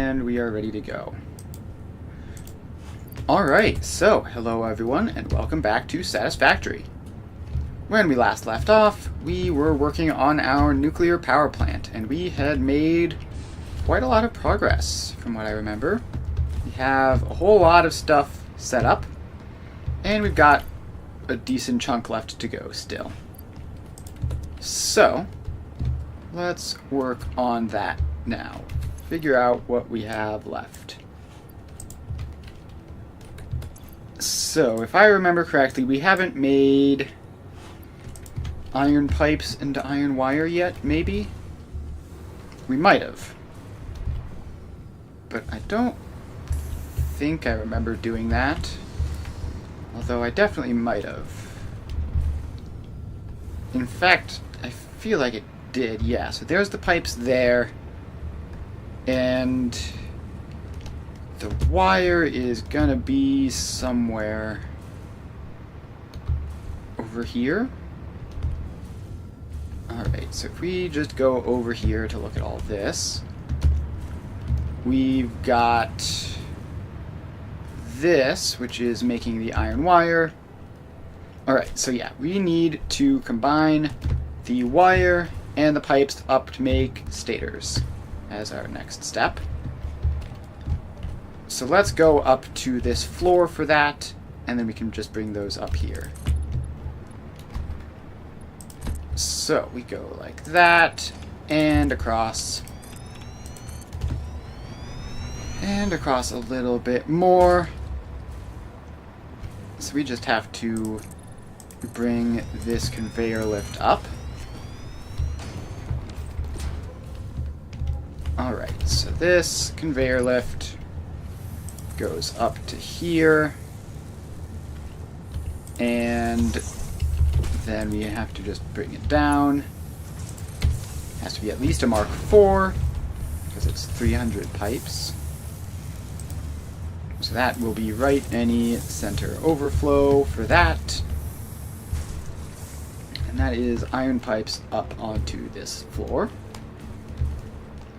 And we are ready to go. Alright, so hello everyone, and welcome back to Satisfactory. When we last left off, we were working on our nuclear power plant, and we had made quite a lot of progress, from what I remember. We have a whole lot of stuff set up, and we've got a decent chunk left to go still. So, let's work on that now. Figure out what we have left. So, if I remember correctly, we haven't made iron pipes into iron wire yet, maybe? We might have. But I don't think I remember doing that. Although I definitely might have. In fact, I feel like it did, yeah. So there's the pipes there. And the wire is gonna be somewhere over here. Alright, so if we just go over here to look at all this, we've got this, which is making the iron wire. Alright, so yeah, we need to combine the wire and the pipes up to make stators as our next step. So let's go up to this floor for that, and then we can just bring those up here. So we go like that, and across. And across a little bit more. So we just have to bring this conveyor lift up. Alright, so this conveyor lift goes up to here, and then we have to just bring it down. Has to be at least a Mark IV, because it's 300 pipes. So that will be right any center overflow for that. And that is iron pipes up onto this floor.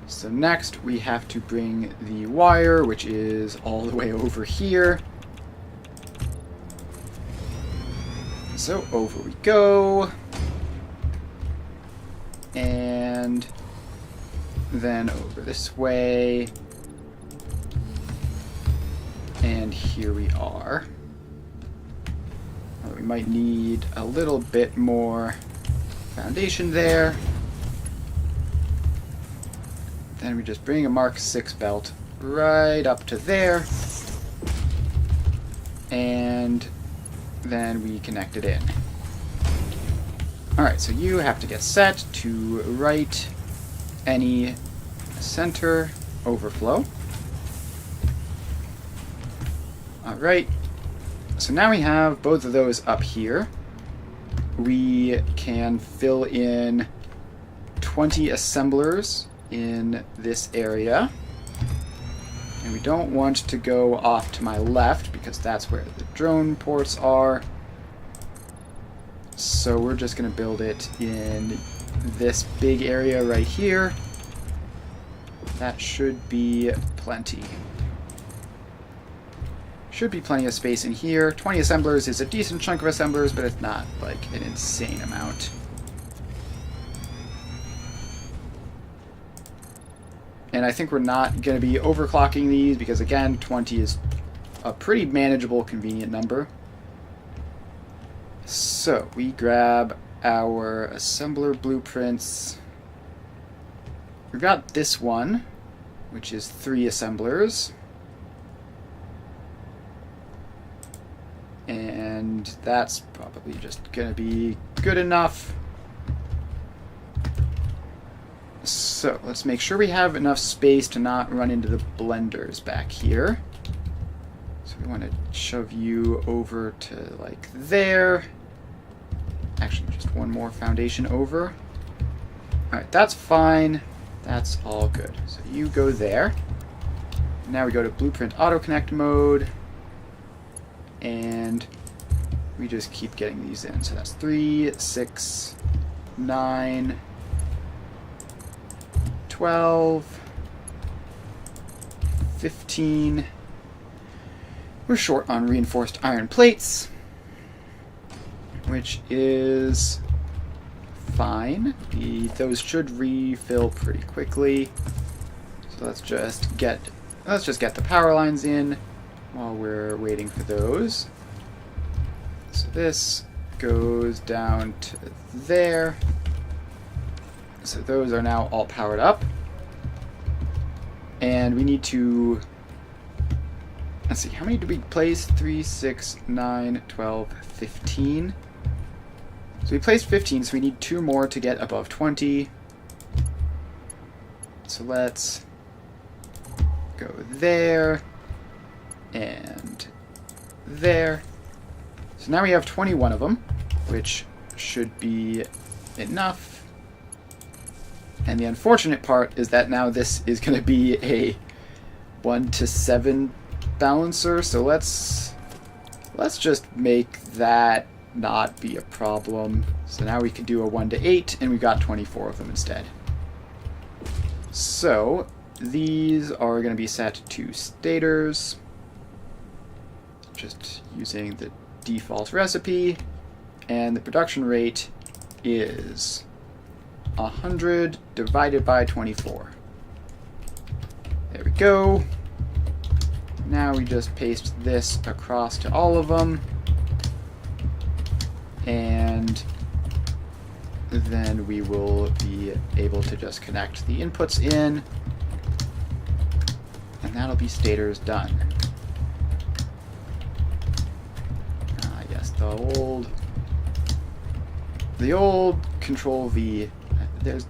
So next we have to bring the wire, which is all the way over here. So over we go. And then over this way. And here we are. We might need a little bit more foundation there. Then we just bring a Mark VI belt right up to there. And then we connect it in. Alright, so you have to get set to right any center overflow. Alright, so now we have both of those up here. We can fill in 20 assemblers in this area. And we don't want to go off to my left because that's where the drone ports are. So we're just going to build it in this big area right here. That should be plenty. Should be plenty of space in here. 20 assemblers is a decent chunk of assemblers, but it's not like an insane amount. And I think we're not going to be overclocking these because, again, 20 is a pretty manageable, convenient number. So we grab our assembler blueprints. We've got this one, which is 3 assemblers. And that's probably just going to be good enough. So let's make sure we have enough space to not run into the blenders back here. So we want to shove you over to like there. Actually, just one more foundation over. Alright, that's fine. That's all good. So you go there. Now we go to Blueprint Auto Connect mode. And we just keep getting these in. So that's 3, 6, 9, 12, 15. We're short on reinforced iron plates, which is fine. Those should refill pretty quickly. So let's just get the power lines in while we're waiting for those. So this goes down to there. So those are now all powered up. And we need to, let's see, how many did we place? 3, 6, 9, 12, 15. So we placed 15, so we need 2 more to get above 20. So let's go there and there. So now we have 21 of them, which should be enough. And the unfortunate part is that now this is going to be a 1 to 7 balancer, so let's just make that not be a problem. So now we can do a 1 to 8, and we got 24 of them instead. So these are going to be set to stators, just using the default recipe, and the production rate is 100 divided by 24. There we go. Now we just paste this across to all of them, and then we will be able to just connect the inputs in, and that'll be stators done. Ah, yes, the old Control V.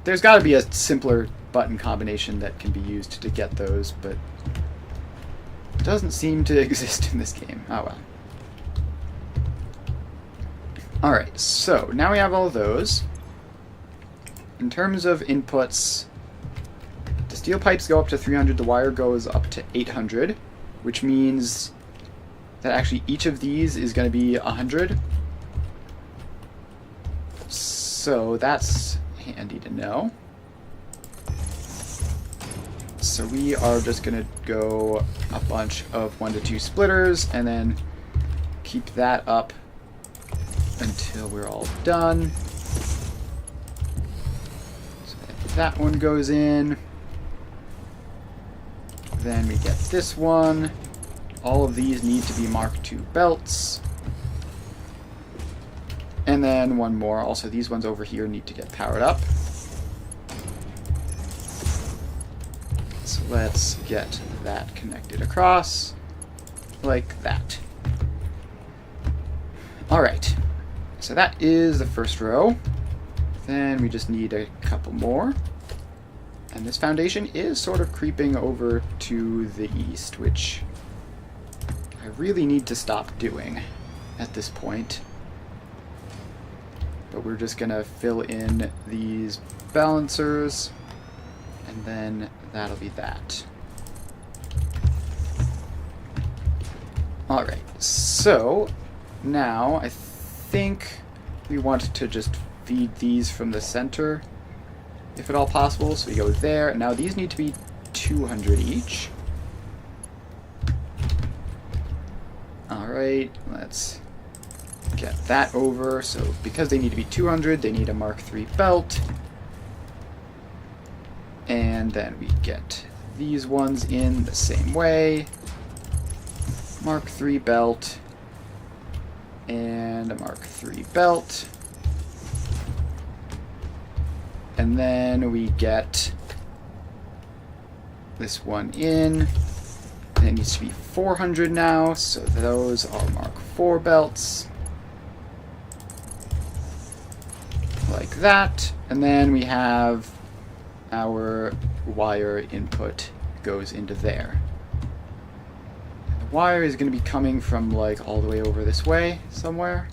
There's got to be a simpler button combination that can be used to get those, but it doesn't seem to exist in this game. Oh well. Alright, so now we have all those. In terms of inputs, the steel pipes go up to 300, the wire goes up to 800, which means that actually each of these is going to be 100. So that's handy to know. So we are just going to go a bunch of 1 to 2 splitters and then keep that up until we're all done. So that one goes in. Then we get this one. All of these need to be Mark II belts. And then one more. Also, these ones over here need to get powered up. So let's get that connected across like that. Alright. So that is the first row. Then we just need a couple more. And this foundation is sort of creeping over to the east, which I really need to stop doing at this point. But we're just going to fill in these balancers, and then that'll be that. Alright, so now I think we want to just feed these from the center, if at all possible. So we go there. Now these need to be 200 each. Alright, let's get that over. So because they need to be 200, they need a Mark III belt. And then we get these ones in the same way. Mark III belt. And a Mark III belt. And then we get this one in. And it needs to be 400 now, so those are Mark IV belts. Like that. And then we have our wire input goes into there. And the wire is going to be coming from like all the way over this way somewhere.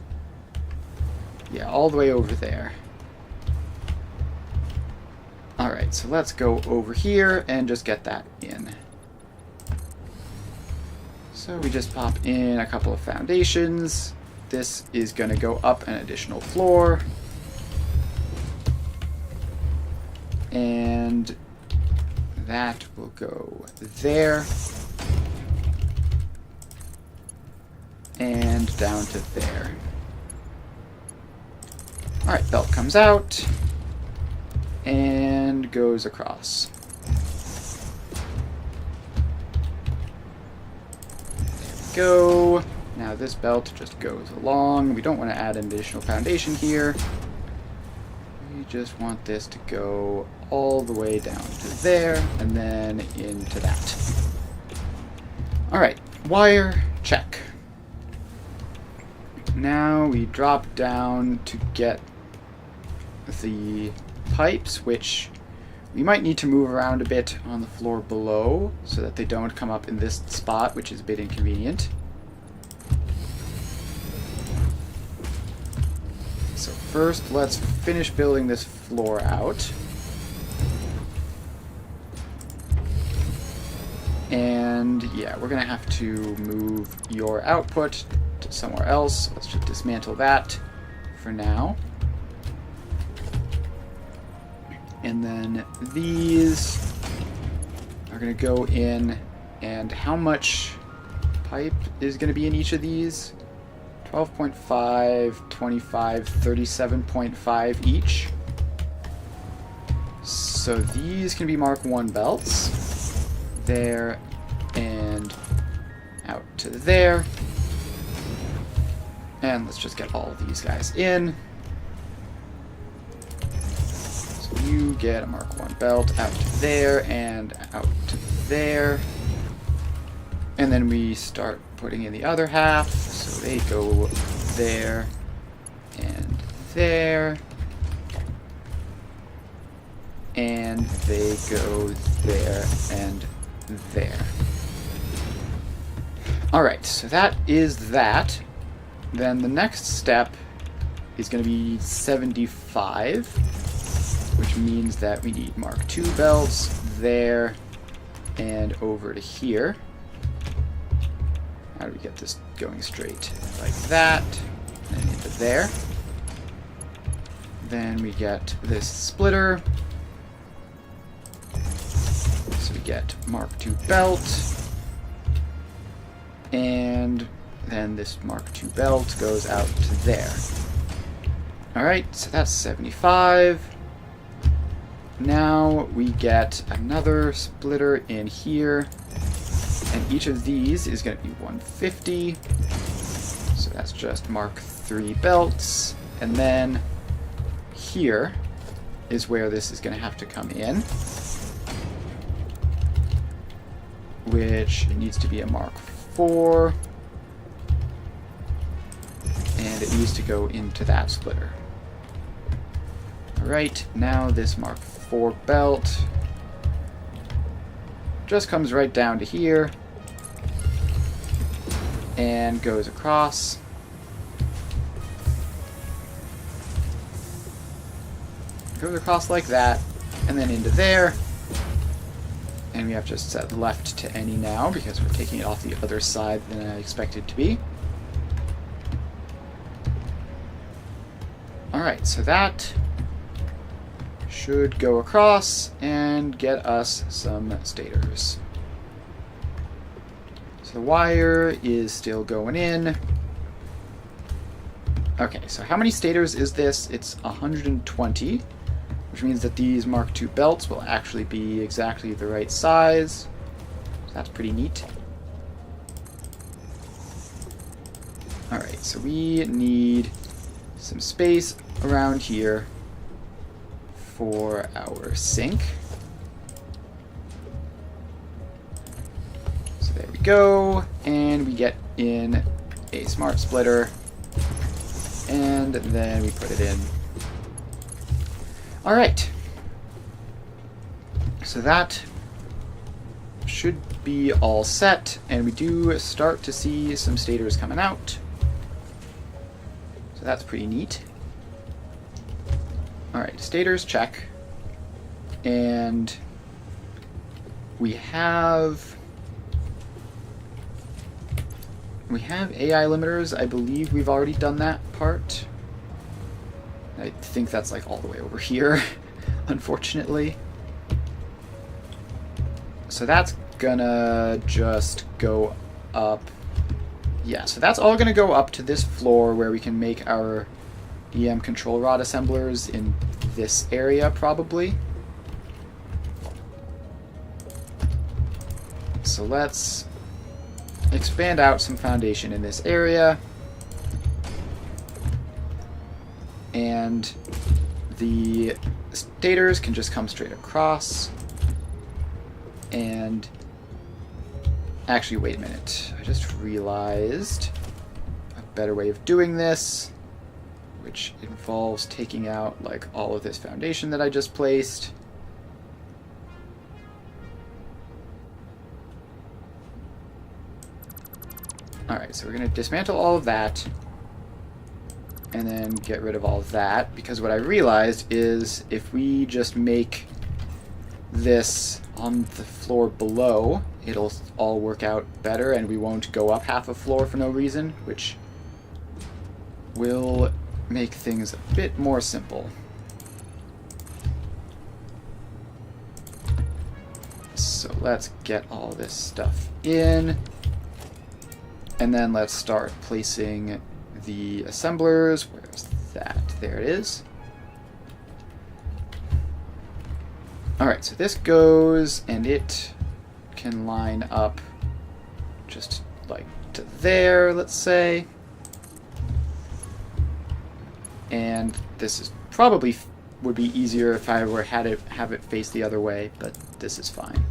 Yeah, all the way over there. Alright, so let's go over here and just get that in. So we just pop in a couple of foundations. This is going to go up an additional floor. And that will go there. and down to there. Alright, belt comes out and goes across. There we go. Now this belt just goes along. We don't want to add an additional foundation here. We just want this to go all the way down to there and then into that. Alright, wire, check. Now we drop down to get the pipes, which we might need to move around a bit on the floor below so that they don't come up in this spot, which is a bit inconvenient. So first, let's finish building this floor out. And yeah, we're gonna have to move your output to somewhere else. Let's just dismantle that for now. And then these are going to go in, and how much pipe is going to be in each of these? 12.5, 25, 37.5 each. So these can be Mark 1 belts. There and out to there. And let's just get all of these guys in. You get a Mark 1 belt out to there and out to there. And then we start putting in the other half. So they go there and there. And they go there and there. Alright, so that is that. Then the next step is going to be 75. Which means that we need Mark II belts there and over to here. How do we get this going straight? Like that, and into there. Then we get this splitter. So we get Mark II belt. And then this Mark II belt goes out to there. Alright, so that's 75. Now we get another splitter in here, and each of these is going to be 150, so that's just Mark III belts, and then here is where this is going to have to come in, which needs to be a Mark IV, and it needs to go into that splitter. Alright, now this Mark IV belt just comes right down to here and goes across. Goes across like that, and then into there. And we have just set left to any now because we're taking it off the other side than I expected to be. Alright, so that should go across and get us some stators. So the wire is still going in. Okay, so how many stators is this? It's 120, which means that these Mark II belts will actually be exactly the right size. So that's pretty neat. Alright, so we need some space around here for our sink. So there we go, and we get in a smart splitter, and then we put it in. Alright, so that should be all set, and we do start to see some stators coming out. So that's pretty neat. Alright, stators check. And we have AI limiters. I believe we've already done that part. I think that's like all the way over here, unfortunately. So that's gonna just go up yeah, so that's all going to go up to this floor where we can make our EM control rod assemblers in this area, probably. So let's expand out some foundation in this area. And the stators can just come straight across. And actually, wait a minute. I just realized a better way of doing this, which involves taking out like all of this foundation that I just placed. Alright, so we're going to dismantle all of that and then get rid of all of that, because what I realized is if we just make this on the floor below, it'll all work out better and we won't go up half a floor for no reason, which will make things a bit more simple. So let's get all this stuff in, and then let's start placing the assemblers. Where's that? There it is. Alright, so this goes, and it can line up just like to there, let's say. And this is probably would be easier if I were have it face the other way, but this is fine.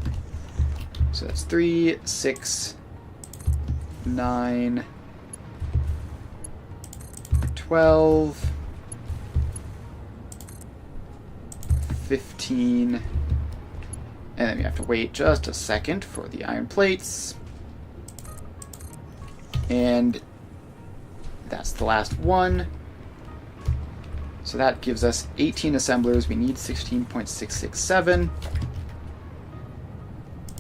So that's 3, 6, 9, 12, 15, and then we have to wait just a second for the iron plates. And that's the last one. So that gives us 18 assemblers. We need 16.667.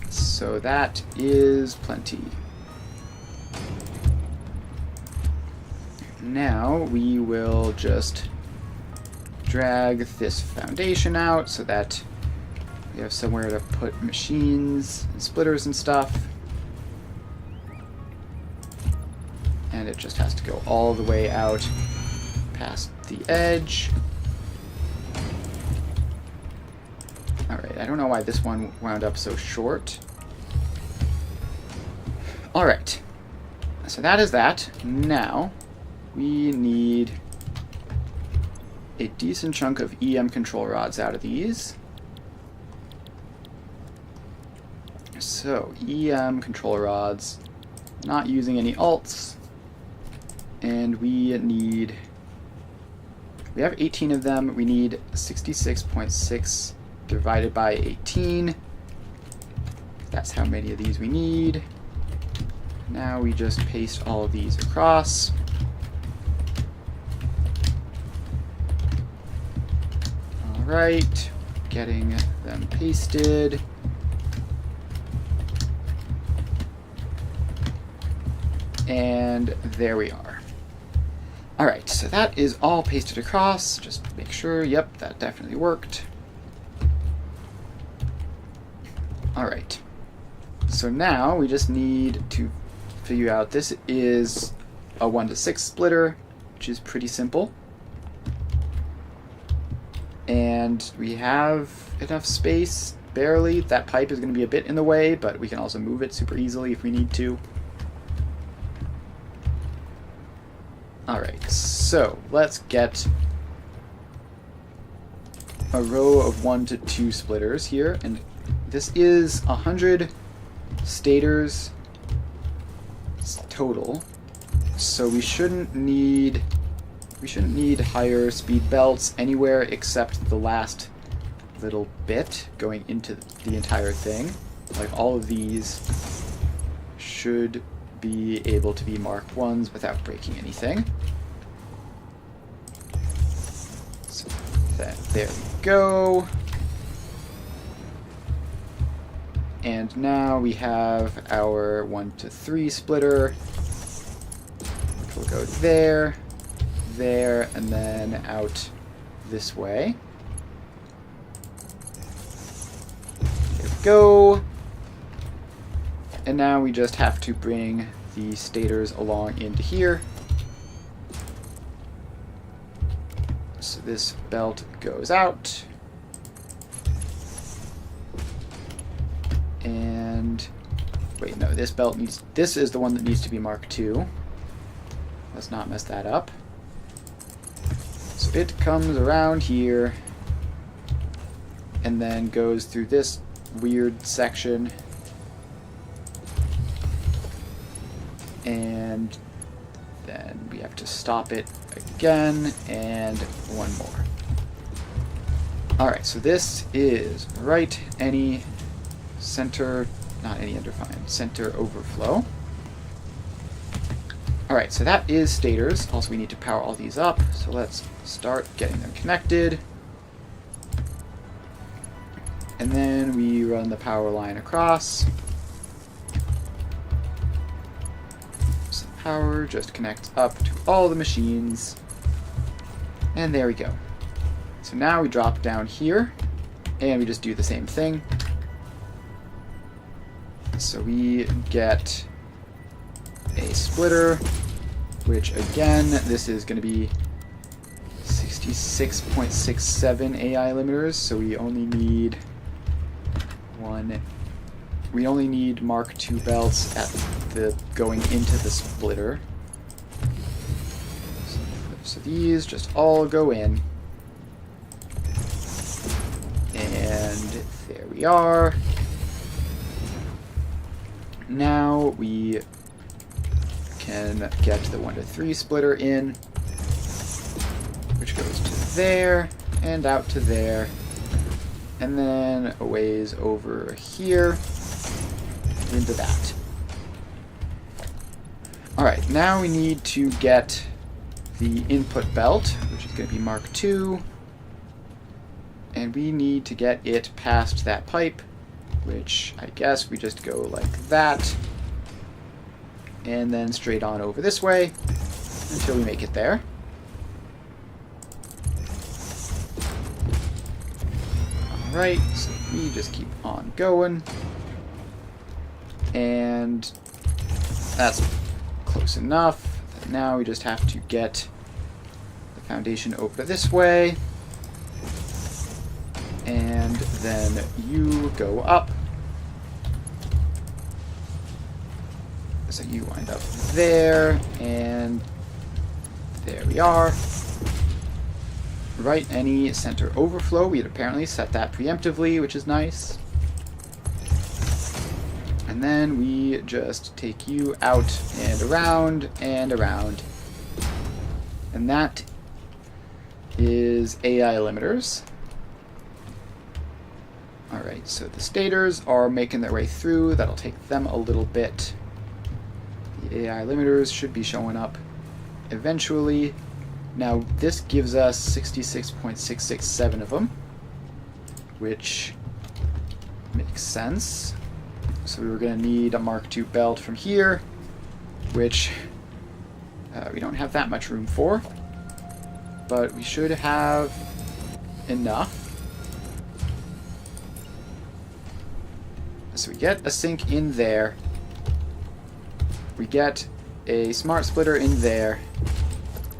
So that is plenty. Now we will just drag this foundation out so that we have somewhere to put machines and splitters and stuff. And it just has to go all the way out past the edge. Alright, I don't know why this one wound up so short. Alright, so that is that. Now, we need a decent chunk of EM control rods out of these. So, EM control rods, not using any alts, and we have 18 of them. We need 66.6 divided by 18. That's how many of these we need. Now we just paste all of these across. Alright, getting them pasted. And there we are. Alright, so that is all pasted across. Just make sure, yep, that definitely worked. Alright, so now we just need to figure out, this is a 1-to-6 splitter, which is pretty simple. And we have enough space, barely. That pipe is going to be a bit in the way, but we can also move it super easily if we need to. Alright, so let's get a row of 1-to-2 splitters here, and this is 100 stators total, so we shouldn't need higher speed belts anywhere except the last little bit going into the entire thing. Like, all of these should be able to be Mark 1s without breaking anything. So there we go. And now we have our 1-to-3 splitter, which will go there, there, and then out this way. There we go. And now we just have to bring the stators along into here. So this belt goes out. And wait, no, this belt needs, this is the one that needs to be Mark II. Let's not mess that up. So it comes around here and then goes through this weird section. And then we have to stop it again, and one more. Alright, so this is right any center, not any undefined, center overflow. Alright, so that is stators. Also, we need to power all these up, so let's start getting them connected. And then we run the power line across. So power just connects up to all the machines. And there we go. So now we drop down here, and we just do the same thing. So we get a splitter, which again, this is going to be 66.67 AI limiters, so we only need one. We only need Mark II belts at the going into the splitter. So these just all go in. And there we are. Now we can get the 1 to 3 splitter in, which goes to there and out to there, and then a ways over here into that. Alright, now we need to get the input belt, which is going to be Mark II, and we need to get it past that pipe, which I guess we just go like that, and then straight on over this way until we make it there. Alright, so we just keep on going, and that's close enough. Now we just have to get the foundation over this way, and then you go up. So you wind up there, and there we are. Right, any center overflow. We had apparently set that preemptively, which is nice. And then we just take you out and around and around. And that is AI limiters. Alright, so the stators are making their way through. That'll take them a little bit. The AI limiters should be showing up eventually. Now, this gives us 66.667 of them, which makes sense. So we were going to need a Mark II belt from here, which we don't have that much room for, but we should have enough. So we get a sink in there. We get a smart splitter in there.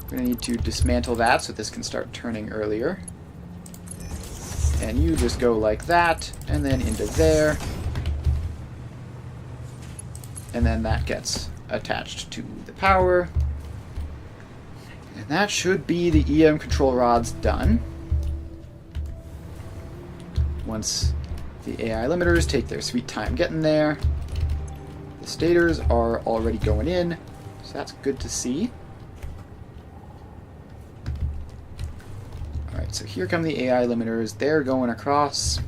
We're going to need to dismantle that so this can start turning earlier. And you just go like that, and then into there. And then that gets attached to the power. And that should be the EM control rods done. Once the AI limiters take their sweet time getting there. The stators are already going in, so that's good to see. Alright, so here come the AI limiters. They're going across.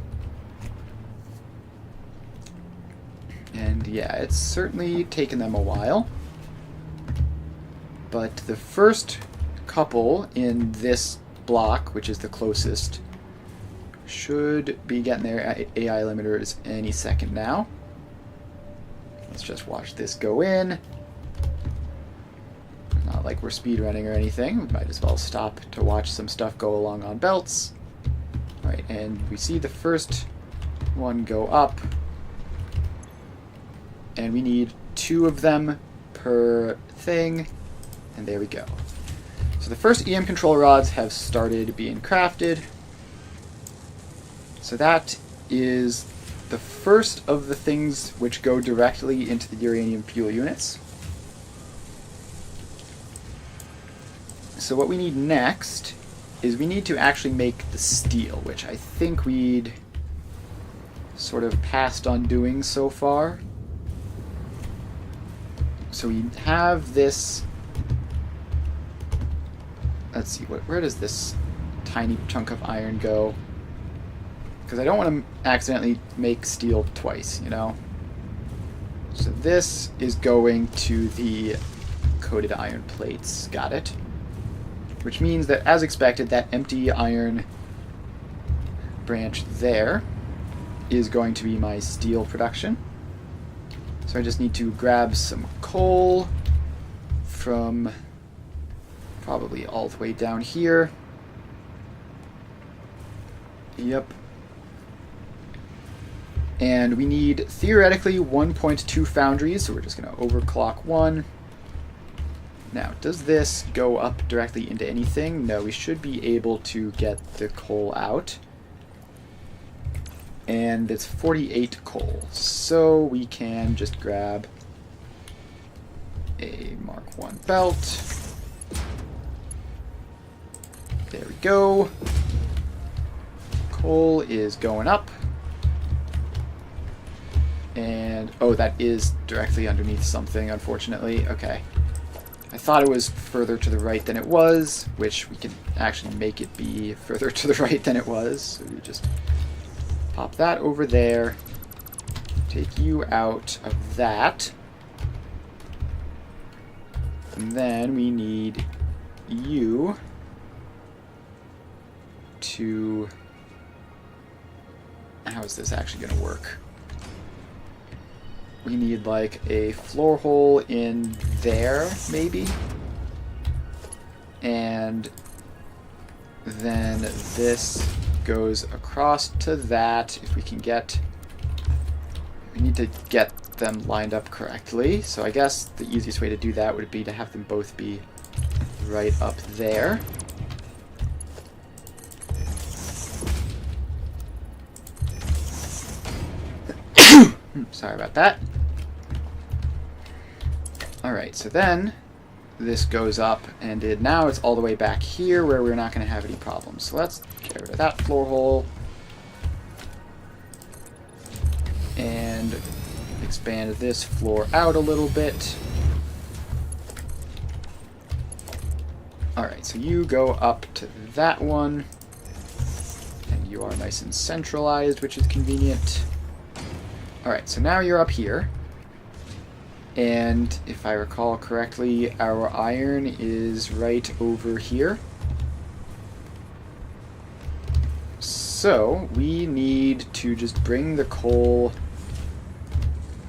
And yeah, it's certainly taken them a while. But the first couple in this block, which is the closest, should be getting their AI limiters any second now. Let's just watch this go in. Not like we're speedrunning or anything. We might as well stop to watch some stuff go along on belts. Alright, and we see the first one go up. And we need 2 of them per thing, and there we go. So the first EM control rods have started being crafted. So that is the first of the things which go directly into the uranium fuel units. So what we need next is we need to actually make the steel, which I think we'd sort of passed on doing so far. So we have this... Let's see, where does this tiny chunk of iron go? Because I don't want to accidentally make steel twice, you know? So this is going to the coated iron plates. Got it. Which means that, as expected, that empty iron branch there is going to be my steel production. So I just need to grab some coal from probably all the way down here. Yep. And we need, theoretically, 1.2 foundries, so we're just going to overclock one. Now, does this go up directly into anything? No, we should be able to get the coal out. And it's 48 coal, so we can just grab a Mark I belt. There we go. Coal is going up. And, oh, that is directly underneath something, unfortunately. Okay. I thought it was further to the right than it was, which we can actually make it be further to the right than it was. So we just pop that over there. Take you out of that. And then we need you to... How is this actually going to work? We need like a floor hole in there, maybe. And then this goes across to that. If we can get... We need to get them lined up correctly. So I guess the easiest way to do that would be to have them both be right up there. Sorry about that. Alright, so then this goes up, and now it's all the way back here where we're not going to have any problems. So let's get rid of that floor hole. And expand this floor out a little bit. Alright, so you go up to that one. And you are nice and centralized, which is convenient. Alright, so now you're up here. And if I recall correctly, our iron is right over here. So we need to just bring the coal,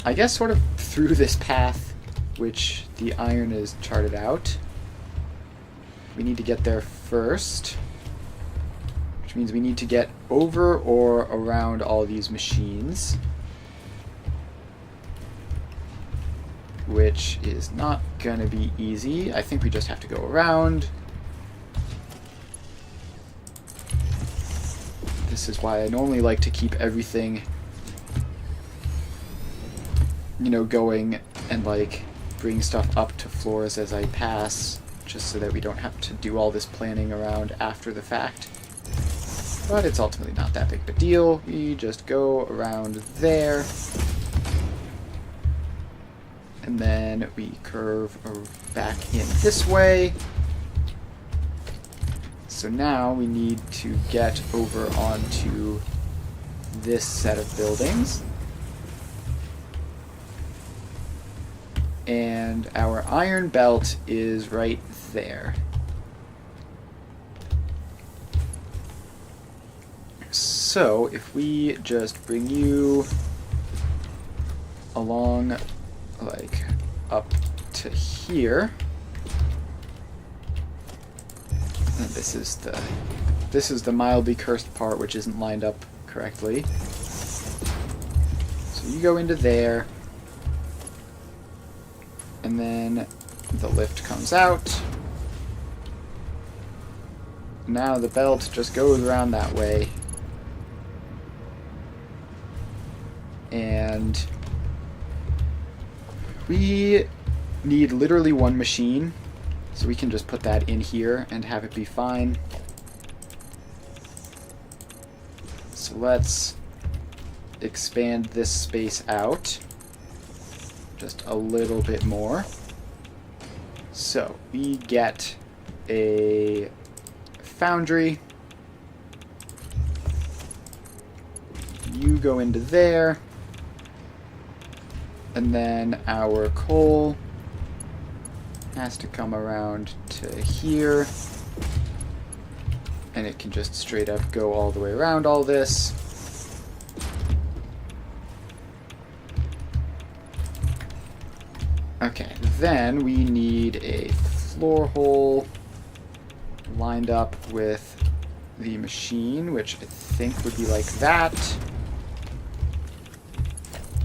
I guess, sort of through this path which the iron is charted out. We need to get there first, which means we need to get over or around all these machines, which is not going to be easy. I think we just have to go around. This is why I normally like to keep everything, you know, going and like bring stuff up to floors as I pass, just so that we don't have to do all this planning around after the fact. But it's ultimately not that big of a deal. We just go around there. And then we curve back in this way. So now we need to get over onto this set of buildings. And our iron belt is right there. So if we just bring you along, like, up to here. And this is the mildly cursed part, which isn't lined up correctly. So you go into there, And then the lift comes out. Now the belt just goes around that way. And we need literally one machine, so we can just put that in here and have it be fine. So let's expand this space out just a little bit more. So we get a foundry. You go into there. And then our coal has to come around to here. And it can just straight up go all the way around all this. Okay, then we need a floor hole lined up with the machine, which I think would be like that.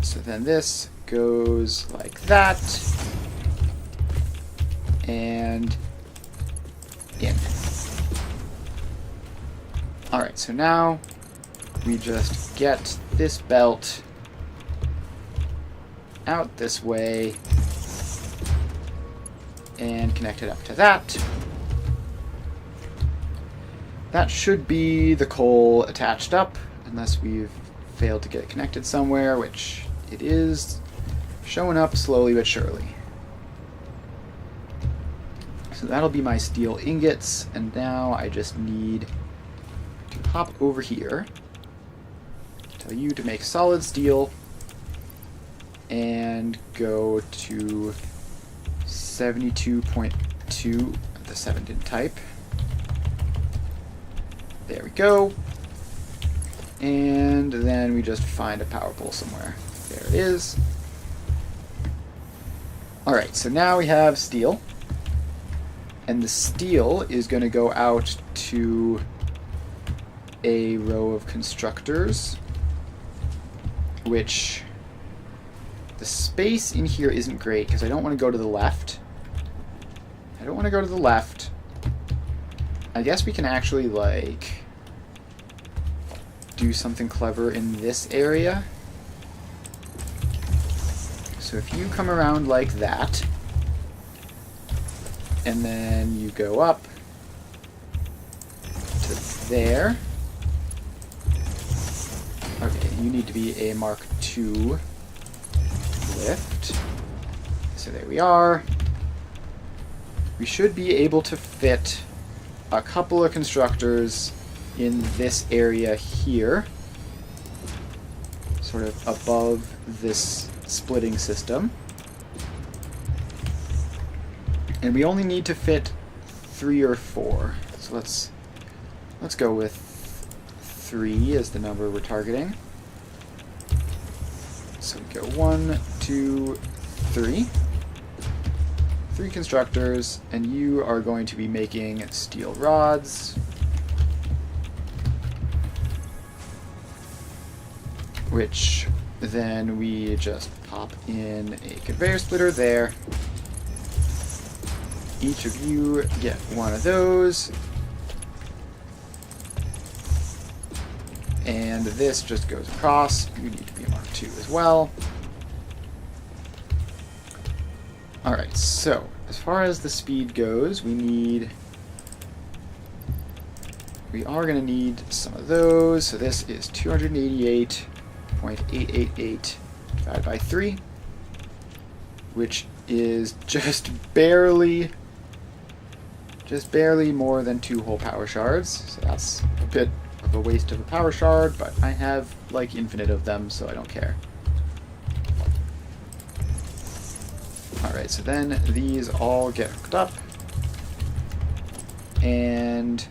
So then this goes like that, and in. Alright, so now we just get this belt out this way and connect it up to that. That should be the coal attached up, unless we've failed to get it connected somewhere, which it is showing up slowly but surely. So that'll be my steel ingots, and now I just need to hop over here, tell you to make solid steel, and go to 72.2, the 7 didn't type. There we go. And then we just find a power pole somewhere. There it is. Alright, so now we have steel. And the steel is going to go out to a row of constructors, which the space in here isn't great because I don't want to go to the left. I don't want to go to the left. I guess we can actually, like, do something clever in this area. So if you come around like that, and then you go up to there. Okay, you need to be a Mark II lift. So there we are. We should be able to fit a couple of constructors in this area here, sort of above this splitting system. And we only need to fit 3 or 4. So let's go with 3 as the number we're targeting. So we go 1, 2, 3. 3 constructors, and you are going to be making steel rods, which then we just pop in a conveyor splitter there. Each of you get one of those, and this just goes across. You need to be a Mark II as well. Alright, so as far as the speed goes, we are going to need some of those. So this is 288.888 divided by 3, which is just barely more than 2 whole power shards. So that's a bit of a waste of a power shard, but I have like infinite of them, so I don't care. Alright, so then these all get hooked up, and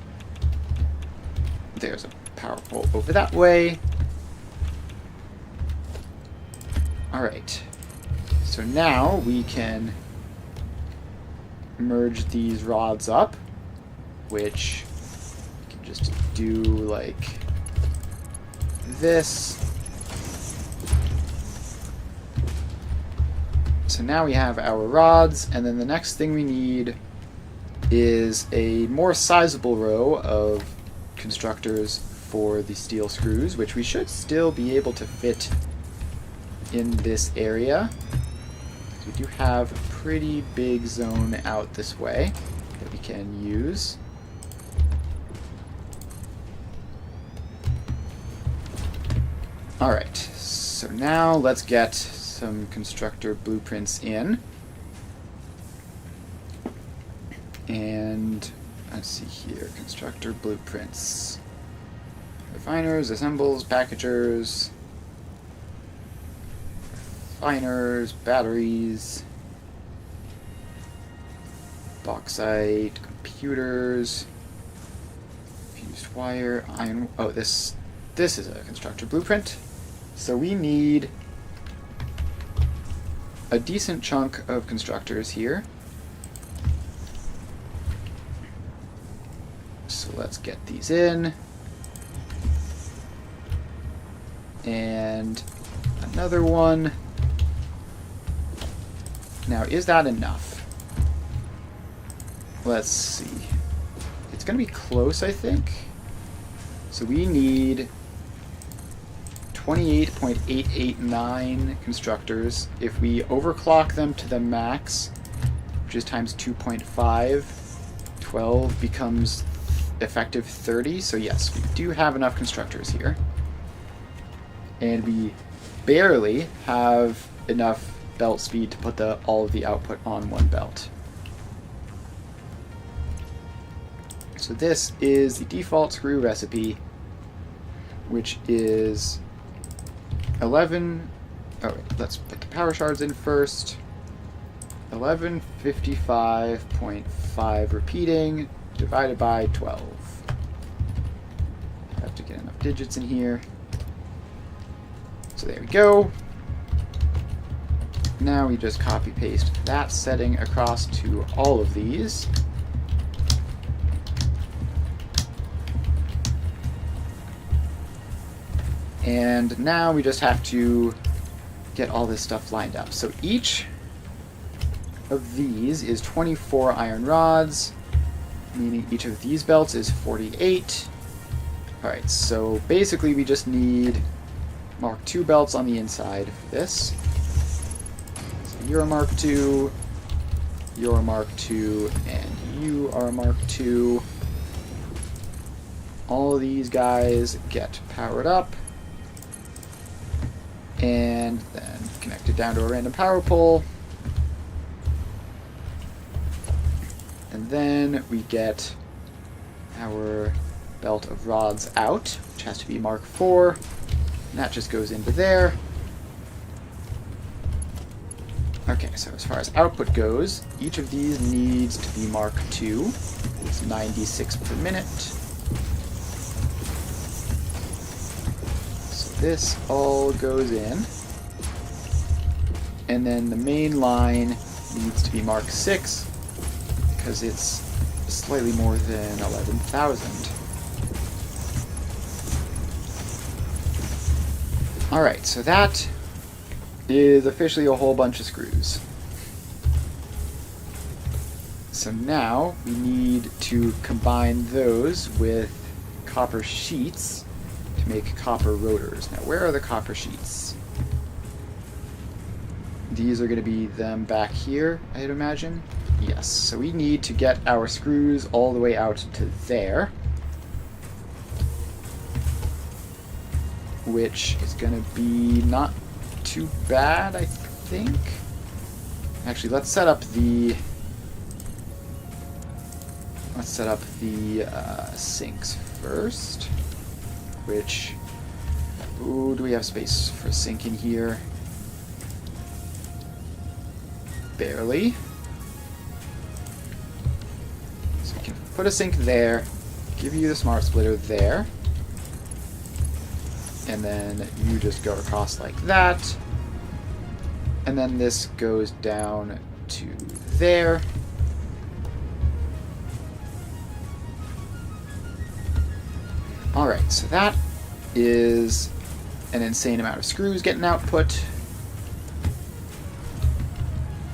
there's a power pole over that way. Alright, so now we can merge these rods up, which we can just do like this. So now we have our rods, and then the next thing we need is a more sizable row of constructors for the steel screws, which we should still be able to fit in this area. We do have a pretty big zone out this way that we can use. Alright, so now let's get some constructor blueprints in. And let's see here, constructor blueprints. Refiners, assembles, packagers, refiners, batteries, bauxite, computers, fused wire, iron. Oh, this is a constructor blueprint. So we need a decent chunk of constructors here. So let's get these in. And another one. Now, is that enough? Let's see. It's going to be close, I think. So we need 28.889 constructors. If we overclock them to the max, which is times 2.5, 12 becomes effective 30. So yes, we do have enough constructors here. And we barely have enough belt speed to put all of the output on one belt. So this is the default screw recipe, which is 11. Oh, wait, let's put the power shards in first. 1155.5 repeating divided by 12. I have to get enough digits in here. So there we go. Now we just copy paste that setting across to all of these. And now we just have to get all this stuff lined up. So each of these is 24 iron rods, meaning each of these belts is 48. Alright, so basically we just need Mark II belts on the inside for this. So you're a Mark II, you're a Mark II, and you are a Mark II. All of these guys get powered up. And then connected down to a random power pole. And then we get our belt of rods out, which has to be Mark IV. And that just goes into there. Okay, so as far as output goes, each of these needs to be Mark II. It's 96 per minute. This all goes in, and then the main line needs to be Mark VI because it's slightly more than 11,000. Alright, so that is officially a whole bunch of screws. So now we need to combine those with copper sheets to make copper rotors. Now, where are the copper sheets? These are going to be them back here, I'd imagine. Yes, so we need to get our screws all the way out to there, which is going to be not too bad, I think. Actually, let's set up the sinks first. Which, ooh, do we have space for a sink in here? Barely. So we can put a sink there, give you the smart splitter there, and then you just go across like that, and then this goes down to there. Alright, so that is an insane amount of screws getting output.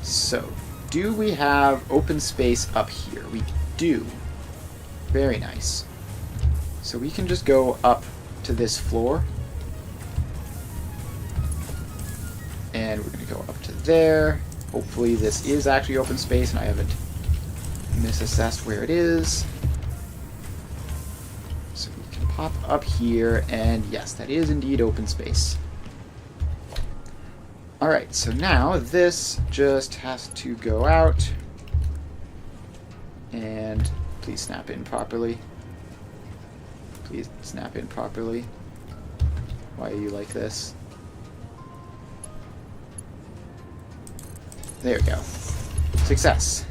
So, do we have open space up here? We do. Very nice. So we can just go up to this floor. And we're going to go up to there. Hopefully this is actually open space and I haven't misassessed where it is. So we can pop up here, and yes, that is indeed open space. Alright, so now this just has to go out. And please snap in properly. Please snap in properly. Why are you like this? There we go. Success.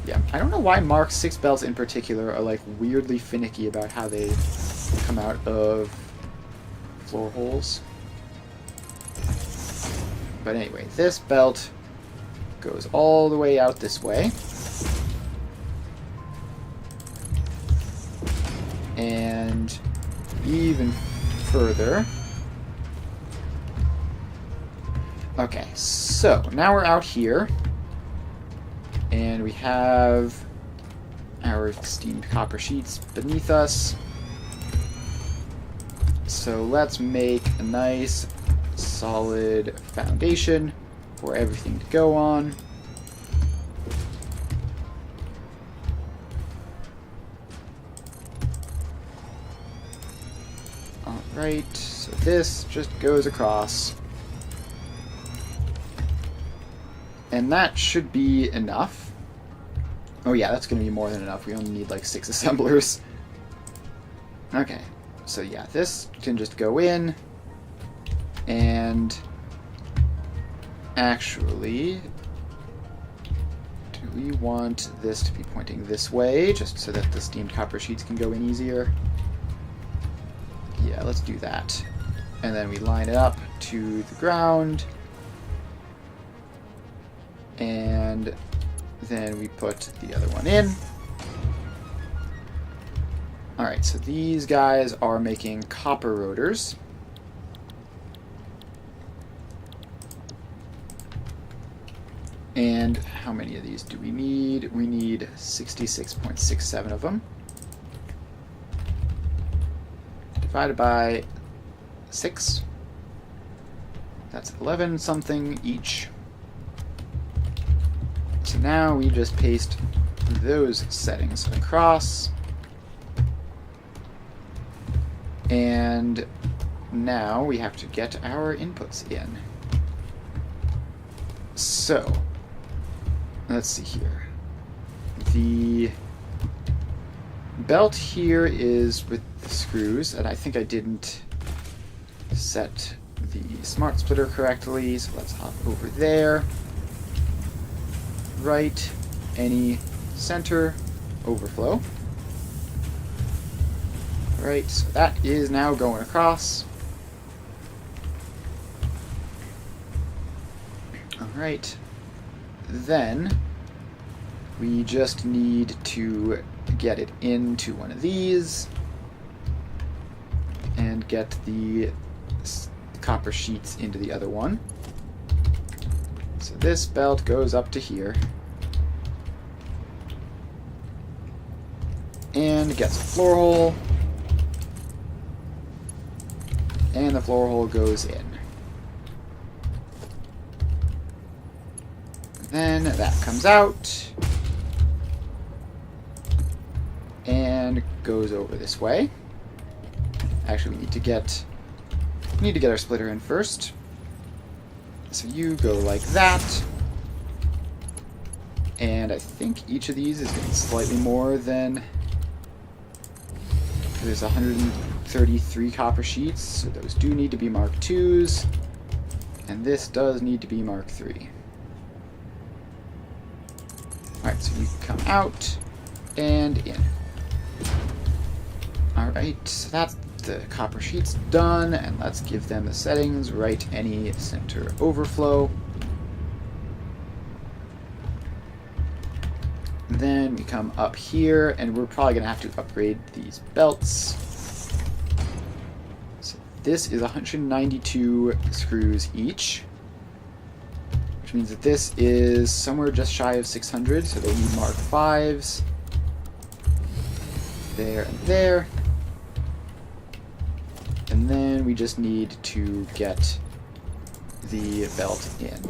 Yeah, I don't know why Mark 6 belts in particular are like weirdly finicky about how they come out of floor holes. But anyway, this belt goes all the way out this way. And even further. Okay, so now we're out here. And we have our steamed copper sheets beneath us. So let's make a nice solid foundation for everything to go on. Alright, so this just goes across. And that should be enough. Oh yeah, that's going to be more than enough. We only need like 6 assemblers. Okay, so yeah, this can just go in. And actually, do we want this to be pointing this way, just so that the steamed copper sheets can go in easier? Yeah, let's do that. And then we line it up to the ground. And then we put the other one in. Alright, so these guys are making copper rotors. And how many of these do we need? We need 66.67 of them. Divided by 6. That's 11 something each. So now we just paste those settings across. And now we have to get our inputs in. So, let's see here. The belt here is with the screws, and I think I didn't set the smart splitter correctly, so let's hop over there. Right, any center overflow. Right, so that is now going across. Alright, then we just need to get it into one of these and get the copper sheets into the other one. So this belt goes up to here and gets a floor hole, and the floor hole goes in. Then that comes out and goes over this way. Actually, we need to get our splitter in first. So you go like that. And I think each of these is getting slightly more than... There's 133 copper sheets, so those do need to be Mark IIs. And this does need to be Mark III. Alright, so you come out and in. Alright, so that's the copper sheets done, and let's give them the settings. Right, any center overflow. And then we come up here, and we're probably going to have to upgrade these belts. So this is 192 screws each, which which means that this is somewhere just shy of 600, so they need Mark 5s. There and there. And then we just need to get the belt in.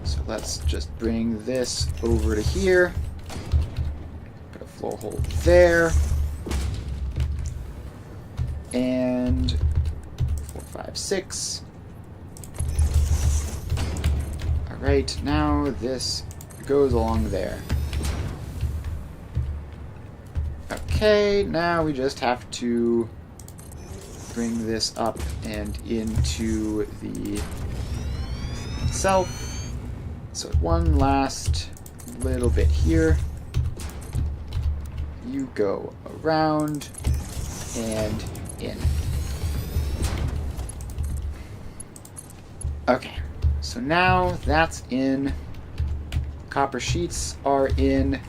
So let's just bring this over to here. Put a floor hole there. And 4, 5, 6. Alright, now this goes along there. Okay, now we just have to bring this up and into the itself. So one last little bit here. You go around and in. Okay, so now that's in. Copper sheets are in.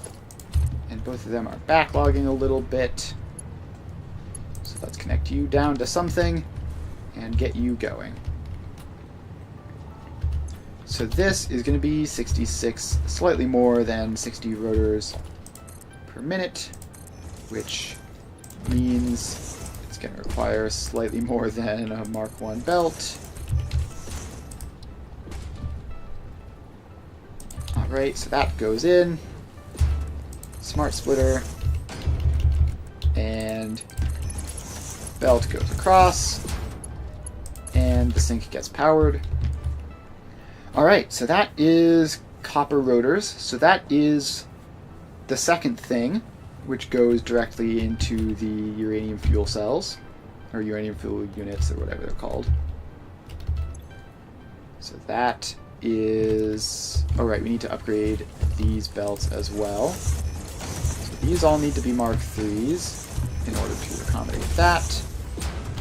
And both of them are backlogging a little bit. So let's connect you down to something and get you going. So this is going to be 66, slightly more than 60 rotors per minute, which means it's going to require slightly more than a Mark I belt. Alright, so that goes in. Smart splitter, and belt goes across, and the sink gets powered. Alright, so that is copper rotors. So that is the second thing, which goes directly into the uranium fuel cells, or uranium fuel units, or whatever they're called. So that is... Alright, we need to upgrade these belts as well. These all need to be Mark IIIs in order to accommodate that.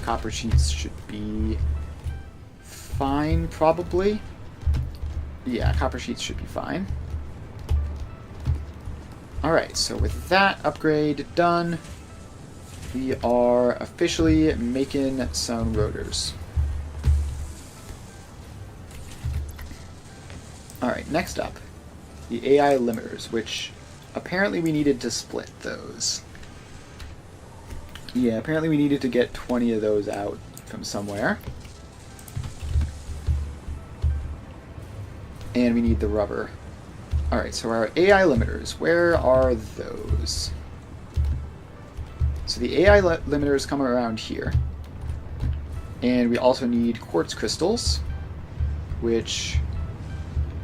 Copper sheets should be fine, probably. Yeah, copper sheets should be fine. Alright, so with that upgrade done, we are officially making some rotors. Alright, next up, the AI limiters, which apparently we needed to split those. Yeah, apparently we needed to get 20 of those out from somewhere. And we need the rubber. Alright, so our AI limiters, where are those? So the AI limiters come around here. And we also need quartz crystals, which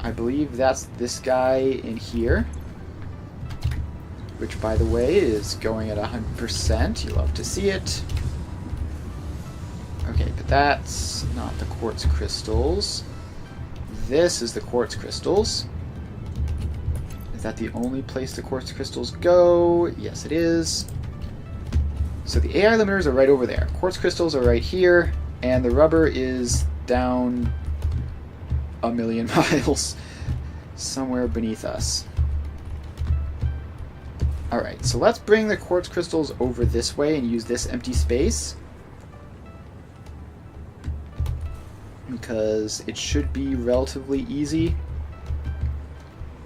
I believe that's this guy in here. Which, by the way, is going at 100%. You love to see it. Okay, but that's not the quartz crystals. This is the quartz crystals. Is that the only place the quartz crystals go? Yes, it is. So the AI limiters are right over there. Quartz crystals are right here, and the rubber is down a million miles somewhere beneath us. Alright, so let's bring the quartz crystals over this way and use this empty space. Because it should be relatively easy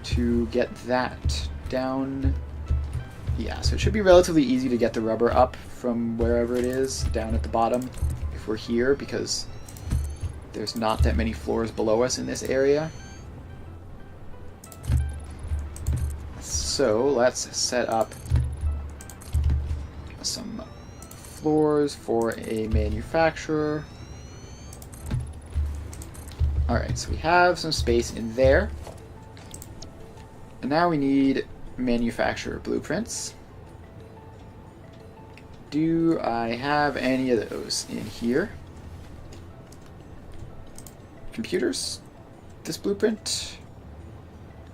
to get that down. Yeah, so it should be relatively easy to get the rubber up from wherever it is, down at the bottom, if we're here, because there's not that many floors below us in this area. So let's set up some floors for a manufacturer. Alright, so we have some space in there. And now we need manufacturer blueprints. Do I have any of those in here? Computers? This blueprint?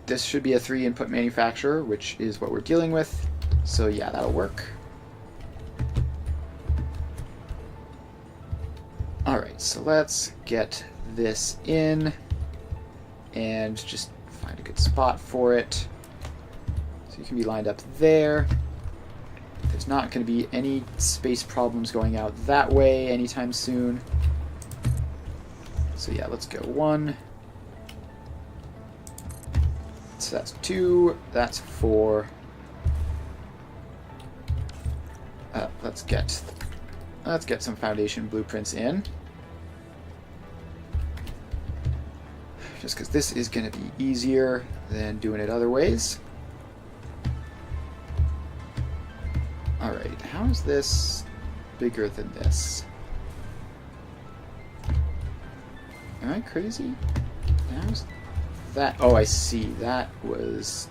This should be a 3-input manufacturer, which is what we're dealing with. So yeah, that'll work. Alright, so let's get this in and just find a good spot for it. So you can be lined up there. There's not going to be any space problems going out that way anytime soon. So yeah, let's go 1. So that's 2. That's 4. Let's get some foundation blueprints in. Just because this is going to be easier than doing it other ways. Alright, how is this bigger than this? Am I crazy? How's that? Oh, I see. That was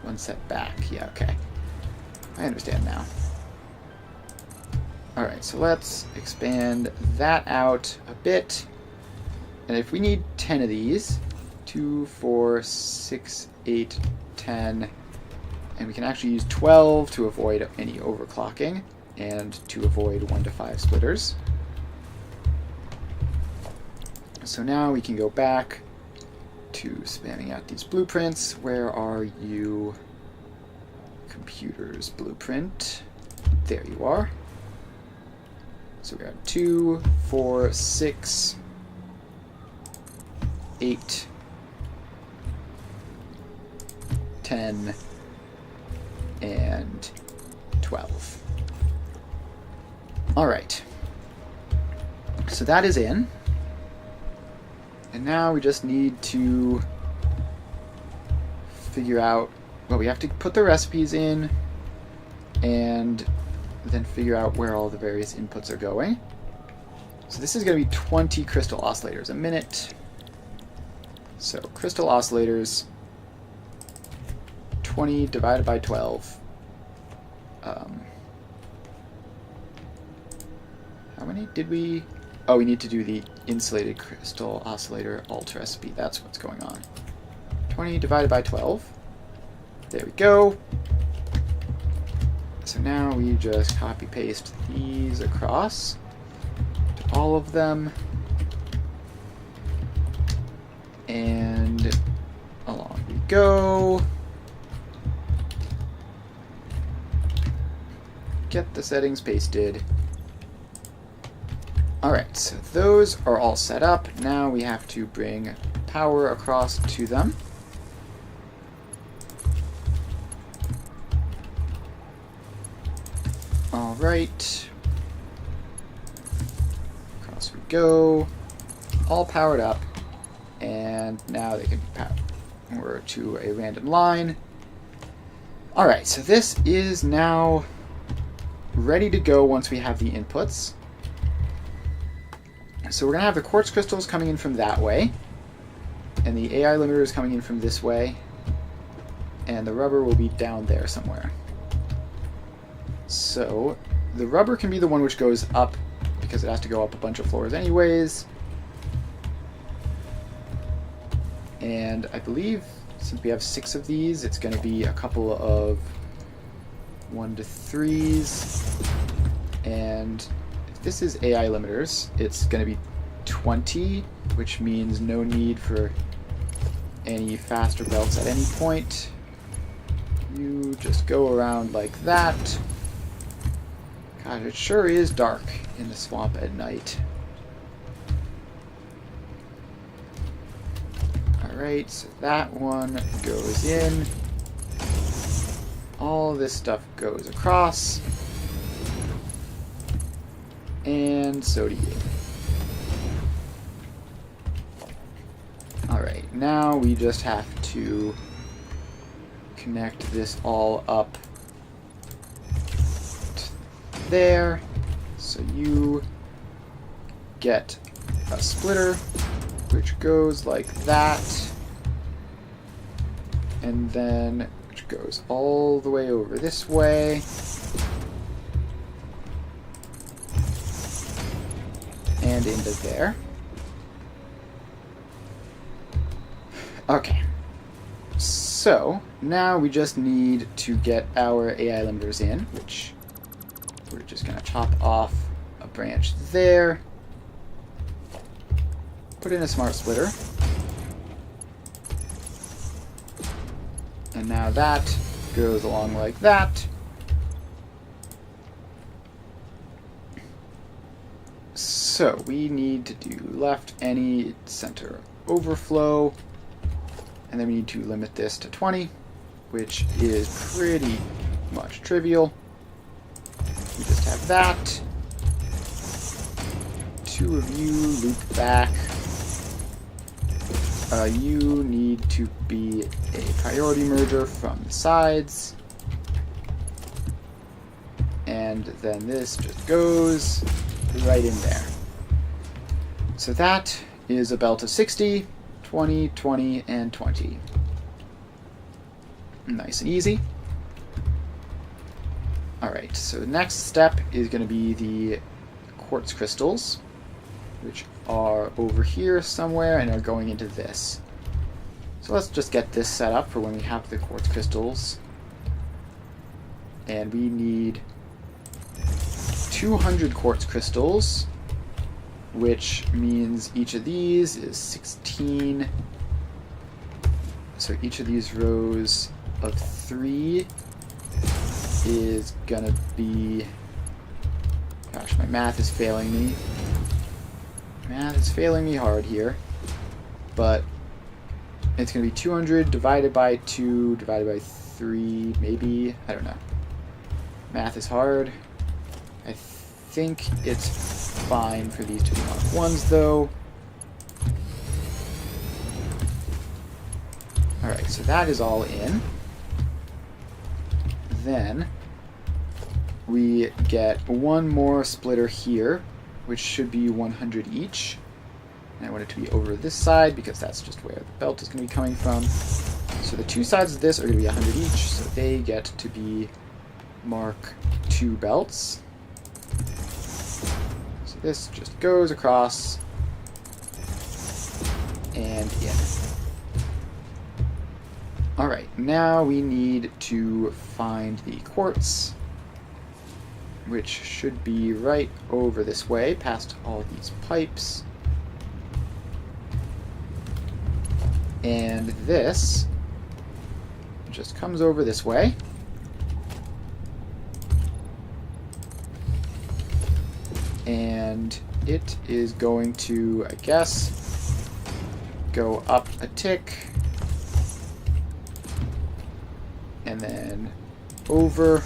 one set back. Yeah, okay. I understand now. Alright, so let's expand that out a bit. And if we need 10 of these, 2, 4, 6, 8, 10, and we can actually use 12 to avoid any overclocking and to avoid 1 to 5 splitters. So now we can go back to spamming out these blueprints. Where are you? Computers blueprint. There you are. So we got 2, 4, 6, 8, 10, and 12. Alright. So that is in. And now we just need to figure out, well, we have to put the recipes in and then figure out where all the various inputs are going. So this is going to be 20 crystal oscillators a minute. So crystal oscillators, 20 divided by 12. How many did we... Oh, we need to do the insulated crystal oscillator alt recipe. That's what's going on. 20 divided by 12. There we go. So now we just copy paste these across to all of them. And along we go. Get the settings pasted. Alright, so those are all set up. Now we have to bring power across to them. Alright. Across we go. All powered up. And now they can power to a random line. Alright, so this is now ready to go once we have the inputs. So we're going to have the quartz crystals coming in from that way, and the AI limiters coming in from this way, and the rubber will be down there somewhere. So the rubber can be the one which goes up, because it has to go up a bunch of floors anyways. And I believe, since we have 6 of these, it's going to be a couple of 1 to 3s, and this is AI limiters. It's going to be 20, which means no need for any faster belts at any point. You just go around like that. God, it sure is dark in the swamp at night. Alright, so that one goes in. All this stuff goes across. And so do you. Alright, now we just have to connect this all up to there. So you get a splitter, which goes like that. And then, which goes all the way over this way. And into there. Okay. So, now we just need to get our AI limiters in, which we're just going to chop off a branch there. Put in a smart splitter. And now that goes along like that. So we need to do left any center overflow, and then we need to limit this to 20, which is pretty much trivial. We just have that. 2 of you loop back. You need to be a priority merger from the sides. And then this just goes right in there. So that is a belt of 60, 20, 20, and 20. Nice and easy. Alright, so the next step is going to be the quartz crystals, which are over here somewhere and are going into this. So let's just get this set up for when we have the quartz crystals. And we need 200 quartz crystals, which means each of these is 16. So each of these rows of 3 is gonna be... Gosh, my math is failing me. Math is failing me hard here. But it's gonna be 200 divided by 2 divided by 3, maybe? I don't know. Math is hard. I think it's fine for these to be Mark 1s, though. Alright, so that is all in. Then we get one more splitter here, which should be 100 each. And I want it to be over this side because that's just where the belt is going to be coming from. So the 2 sides of this are going to be 100 each, so they get to be Mark 2 belts. So this just goes across and in. Alright, now we need to find the quartz, which should be right over this way, past all these pipes. And this just comes over this way. And it is going to, I guess, go up a tick. And then over.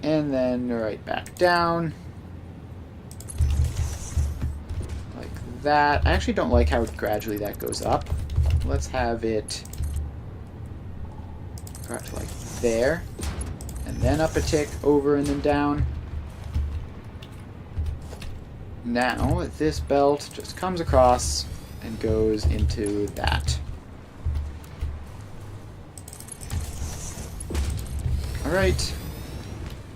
And then right back down. Like that. I actually don't like how gradually that goes up. Let's have it go out to like there. And then up a tick, over and then down. Now, this belt just comes across and goes into that. Alright,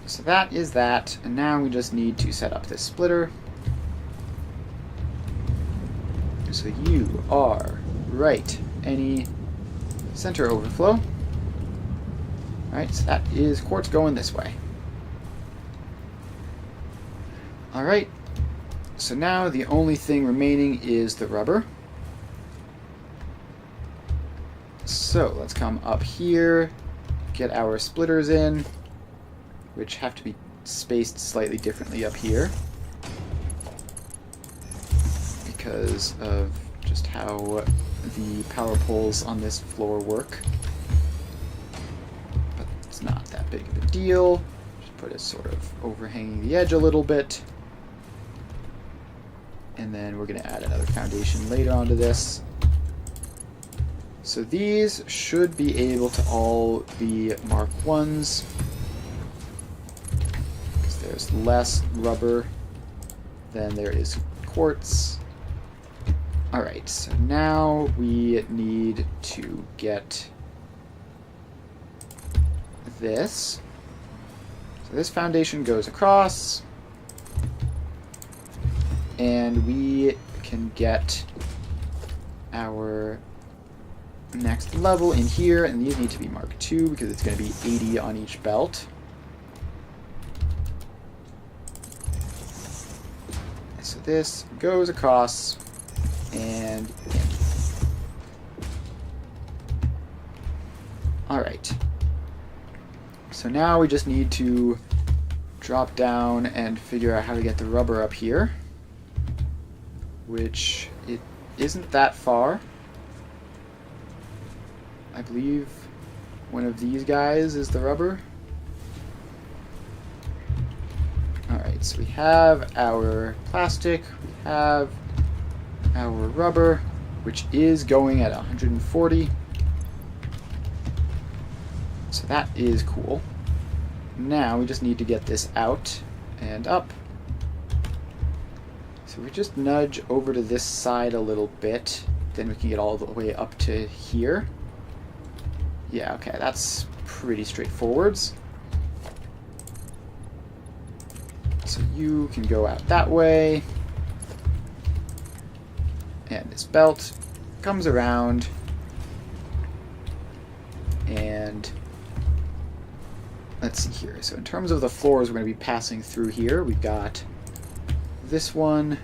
so that is that, and now we just need to set up this splitter. So you are right, any center overflow. Alright, so that is quartz going this way. Alright, so now the only thing remaining is the rubber. So let's come up here, get our splitters in, which have to be spaced slightly differently up here because of just how the power poles on this floor work. But it's not that big of a deal. Just put it sort of overhanging the edge a little bit. And then we're going to add another foundation later onto this. So these should be able to all be Mark 1s. Because there's less rubber than there is quartz. Alright, so now we need to get this. So this foundation goes across. And we can get our next level in here, and these need to be Mark 2 because it's going to be 80 on each belt. So this goes across and in. Alright. So now we just need to drop down and figure out how to get the rubber up here, which it isn't that far. I believe one of these guys is the rubber. Alright, so we have our plastic, we have our rubber, which is going at 140. So that is cool. Now we just need to get this out and up. So we just nudge over to this side a little bit, then we can get all the way up to here. Yeah, okay, that's pretty straightforward. So you can go out that way. And this belt comes around. And let's see here. So in terms of the floors we're going to be passing through here, we've got this one.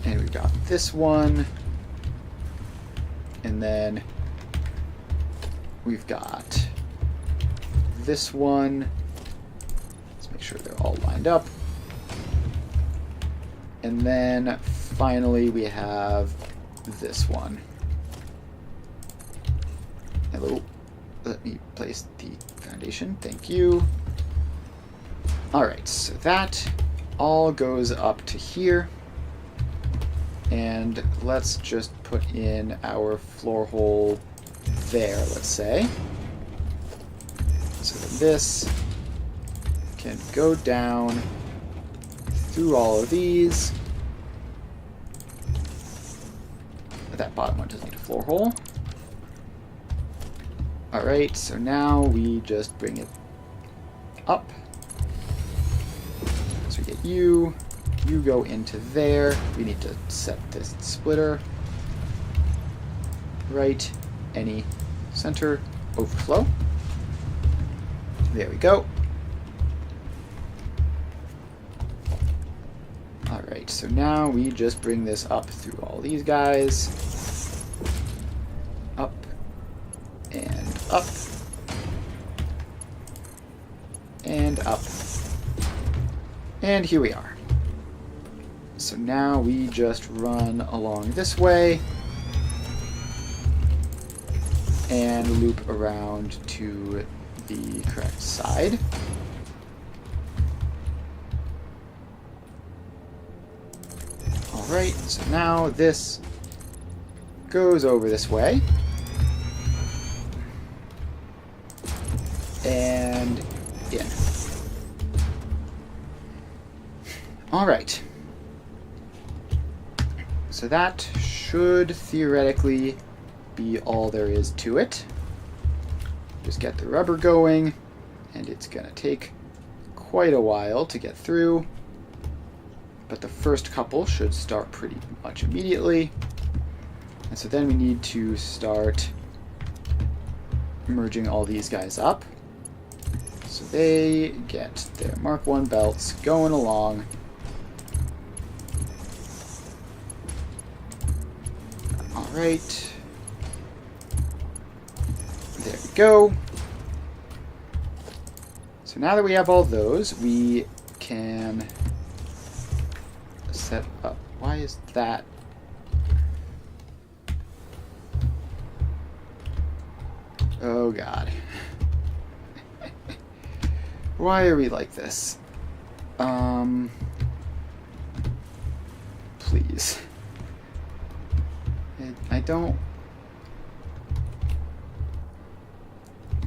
And we've got this one. And then we've got this one. Let's make sure they're all lined up. And then finally we have this one. Hello. Let me place the foundation. Thank you. Alright, so that all goes up to here. And let's just put in our floor hole there, let's say. So that this can go down through all of these. That bottom one doesn't need a floor hole. Alright, so now we just bring it up. So we get you go into there. We need to set this splitter right, any center overflow. There we go. Alright, so now we just bring this up through all these guys. Up and up. And up. And here we are. So now we just run along this way and loop around to the correct side. Alright, so now this goes over this way. And in. Alright. So that should theoretically be all there is to it. Just get the rubber going, and it's going to take quite a while to get through. But the first couple should start pretty much immediately. And so then we need to start merging all these guys up. So they get their Mark 1 belts going along. Alright. There we go. So now that we have all those, we can set up. Why is that? Oh god. Why are we like this? Please. I don't...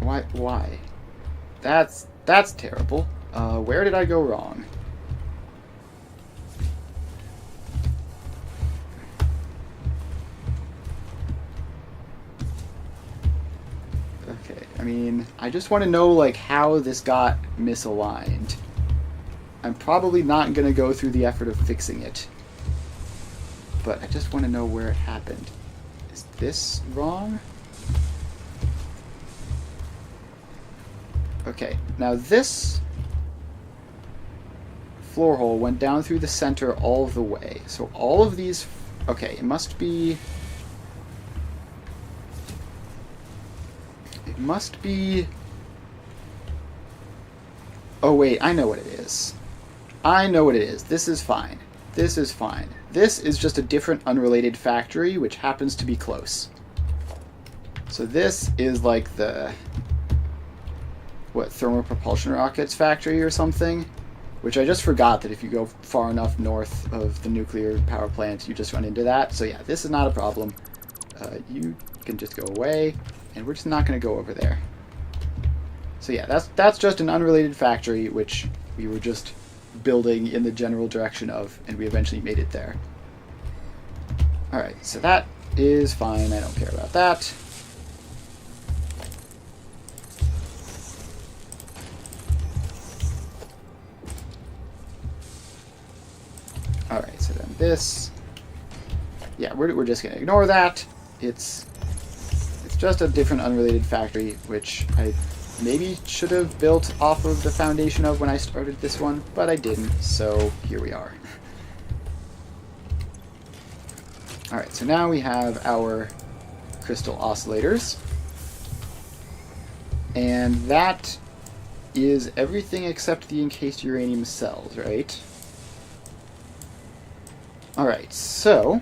Why? That's terrible. Where did I go wrong? Okay, I mean, I just want to know, like, how this got misaligned. I'm probably not going to go through the effort of fixing it. But I just want to know where it happened. Is this wrong? Okay, now this floor hole went down through the center all the way. So all of these... Okay, it must be... It must be Oh wait, I know what it is. I know what it is. This is fine. This is fine. This is just a different unrelated factory, which happens to be close. So this is like the, what, thermal propulsion rockets factory or something? Which I just forgot that if you go far enough north of the nuclear power plant, you just run into that. So yeah, this is not a problem. You can just go away, and we're just not going to go over there. So yeah, that's just an unrelated factory, which we were just building in the general direction of, and we eventually made it there. Alright, so that is fine. I don't care about that. Alright, so then this... Yeah, we're just going to ignore that. It's just a different unrelated factory, which I maybe should have built off of the foundation of when I started this one, but I didn't, so here we are. Alright, so now we have our crystal oscillators. And that is everything except the encased uranium cells, right? Alright, so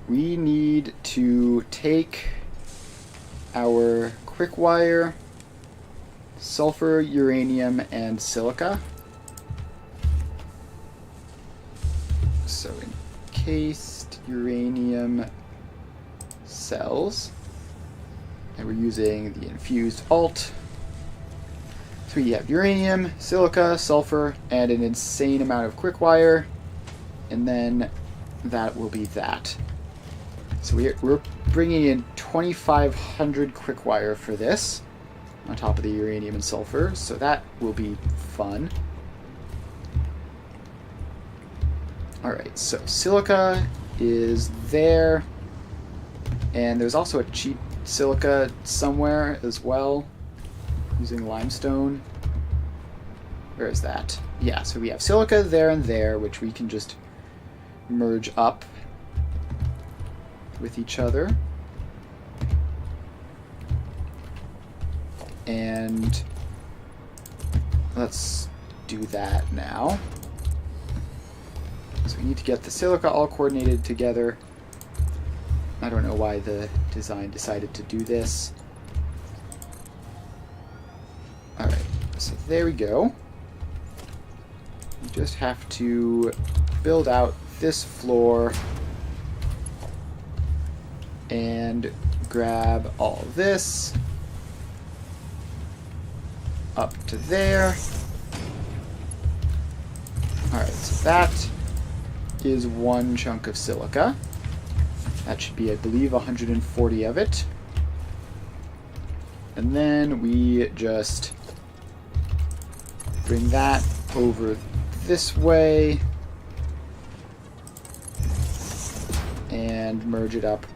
we need to take our quick wire, sulfur, uranium, and silica. So encased uranium cells. And we're using the infused alt. So we have uranium, silica, sulfur, and an insane amount of quick wire. And then that will be that. So we're bringing in 2,500 quick wire for this, on top of the uranium and sulfur, so that will be fun. Alright, so silica is there, and there's also a cheap silica somewhere as well, using limestone. Where is that? Yeah, so we have silica there and there, which we can just merge up with each other. And let's do that now. So we need to get the silica all coordinated together. I don't know why the design decided to do this. Alright, so there we go. We just have to build out this floor and grab all this up to there. Alright, so that is one chunk of silica. That should be, I believe, 140 of it. And then we just bring that over this way and merge it up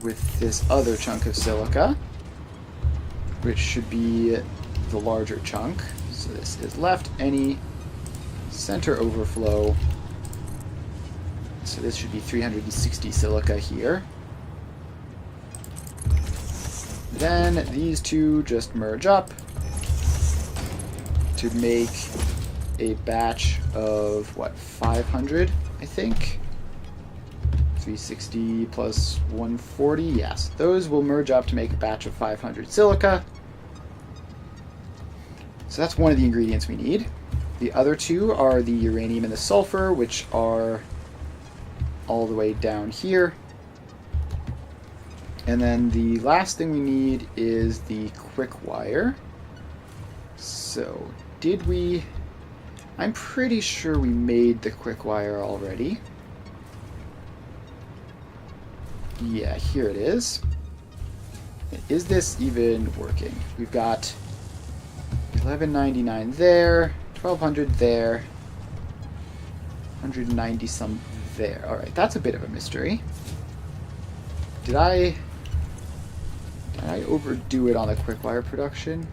with this other chunk of silica, which should be the larger chunk. So this is left any center overflow. So this should be 360 silica here. Then these two just merge up to make a batch of, what, 500, I think? 360 plus 140, yes. Those will merge up to make a batch of 500 silica. So that's one of the ingredients we need. The other two are the uranium and the sulfur, which are all the way down here. And then the last thing we need is the quick wire. So, did we... I'm pretty sure we made the quick wire already. Yeah, here it is. Is this even working? We've got 1199 there, 1200 there, 190 some there. Alright, that's a bit of a mystery. Did I overdo it on the quick wire production?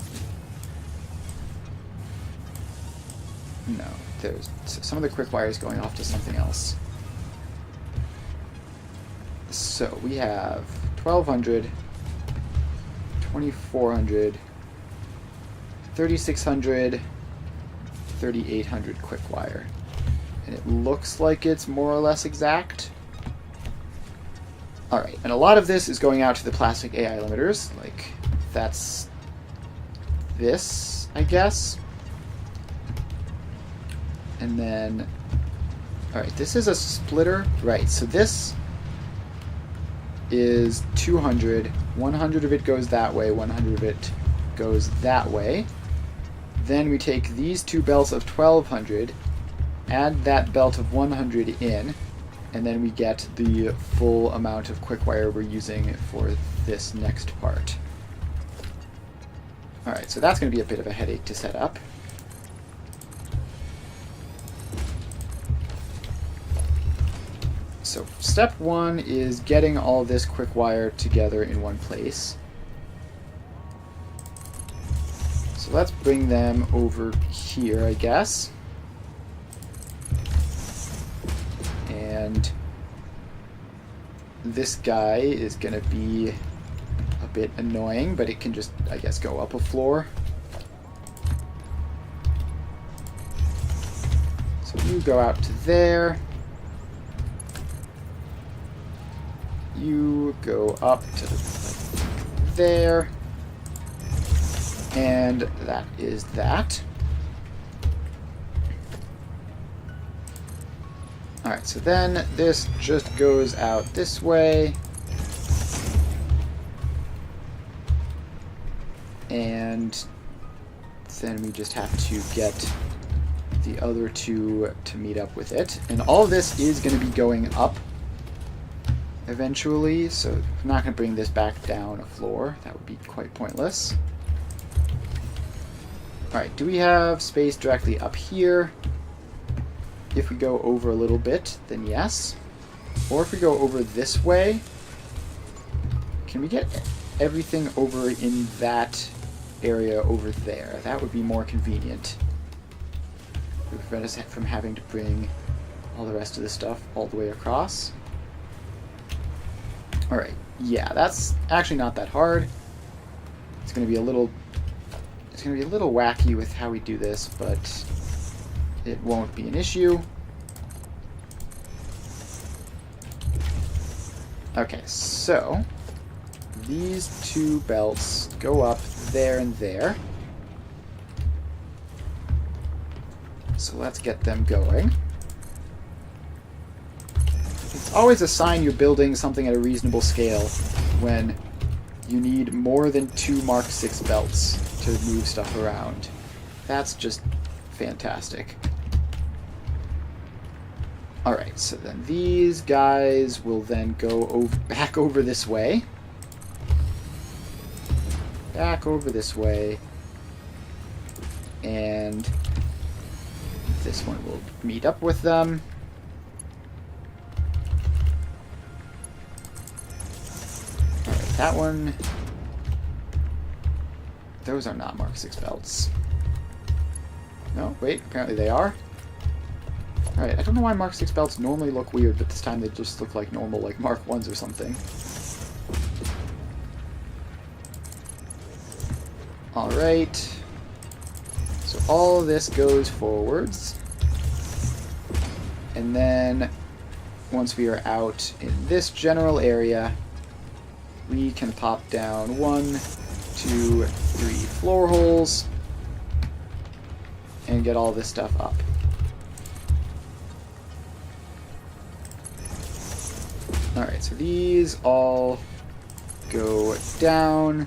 No, there's some of the quick wire is going off to something else. So we have 1200, 2400, 3600, 3,800 quick wire. And it looks like it's more or less exact. Alright, and a lot of this is going out to the plastic AI limiters. Like, that's this, I guess. And then, alright, this is a splitter. Right, so this is 200. 100 of it goes that way, 100 of it goes that way. Then we take these two belts of 1200, add that belt of 100 in, and then we get the full amount of quick wire we're using for this next part. Alright, so that's going to be a bit of a headache to set up. So step one is getting all this quick wire together in one place. So let's bring them over here, I guess. And this guy is going to be a bit annoying, but it can just, I guess, go up a floor. So you go out to there. You go up to like there. And that is that. Alright, so then this just goes out this way. And then we just have to get the other two to meet up with it. And all of this is going to be going up eventually, so I'm not going to bring this back down a floor. That would be quite pointless. Alright, do we have space directly up here? If we go over a little bit, then yes. Or if we go over this way, can we get everything over in that area over there? That would be more convenient. It would prevent us from having to bring all the rest of the stuff all the way across. Alright, yeah, that's actually not that hard. It's going to be a little wacky with how we do this, but it won't be an issue. Okay, so these two belts go up there and there. So let's get them going. It's always a sign you're building something at a reasonable scale when you need more than 2 Mark 6 belts to move stuff around. That's just fantastic. Alright, so then these guys will then go back over this way. Back over this way. And this one will meet up with them. Alright, that one... Those are not Mark 6 belts. No, wait, apparently they are. Alright, I don't know why Mark 6 belts normally look weird, but this time they just look like normal, like Mark 1s or something. Alright. So all of this goes forwards. And then, once we are out in this general area, we can pop down 1, 2, 3 floor holes and get all this stuff up. Alright, so these all go down,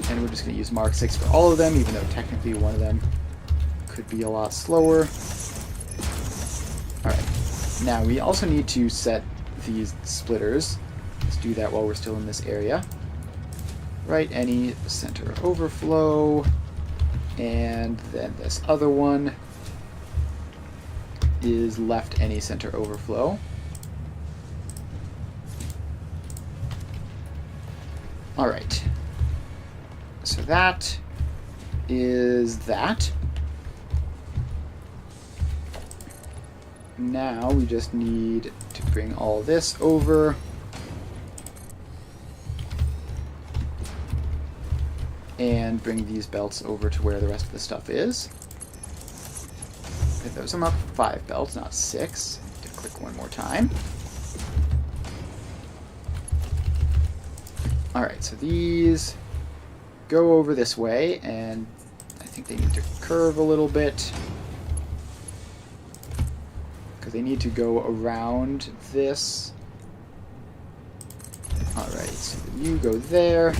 and we're just going to use Mark 6 for all of them, even though technically one of them could be a lot slower. Alright, now we also need to set these splitters. Let's do that while we're still in this area. Right, any center overflow, and then this other one is left any center overflow. Alright, so that is that. Now we just need to bring all this over. And bring these belts over to where the rest of the stuff is. those I'm up 5 belts, not 6. I need to click one more time. Alright, so these go over this way, and I think they need to curve a little bit. Because they need to go around this. Alright, so you go there.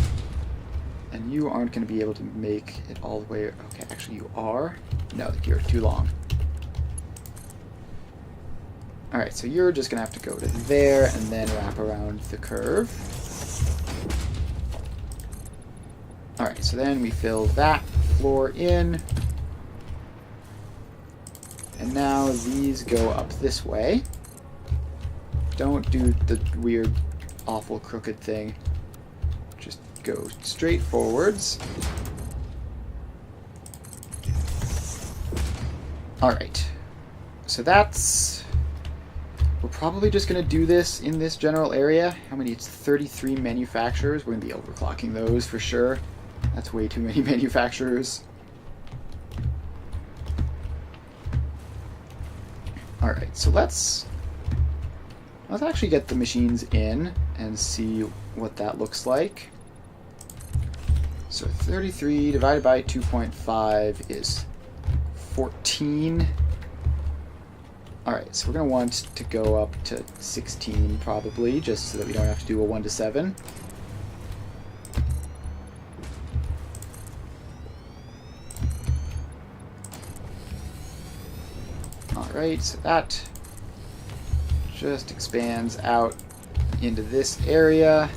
And you aren't going to be able to make it all the way... Okay, actually you are. No, you're too long. Alright, so you're just going to have to go to there and then wrap around the curve. Alright, so then we fill that floor in. And now these go up this way. Don't do the weird, awful, crooked thing. Just go straight forwards. Alright. So that's... We're probably just going to do this in this general area. How many? It's 33 manufacturers. We're going to be overclocking those for sure. That's way too many manufacturers. Alright, so let's actually get the machines in and see what that looks like. So 33 divided by 2.5 is 14. Alright, so we're going to want to go up to 16 probably, just so that we don't have to do a 1 to 7. Alright, so that just expands out into this area.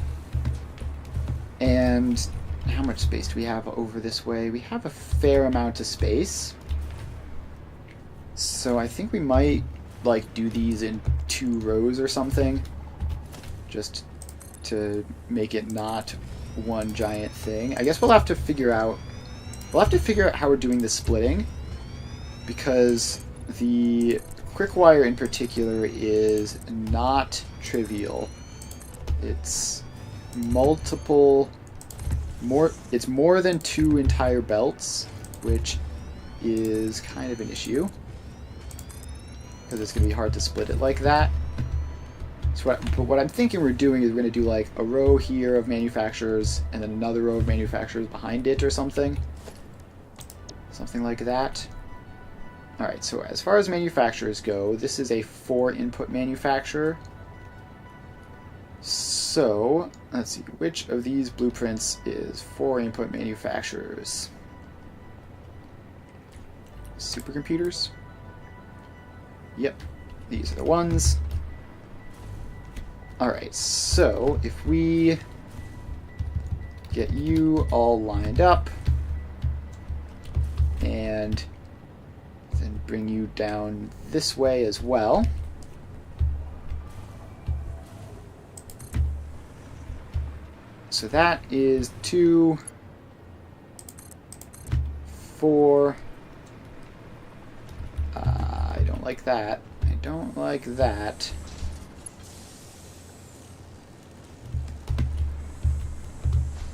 And how much space do we have over this way? We have a fair amount of space. So I think we might like do these in 2 rows or something, just to make it not one giant thing. I guess we'll have to figure out how we're doing the splitting, because the quick wire in particular is not trivial. It's it's more than 2 entire belts, which is kind of an issue, because it's going to be hard to split it like that. So what I'm thinking we're doing is we're going to do like a row here of manufacturers and then another row of manufacturers behind it or something. Something like that. Alright, so as far as manufacturers go, this is a 4-input manufacturer. So, let's see, which of these blueprints is 4-input manufacturers? Supercomputers? Yep, these are the ones. Alright, so if we get you all lined up and then bring you down this way as well. So that is 2, 4. I don't like that. I don't like that.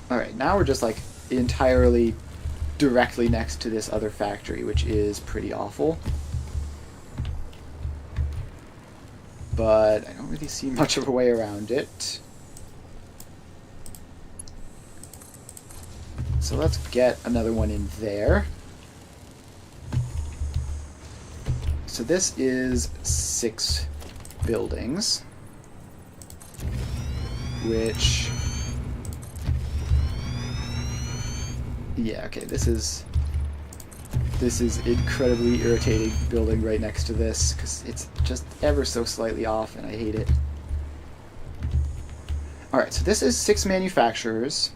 Alright, now we're just like entirely directly next to this other factory, which is pretty awful. But I don't really see much of a way around it. So let's get another one in there. So this is 6 buildings, which... Yeah, okay, this is incredibly irritating building right next to this, because it's just ever so slightly off, and I hate it. Alright, so this is 6 manufacturers,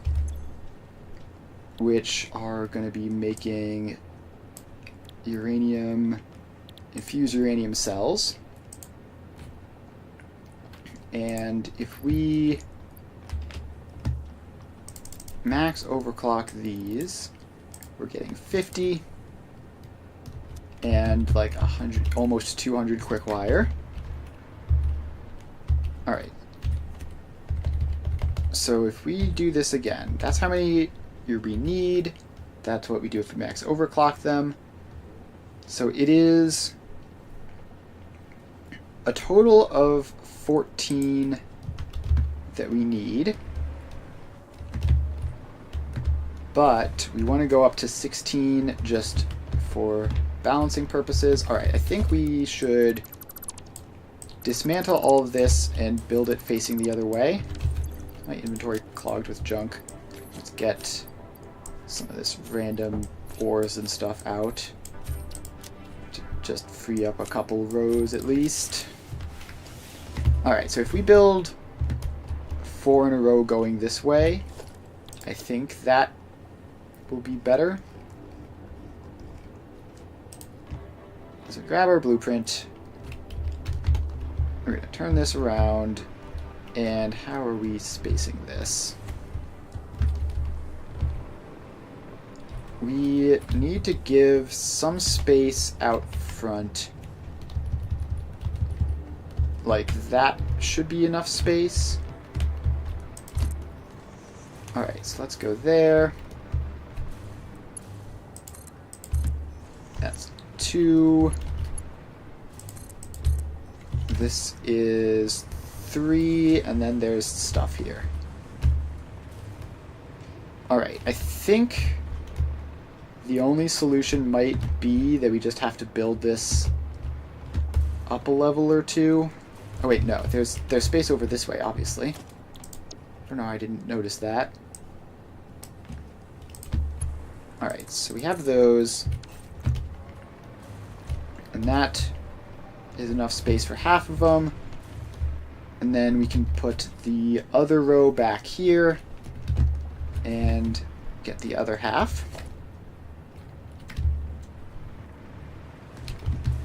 which are going to be making infused uranium cells. And if we max overclock these, we're getting 50 and like 100, almost 200 quick wire. Alright. So if we do this again, that's how many we need. That's what we do if we max overclock them. So it is a total of 14 that we need. But we want to go up to 16 just for balancing purposes. Alright, I think we should dismantle all of this and build it facing the other way. My inventory clogged with junk. Let's get some of this random ores and stuff out to just free up a couple rows at least. Alright, so if we build 4 in a row going this way, I think that will be better. So grab our blueprint. We're going to turn this around. And how are we spacing this? We need to give some space out front. Like that should be enough space. Alright, so let's go there. That's 2. This is 3, and then there's stuff here. Alright, I think the only solution might be that we just have to build this up a level or 2. Oh wait, no, there's space over this way, obviously. I don't know, I didn't notice that. Alright, so we have those. And that is enough space for half of them. And then we can put the other row back here and get the other half.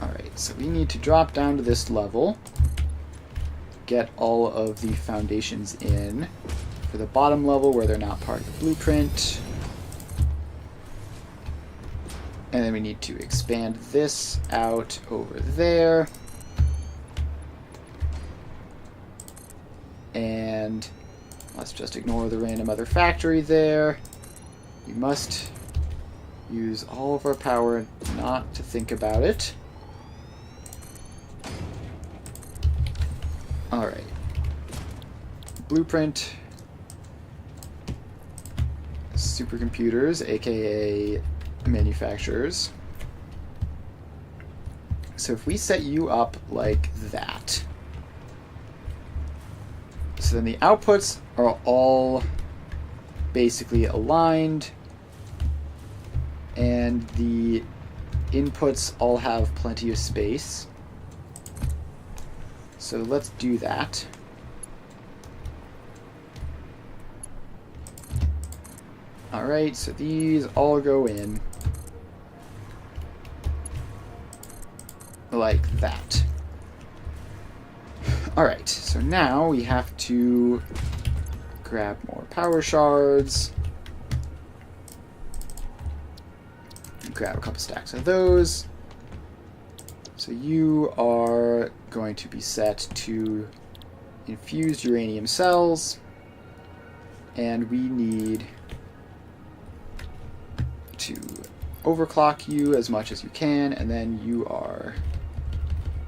Alright, so we need to drop down to this level, get all of the foundations in for the bottom level where they're not part of the blueprint. And then we need to expand this out over there. And let's just ignore the random other factory there. We must use all of our power not to think about it. Alright. Blueprint. Supercomputers, aka manufacturers. So if we set you up like that, so then the outputs are all basically aligned and the inputs all have plenty of space. So let's do that. Alright, so these all go in like that. Alright, so now we have to grab more power shards. Grab a couple stacks of those. So you are going to be set to infused uranium cells. And we need to overclock you as much as you can, and then you are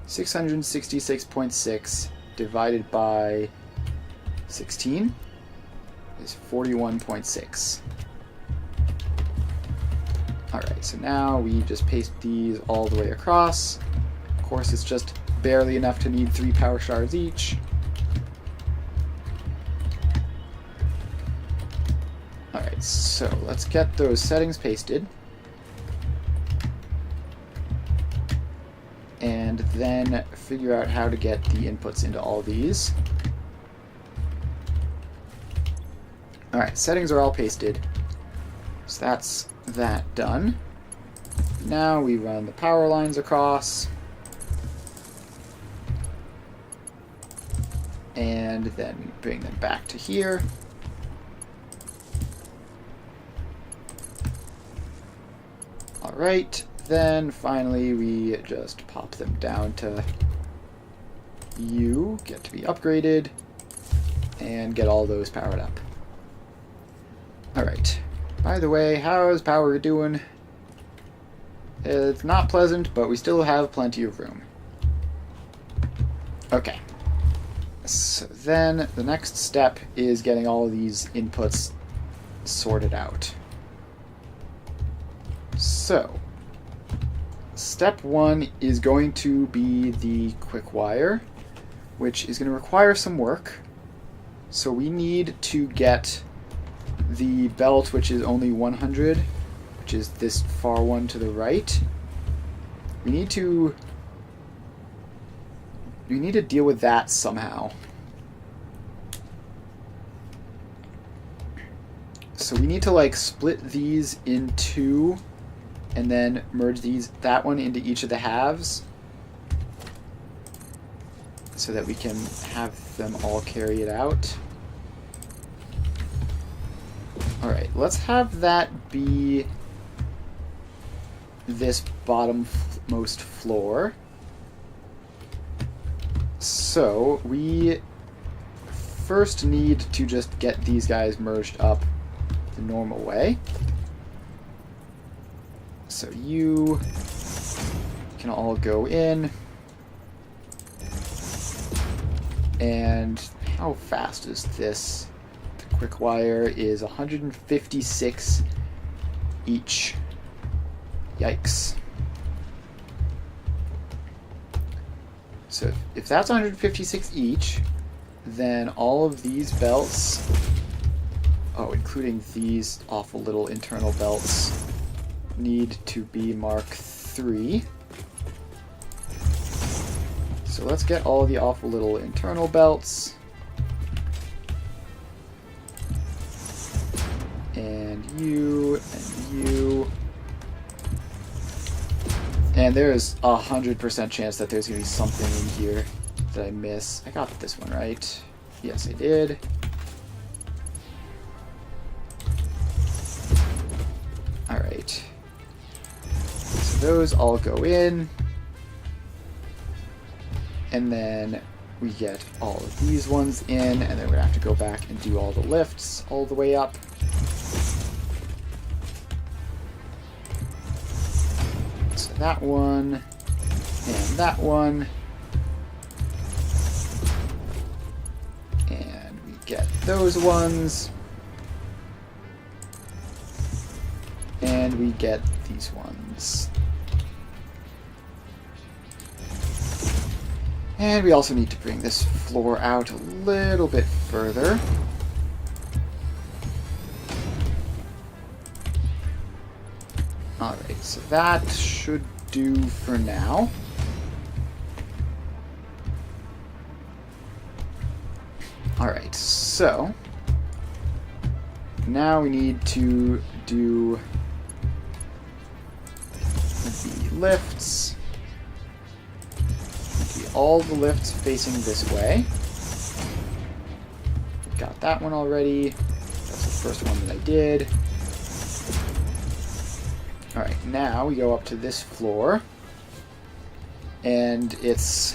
666.6 divided by 16 is 41.6. Alright, so now we just paste these all the way across. Of course, it's just barely enough to need 3 power shards each. Alright, so let's get those settings pasted. And then figure out how to get the inputs into all these. Alright, settings are all pasted. So that's that done. Now we run the power lines across. And then we bring them back to here. Alright, then finally we just pop them down to U, get to be upgraded, and get all those powered up. Alright, by the way, how's power doing? It's not pleasant, but we still have plenty of room. Okay. So then the next step is getting all of these inputs sorted out. So, step 1 is going to be the quick wire, which is going to require some work. So we need to get the belt, which is only 100, which is this far one to the right. We need to deal with that somehow. So we need to like split these in two and then merge that one into each of the halves so that we can have them all carry it out. Alright, let's have that be this bottommost floor. So we first need to just get these guys merged up the normal way. So you can all go in. And how fast is this? The quick wire is 156 each. Yikes. So if that's 156 each, then all of these belts, oh, including these awful little internal belts, need to be Mark III. So let's get all the awful little internal belts. And you, and you. And there's 100% chance that there's going to be something in here that I miss. I got this one right. Yes, I did. Alright. So those all go in. And then we get all of these ones in, and then we're going to have to go back and do all the lifts all the way up. So that one, and that one. And we get those ones. And we get these ones. And we also need to bring this floor out a little bit further. Alright, so that should do for now. Alright, so now we need to do the lifts. All the lifts facing this way. Got that one already. That's the first one that I did. Alright, now we go up to this floor. And it's...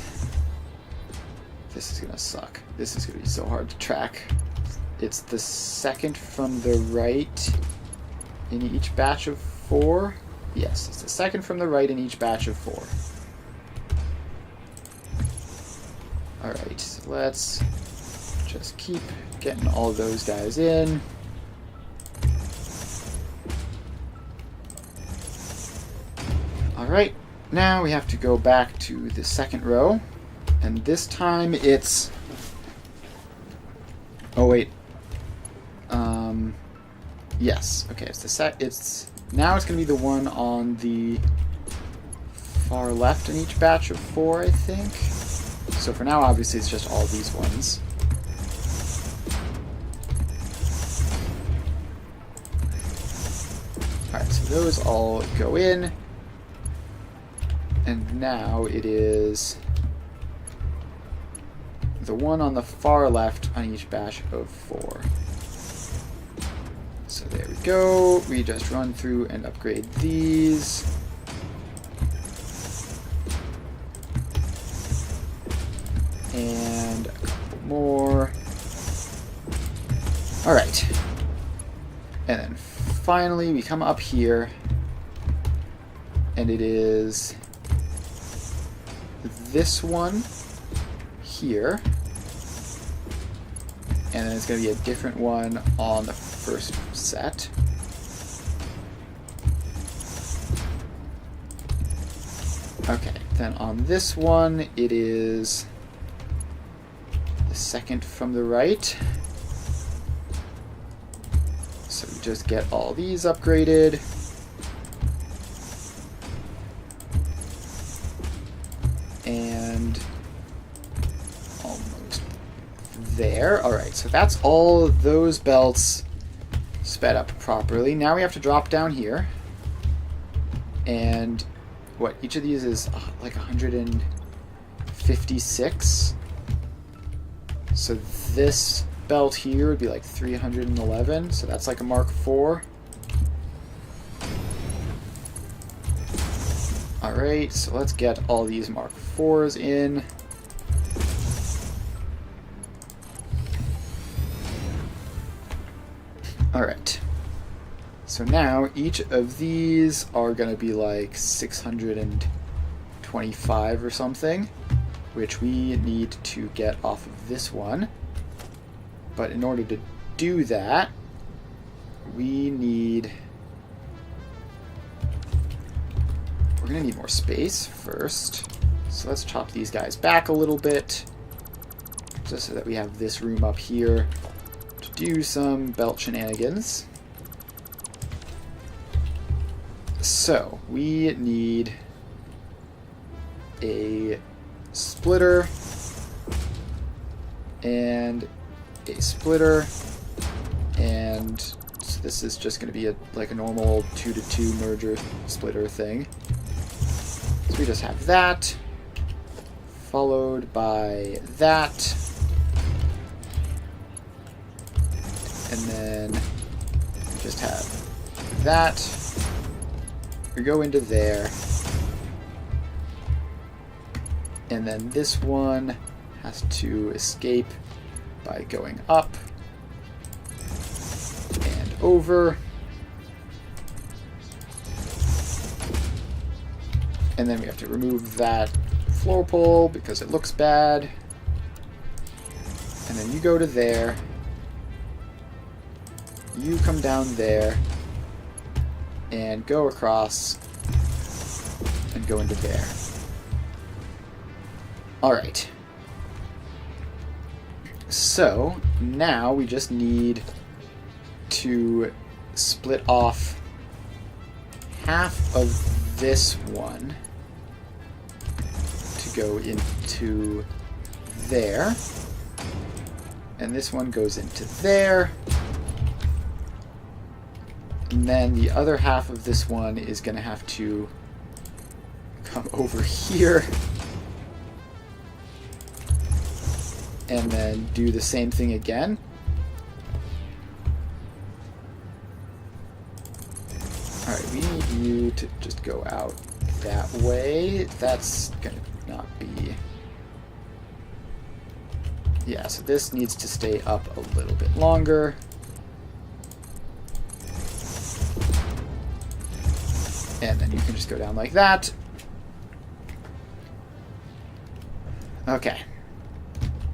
This is gonna suck. This is gonna be so hard to track. It's the second from the right in each batch of 4. Yes, it's the second from the right in each batch of 4. Alright, so let's just keep getting all those guys in. Alright, now we have to go back to the second row, and this time it's... Oh wait. Yes, okay, it's now it's gonna be the one on the far left in each batch of 4, I think. So for now, obviously, it's just all these ones. Alright, so those all go in. And now it is the one on the far left on each batch of 4. So there we go. We just run through and upgrade these. And a couple more. Alright. And then finally we come up here, and it is this one here. And then it's going to be a different one on the first set. Okay, then on this one, it is the second from the right. So we just get all these upgraded. And almost there. Alright, so that's all of those belts sped up properly. Now we have to drop down here. And what, each of these is like 156. So this belt here would be like 311. So that's like a Mark IV. Alright, so let's get all these Mark IVs in. Alright. So now each of these are going to be like 625 or something, which we need to get off of this one. But in order to do that, we need... We're going to need more space first. So let's chop these guys back a little bit, just so that we have this room up here to do some belt shenanigans. So, we need a splitter and a splitter, and so this is just going to be like a normal 2-to-2 merger splitter thing. So we just have that, followed by that, and then we just have that. We go into there, and then this one has to escape by going up and over, and then we have to remove that floor pole because it looks bad, and then you go to there, you come down there, and go across and go into there. Alright. So, now we just need to split off half of this one to go into there. And this one goes into there. And then the other half of this one is going to have to come over here. And then do the same thing again. Alright, we need you to just go out that way. That's going to not be... Yeah, so this needs to stay up a little bit longer. And then you can just go down like that. Okay.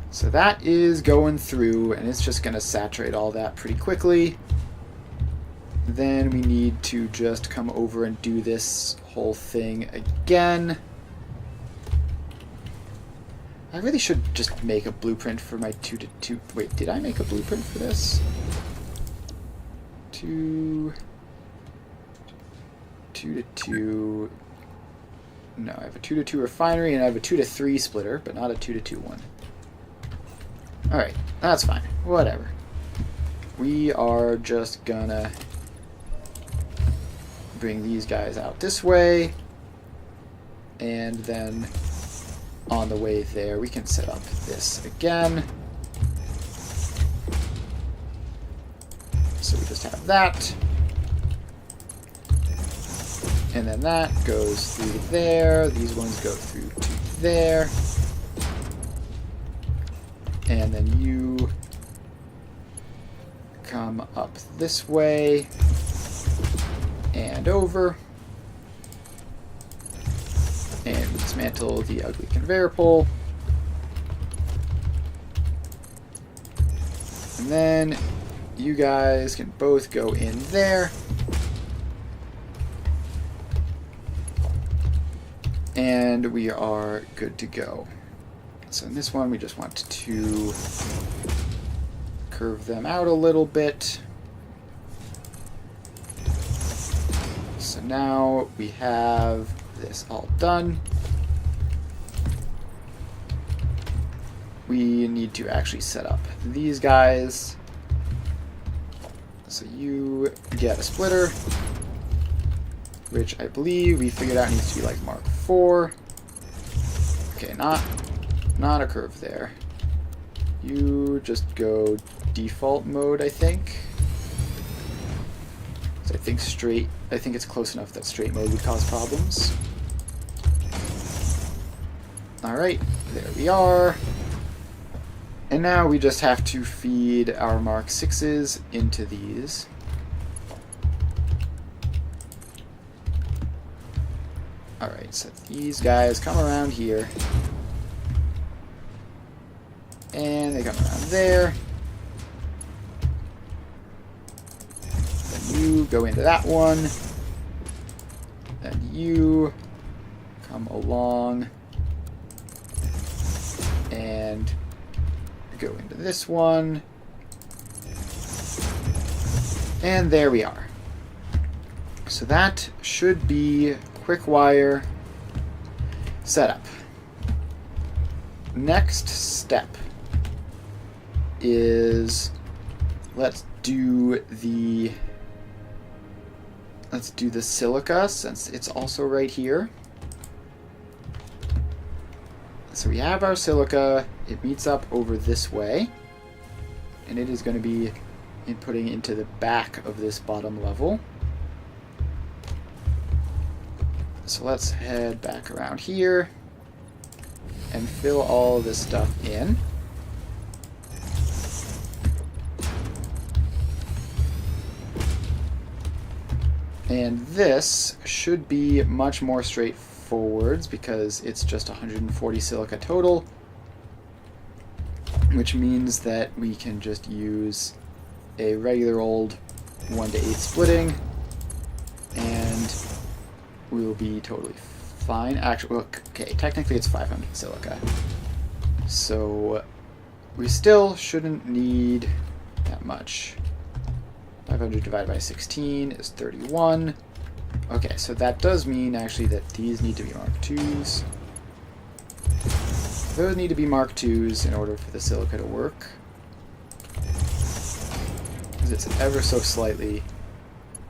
So that is going through, and it's just going to saturate all that pretty quickly. Then we need to just come over and do this whole thing again. I really should just make a blueprint for my 2-to-2. Wait, did I make a blueprint for this? 2-to-2. No, I have a 2-to-2 refinery and I have a 2-to-3 splitter, but not a 2-to-2 one. Alright, that's fine. Whatever. We are just gonna bring these guys out this way, and then on the way there we can set up this again. So we just have that. And then that goes through there. These ones go through to there. And then you come up this way and over. And dismantle the ugly conveyor pole. And then you guys can both go in there. And we are good to go. So in this one, we just want to curve them out a little bit. So now we have this all done. We need to actually set up these guys. So you get a splitter, which I believe we figured out needs to be like Mark IV. Okay, not a curve there. You just go default mode, I think. So I think it's close enough that straight mode would cause problems. Alright, there we are. And now we just have to feed our Mark 6s into these. Alright, so these guys come around here. And they come around there. Then you go into that one. Then you come along and go into this one. And there we are. So that should be quick wire setup. Next step is let's do the silica, since it's also right here. So we have our silica, it meets up over this way, and it is going to be inputting into the back of this bottom level. So let's head back around here and fill all this stuff in. And this should be much more straightforward because it's just 140 silica total, which means that we can just use a regular old 1:8 splitting and we'll be totally fine. Actually, okay, technically it's 500 silica, so we still shouldn't need that much. 500 divided by 16 is 31. Okay, so that does mean actually that these need to be Mark IIs. Those need to be Mark IIs in order for the silica to work, because it's ever so slightly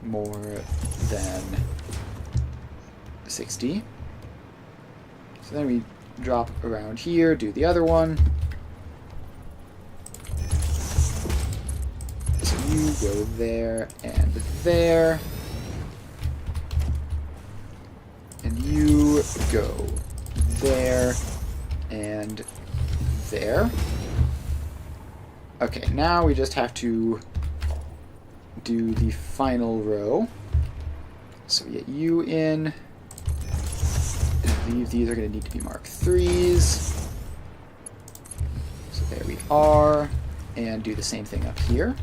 more than 60. So then we drop around here, do the other one. So you go there and there. And you go there and there. Okay, now we just have to do the final row. So we get you in. And I believe these are going to need to be Mark IIIs. So there we are. And do the same thing up here.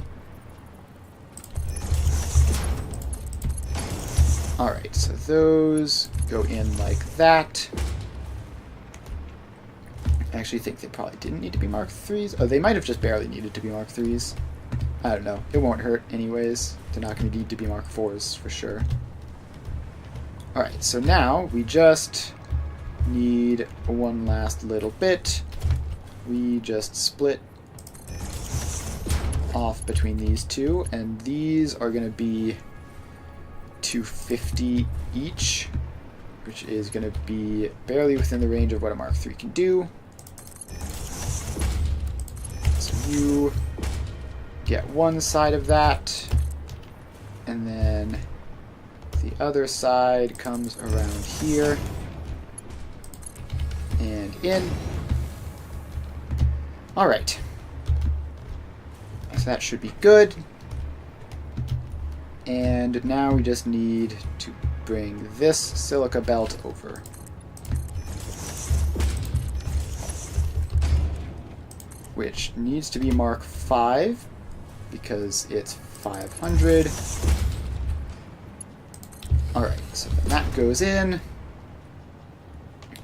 Alright, so those go in like that. I actually think they probably didn't need to be Mark IIIs. Oh, they might have just barely needed to be Mark IIIs. I don't know. It won't hurt anyways. They're not going to need to be Mark IVs for sure. Alright, so now we just need one last little bit. We just split off between these two, and these are going to be 250 each, which is going to be barely within the range of what a Mark III can do. So you get one side of that, and then the other side comes around here and in. Alright. So that should be good. And now we just need to bring this silica belt over. Which needs to be Mark V, because it's 500. Alright, so then that goes in,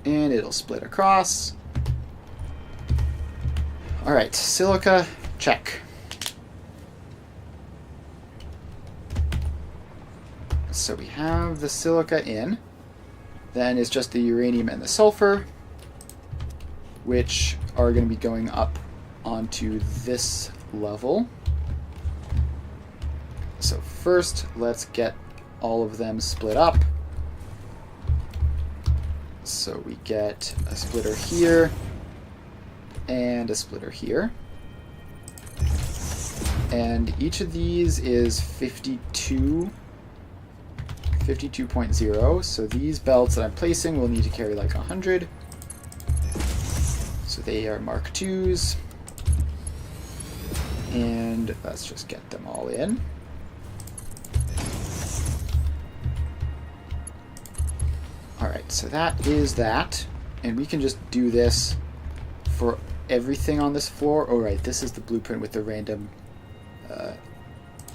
and it'll split across. Alright, silica, check. So we have the silica in. Then it's just the uranium and the sulfur, which are going to be going up onto this level. So first, let's get all of them split up. So we get a splitter here and a splitter here. And each of these is 52.0. So these belts that I'm placing will need to carry like 100. So they are Mark IIs. And let's just get them all in. Alright, so that is that. And we can just do this for everything on this floor. Oh, right, this is the blueprint with the random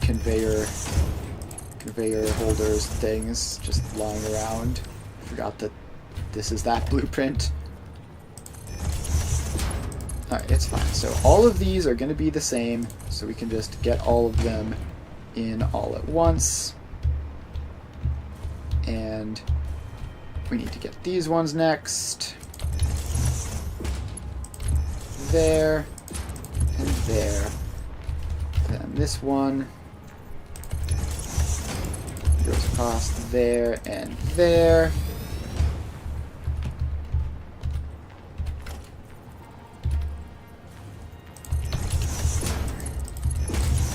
conveyor holders things just lying around. I forgot that this is that blueprint. Alright, it's fine. So all of these are going to be the same, so we can just get all of them in all at once. And we need to get these ones next. There. And there. Then this one goes across there and there.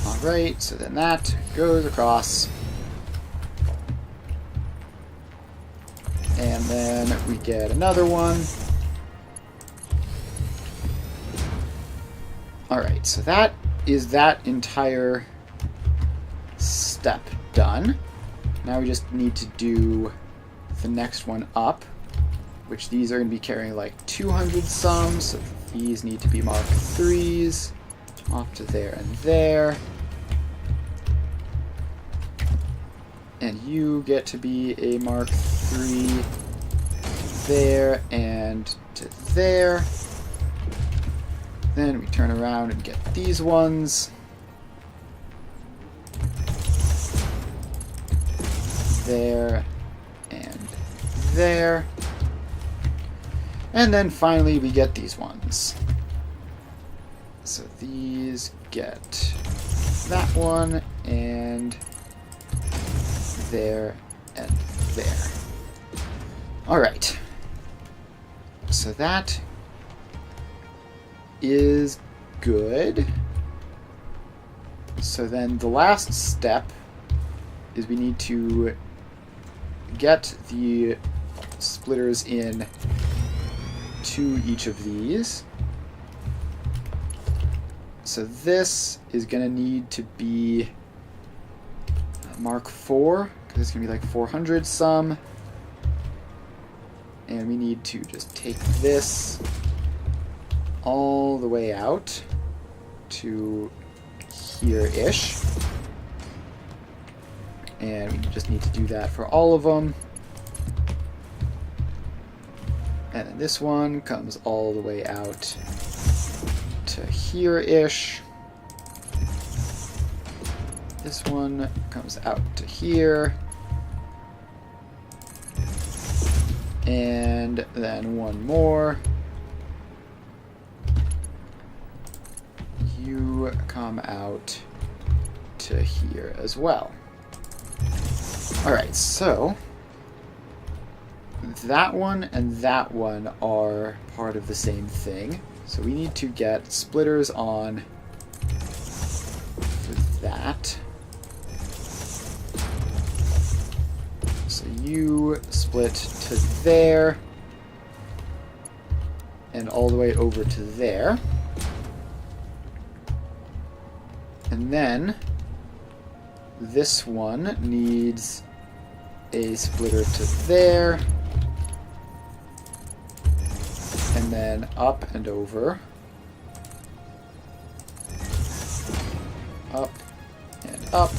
Alright, so then that goes across. And then we get another one. Alright, so that is that entire step done. Now we just need to do the next one up, which these are going to be carrying like 200 some, so these need to be Mark IIIs, off to there and there. And you get to be a Mark III there and to there. Then we turn around and get these ones. There and there. And then finally we get these ones. So these get that one and there and there. Alright. So that is good. So then the last step is we need to get the splitters in to each of these. So this is going to need to be Mark IV, because it's going to be like 400 some. And we need to just take this all the way out to here-ish. And we just need to do that for all of them. And then this one comes all the way out to here-ish. This one comes out to here. And then one more. You come out to here as well. Alright, so that one and that one are part of the same thing. So we need to get splitters on for that. So you split to there and all the way over to there. And then this one needs a splitter to there, and then up and over, up up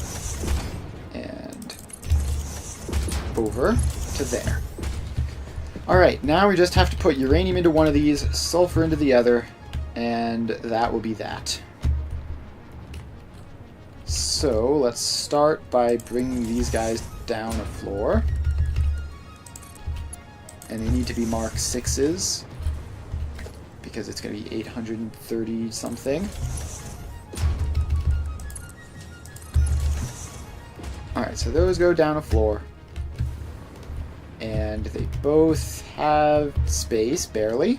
and over to there. Alright, now we just have to put uranium into one of these, sulfur into the other, and that will be that. So let's start by bringing these guys down a floor. And they need to be Mark 6s, because it's going to be 830 something. Alright, so those go down a floor. And they both have space, barely.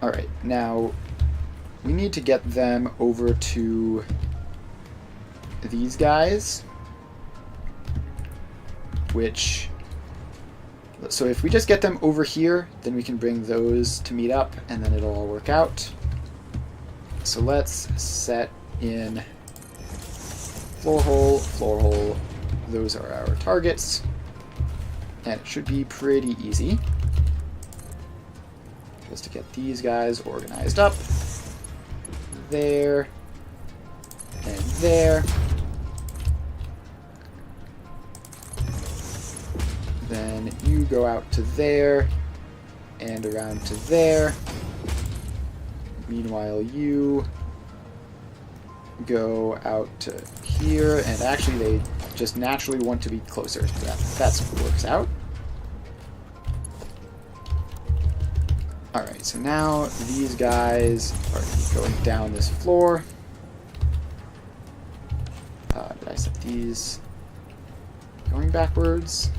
Alright, now we need to get them over to these guys. Which... So if we just get them over here, then we can bring those to meet up, and then it'll all work out. So let's set in floor hole, those are our targets, and it should be pretty easy just to get these guys organized up, there, and there, then you go out to there, and around to there, meanwhile you go out to here, and actually they just naturally want to be closer. That works out. Alright, so now these guys are going down this floor. Did I set these going backwards?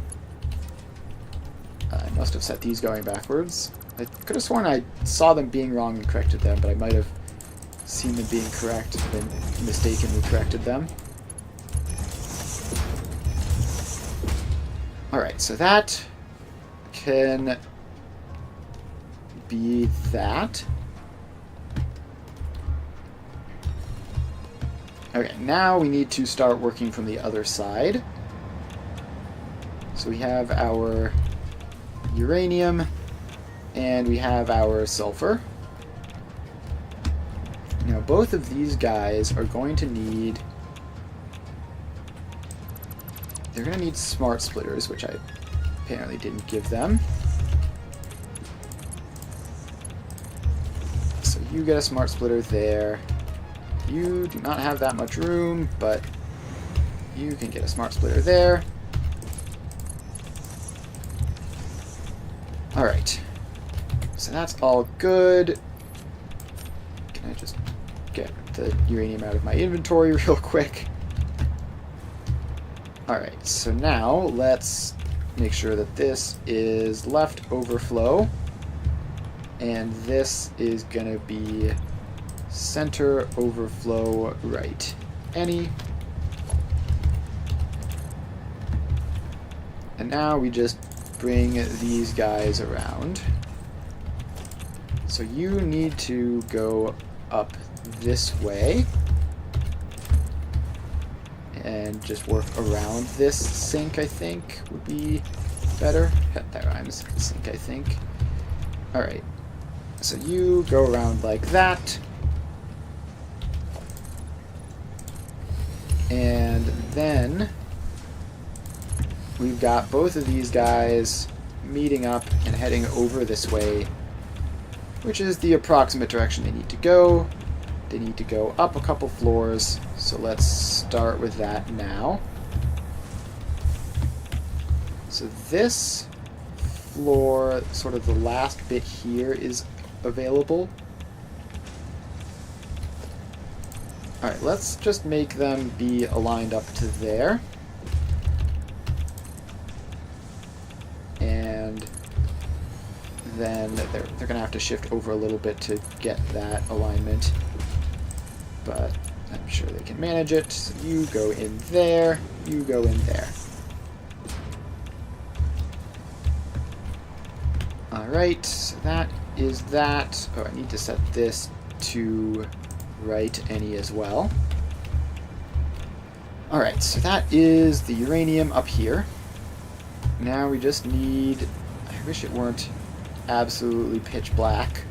I must have set these going backwards. I could have sworn I saw them being wrong and corrected them, but I might have seen them being correct and then mistakenly corrected them. Alright, so that can be that. Okay, now we need to start working from the other side. So we have our uranium and we have our sulfur. Now both of these guys are going to need... They're going to need smart splitters, which I apparently didn't give them. So you get a smart splitter there. You do not have that much room, but you can get a smart splitter there. Alright. So that's all good. Can I just get the uranium out of my inventory real quick? Alright, so now let's make sure that this is left overflow. And this is going to be center overflow right. Any. And now we just bring these guys around. So you need to go up this way and just work around this sink, I think, would be better. That rhymes. Sink, I think. Alright. So you go around like that. And then we've got both of these guys meeting up and heading over this way, which is the approximate direction they need to go. They need to go up a couple floors, so let's start with that now. So this floor, sort of the last bit here, is available. Alright, let's just make them be aligned up to there. And then they're going to have to shift over a little bit to get that alignment. But I'm sure they can manage it. So you go in there, you go in there. Alright, so that is that. Oh, I need to set this to right any as well. Alright, so that is the uranium up here. Now we just need... I wish it weren't absolutely pitch black,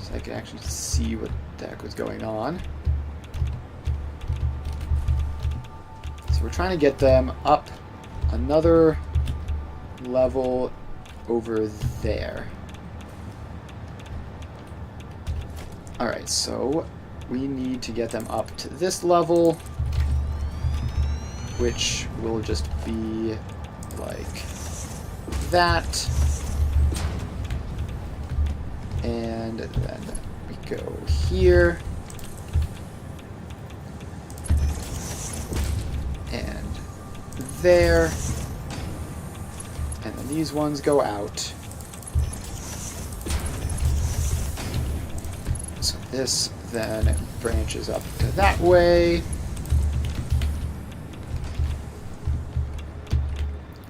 so so I can actually see what the heck was going on. So we're trying to get them up another level over there. Alright, so we need to get them up to this level, which will just be like that. And then we go here. And there. And then these ones go out. So this then branches up to that way.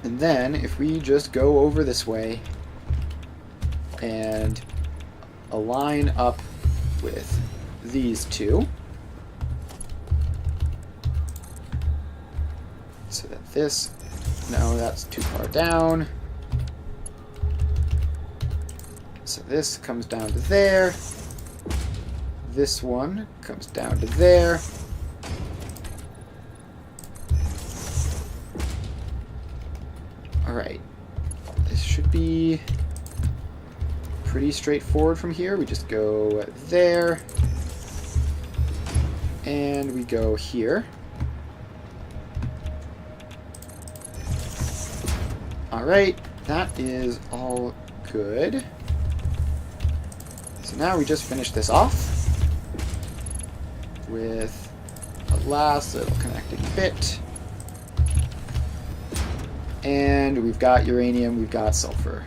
And then if we just go over this way and align up with these two, so that this, no, that's too far down. So this comes down to there. This one comes down to there. Alright. This should be pretty straightforward from here. We just go there. And we go here. Alright, that is all good. So now we just finish this off with a last little connecting bit. And we've got uranium, we've got sulfur.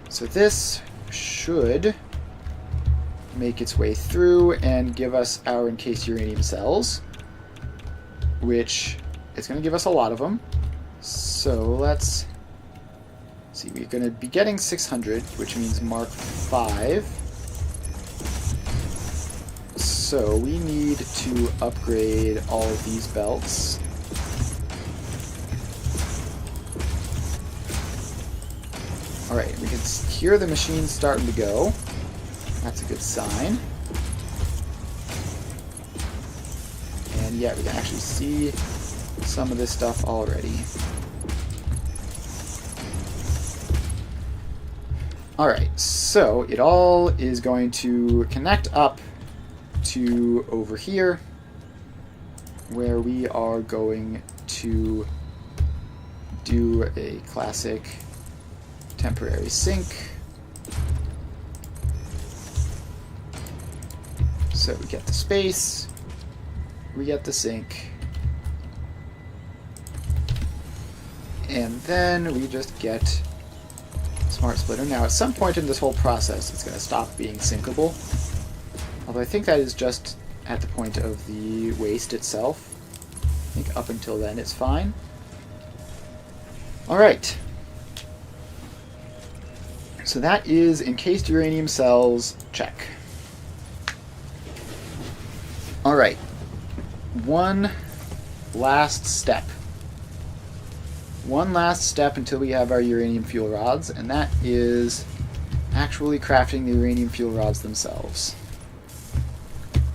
So this should make its way through and give us our encased uranium cells, which is going to give us a lot of them. So let's see, we're going to be getting 600, which means Mark 5. So we need to upgrade all of these belts. Alright, we can hear the machines starting to go. That's a good sign. And yeah, we can actually see some of this stuff already. Alright, so it all is going to connect up to over here, where we are going to do a classic temporary sync. So we get the space, we get the sync, and then we just get Smart Splitter. Now at some point in this whole process it's going to stop being syncable, although I think that is just at the point of the waste itself. I think up until then it's fine. Alright. So that is encased uranium cells, check. Alright. One last step. One last step until we have our uranium fuel rods, and that is actually crafting the uranium fuel rods themselves.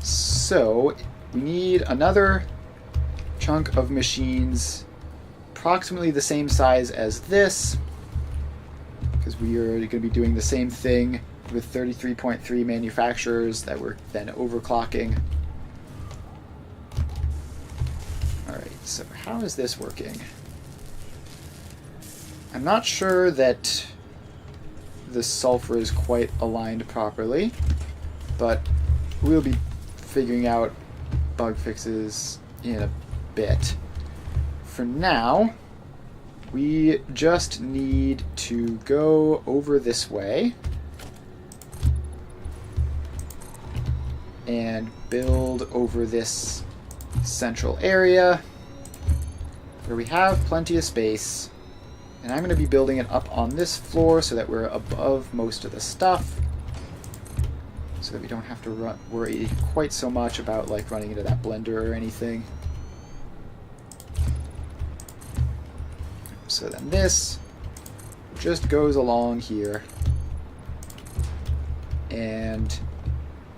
So we need another chunk of machines approximately the same size as this, because we are going to be doing the same thing with 33.3 manufacturers that we're then overclocking. Alright, so how is this working? I'm not sure that the sulfur is quite aligned properly, but we'll be figuring out bug fixes in a bit. For now, we just need to go over this way and build over this central area where we have plenty of space. And I'm going to be building it up on this floor so that we're above most of the stuff, so that we don't have to worry quite so much about like running into that blender or anything. So then this just goes along here. And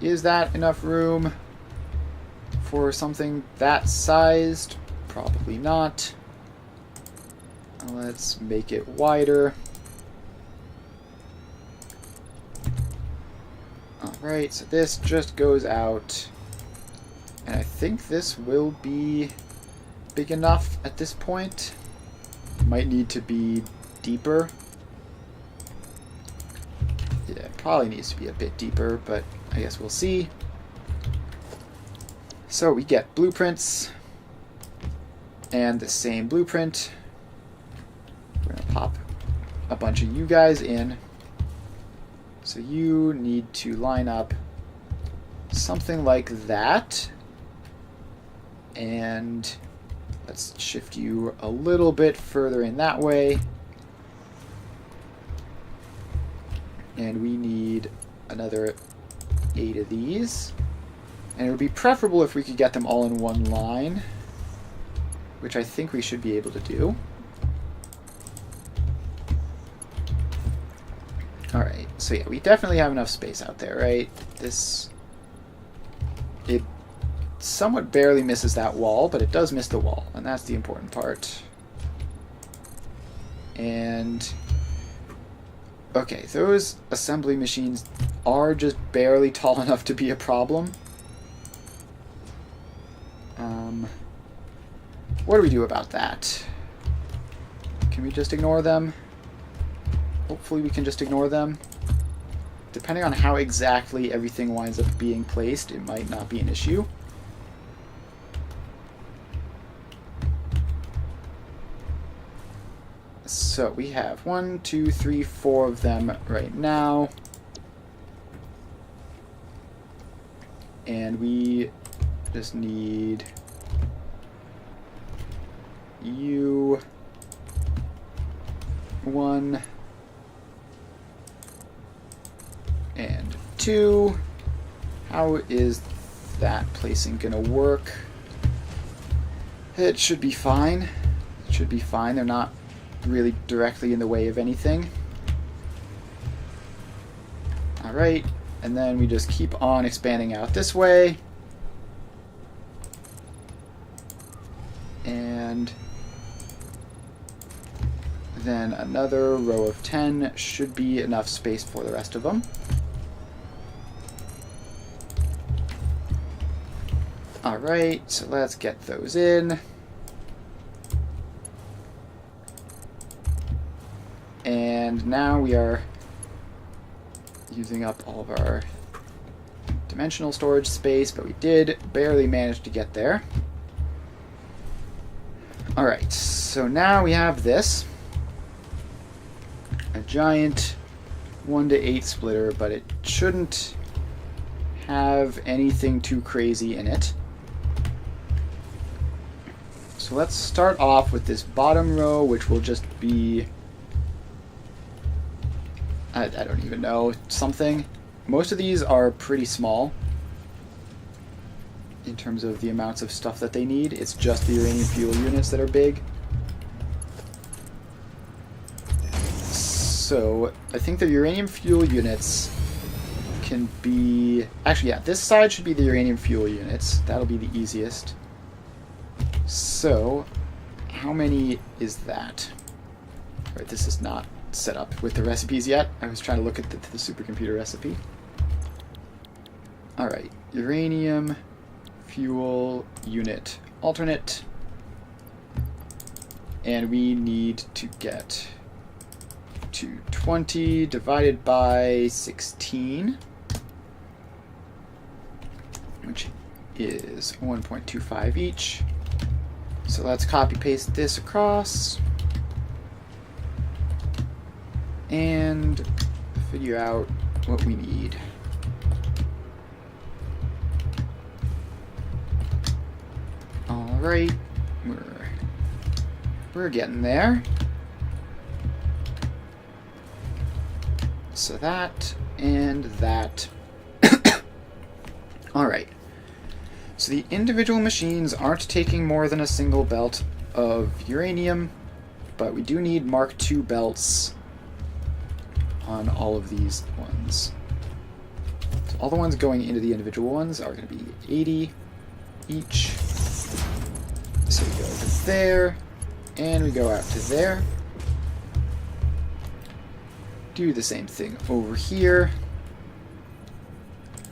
is that enough room for something that sized? Probably not. Let's make it wider. Alright, so this just goes out. And I think this will be big enough at this point. Might need to be deeper. Yeah, it probably needs to be a bit deeper, but I guess we'll see. So we get blueprints and the same blueprint. We're going to pop a bunch of you guys in. So you need to line up something like that. And let's shift you a little bit further in that way. And we need another 8 of these. And it would be preferable if we could get them all in one line, which I think we should be able to do. Alright, so yeah, we definitely have enough space out there, right? It somewhat barely misses that wall, but it does miss the wall, and that's the important part. And okay, those assembly machines are just barely tall enough to be a problem. What do we do about that? Can we just ignore them? Hopefully we can just ignore them. Depending on how exactly everything winds up being placed, it might not be an issue. So we have 1, 2, 3, 4 of them right now. And we just need you 1 and 2. How is that placing gonna work? It should be fine. It should be fine. They're not really directly in the way of anything. Alright, and then we just keep on expanding out this way. And then another row of 10 should be enough space for the rest of them. Alright, so let's get those in. And now we are using up all of our dimensional storage space, but we did barely manage to get there. Alright, so now we have this. A giant 1-to-8 splitter, but it shouldn't have anything too crazy in it. So let's start off with this bottom row, which will just be... I don't even know, something. Most of these are pretty small in terms of the amounts of stuff that they need. It's just the uranium fuel units that are big. So I think the uranium fuel units can be... Actually, yeah, this side should be the uranium fuel units. That'll be the easiest. So how many is that? All right, this is not set up with the recipes yet. I was trying to look at the supercomputer recipe. Alright, uranium fuel unit alternate. And we need to get to 20 divided by 16, which is 1.25 each. So let's copy paste this across and figure out what we need. Alright, we're getting there. So that and that. Alright. So the individual machines aren't taking more than a single belt of uranium, but we do need Mark II belts on all of these ones. all the ones going into the individual ones are going to be 80 each. So we go to there, and we go out to there. Do the same thing over here.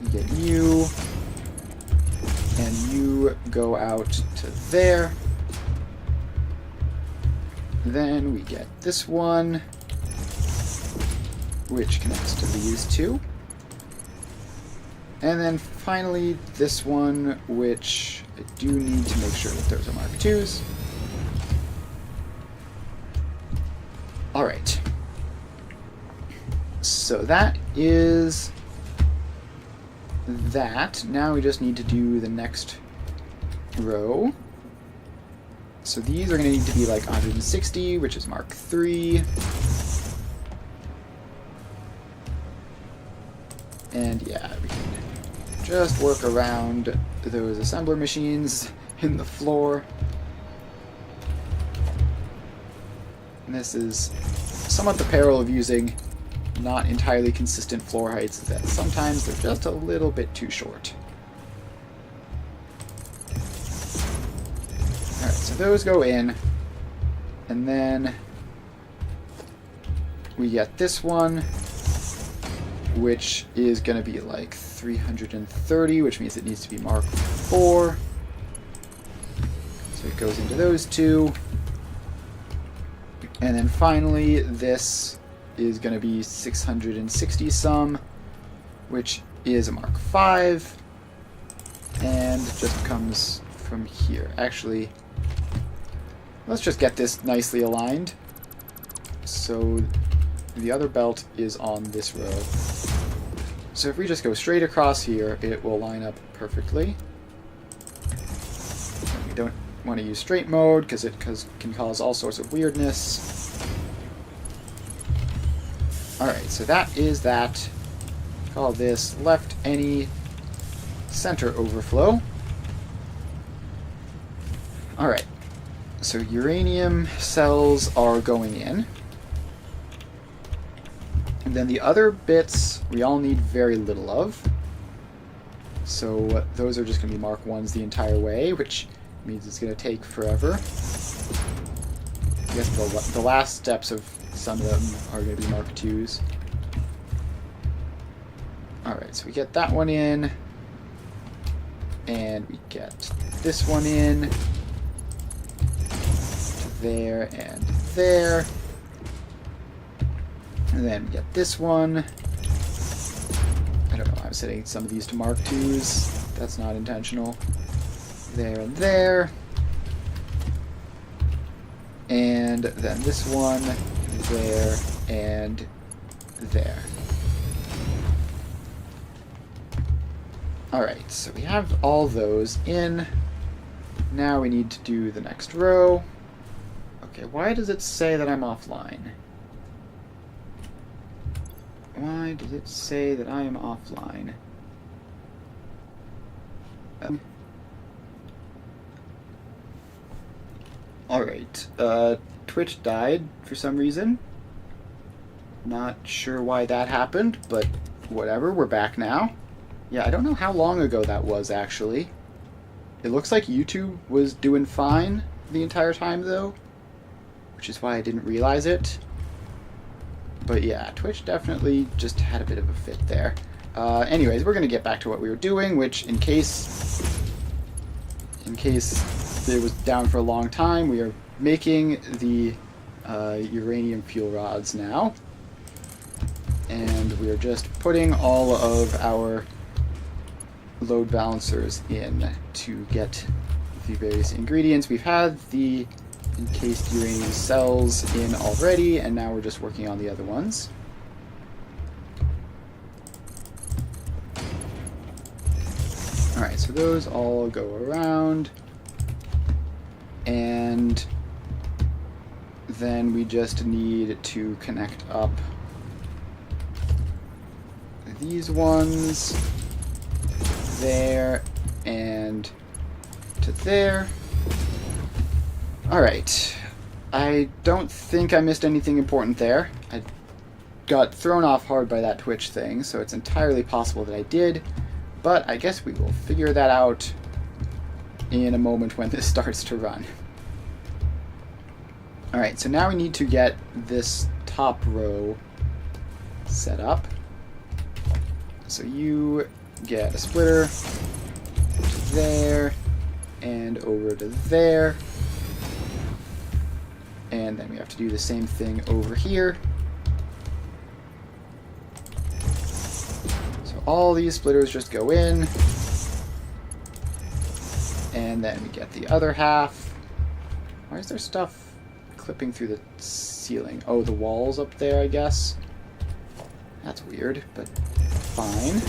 You get you, and you go out to there. Then we get this one, which connects to these two. And then finally this one, which I do need to make sure that those are Mark IIs. Alright. So that is that. Now we just need to do the next row. So these are going to need to be like 160, which is Mark III. And yeah, we can just work around those assembler machines in the floor. And this is somewhat the peril of using not entirely consistent floor heights, that sometimes they're just a little bit too short. Alright, so those go in, and then we get this one, which is going to be like 330, which means it needs to be Mark IV. So it goes into those two. And then finally, this is going to be 660 some, which is a Mark V, and it just comes from here. Actually, let's just get this nicely aligned. So the other belt is on this row. So if we just go straight across here, it will line up perfectly. And we don't want to use straight mode because it can cause all sorts of weirdness. Alright, so that is that. Call this left any center overflow. Alright, so uranium cells are going in. And then the other bits we all need very little of. So those are just going to be Mark 1s the entire way, which means it's going to take forever. I guess the last steps of some of them are going to be Mark 2s. Alright, so we get that one in. And we get this one in. To there and there. And then we get this one. I don't know, I'm setting some of these to Mark 2s. That's not intentional. There and there. And then this one, there, and there. Alright, so we have all those in. Now we need to do the next row. Okay, why does it say that I'm offline? Why does it say that I am offline? Alright, Twitch died for some reason. Not sure why that happened, but whatever, we're back now. Yeah, I don't know how long ago that was, actually. It looks like YouTube was doing fine the entire time, though, which is why I didn't realize it. But yeah, Twitch definitely just had a bit of a fit there. Anyways, we're going to get back to what we were doing, which, in case it was down for a long time, we are making the uranium fuel rods now. And we are just putting all of our load balancers in to get the various ingredients. We've had the encased uranium cells in already, and now we're just working on the other ones. Alright, so those all go around, and then we just need to connect up these ones there and to there. Alright, I don't think I missed anything important there. got thrown off hard by that Twitch thing, so it's entirely possible that I did. But I guess we will figure that out in a moment when this starts to run. Alright, so now we need to get this top row set up. So you get a splitter to there and over to there. And then we have to do the same thing over here. So all these splitters just go in. And then we get the other half. Why is there stuff clipping through the ceiling? Oh, the walls up there, I guess. That's weird, but fine.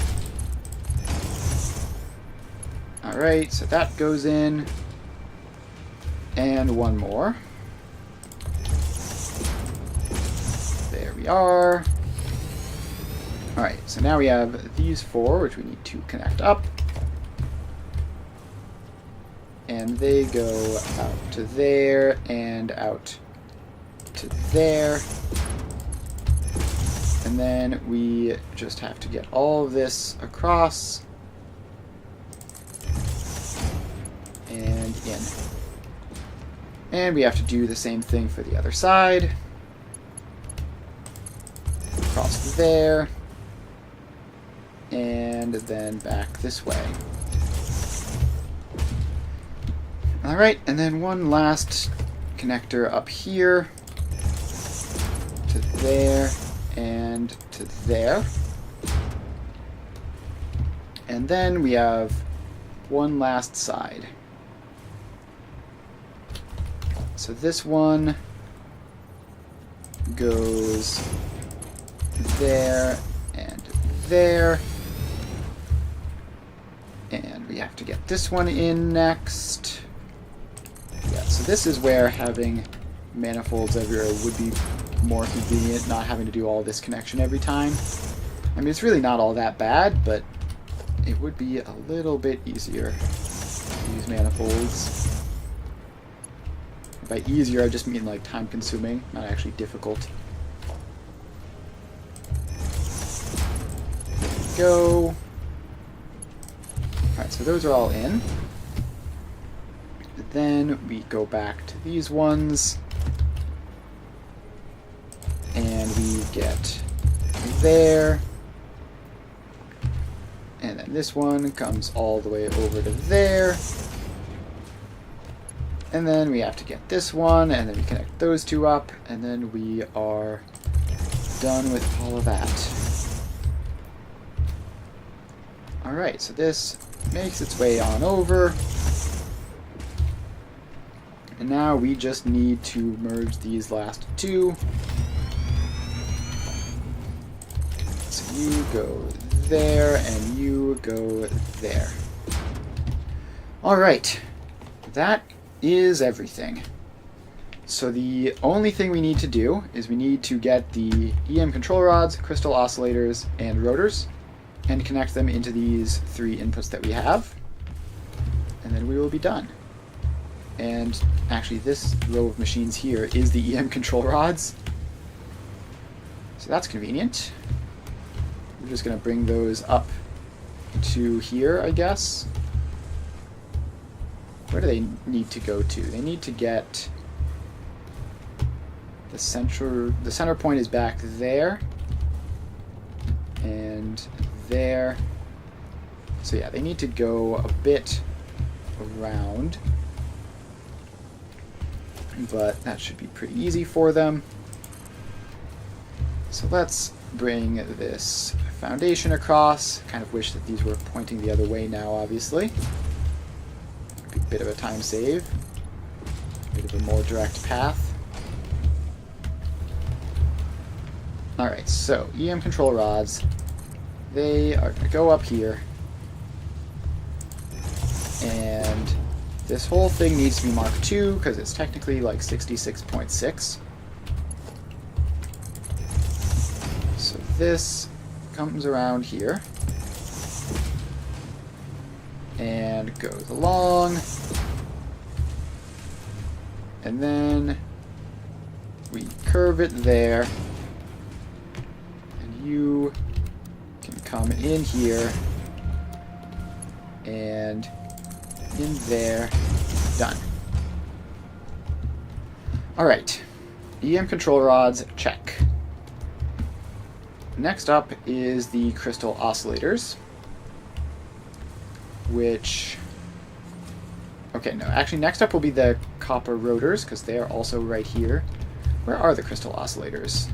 Alright, so that goes in. And one more. There we are. Alright, so now we have these four, which we need to connect up. And they go out to there and out to there. And then we just have to get all of this across and in. And we have to do the same thing for the other side. Across there. And then back this way. Alright, and then one last connector up here to there and to there. And then we have one last side. So this one goes there and there. And we have to get this one in next. Yeah, so this is where having manifolds everywhere would be more convenient, not having to do all this connection every time. I mean, it's really not all that bad, but it would be a little bit easier to use manifolds. By easier, I just mean like time-consuming, not actually difficult. There we go. Alright, so those are all in. Then we go back to these ones, and we get there, and then this one comes all the way over to there, and then we have to get this one, and then we connect those two up, and then we are done with all of that. Alright, so this makes its way on over. And now we just need to merge these last two. So you go there, and you go there. Alright, that is everything. So the only thing we need to do is we need to get the EM control rods, crystal oscillators, and rotors, and connect them into these three inputs that we have. And then we will be done. And actually this row of machines here is the EM control rods. So that's convenient. We're just going to bring those up to here, I guess. Where do they need to go to? They need to get the center point is back there. And there. So yeah, they need to go a bit around. But that should be pretty easy for them. So let's bring this foundation across. Kind of wish that these were pointing the other way now, obviously. Be a bit of a time save. A bit of a more direct path. Alright, so EM control rods. They are going to go up here. And this whole thing needs to be Mark II because it's technically like 66.6. So this comes around here and goes along, and then we curve it there, you can come in here and in there. Done. Alright. EM control rods, check. Next up is the crystal oscillators, which... Okay, no, actually next up will be the copper rotors, because they are also right here. Where are the crystal oscillators?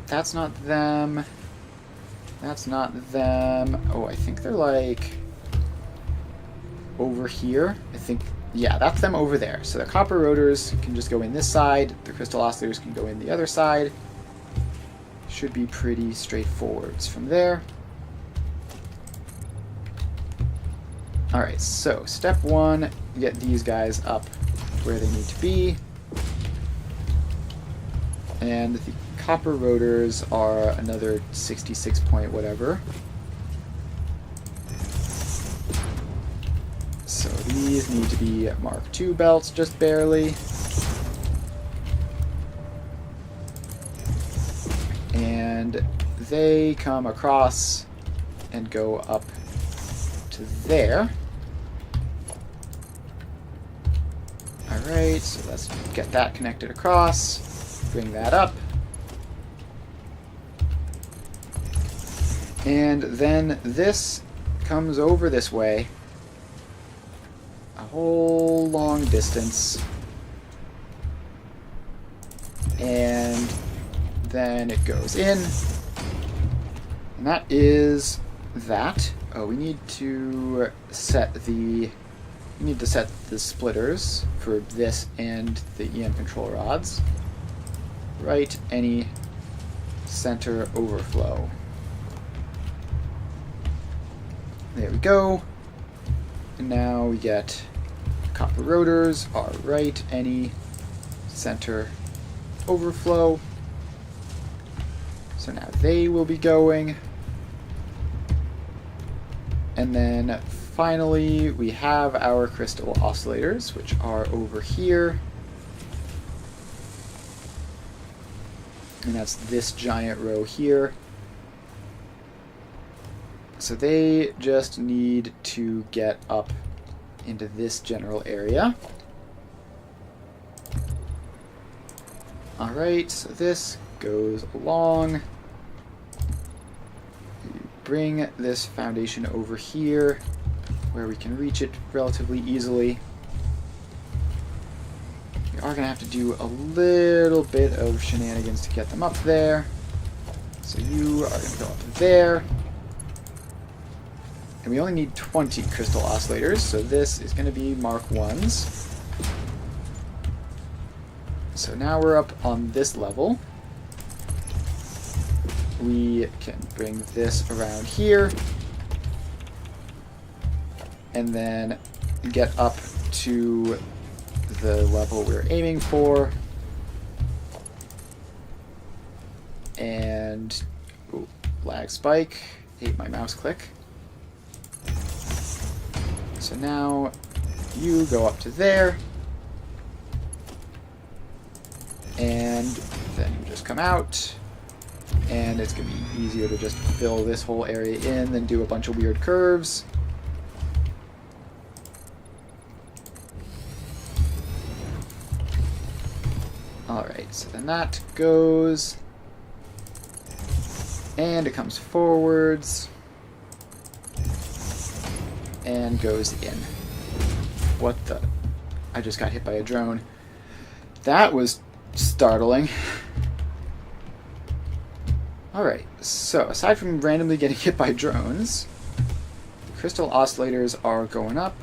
That's not them. That's not them. Oh, I think they're like over here. I think, yeah, that's them over there. So the copper rotors can just go in this side. The crystal oscillators can go in the other side. Should be pretty straightforward from there. Alright, so step one, get these guys up where they need to be. And the copper rotors are another 66 point whatever. So these need to be Mark II belts, just barely. And they come across and go up to there. Alright, so let's get that connected across, bring that up. And then this comes over this way a whole long distance. And then it goes in. And that is that. Oh, we need to set the splitters for this and the EM control rods. Right, any center overflow. There we go. And now we get copper rotors are right, any center overflow. So now they will be going. And then finally we have our crystal oscillators, which are over here. And that's this giant row here. So they just need to get up into this general area. Alright, so this goes along. Bring this foundation over here where we can reach it relatively easily. We are going to have to do a little bit of shenanigans to get them up there. So you are going to go up there. And we only need 20 crystal oscillators, so this is going to be Mark 1s. So now we're up on this level. We can bring this around here. And then get up to the level we're aiming for. And, ooh, lag spike, ate my mouse click. So now you go up to there, and then you just come out, and it's going to be easier to just fill this whole area in than do a bunch of weird curves. Alright, so then that goes, and it comes forwards. And goes in. What the? I just got hit by a drone. That was startling. Alright, so aside from randomly getting hit by drones, the crystal oscillators are going up.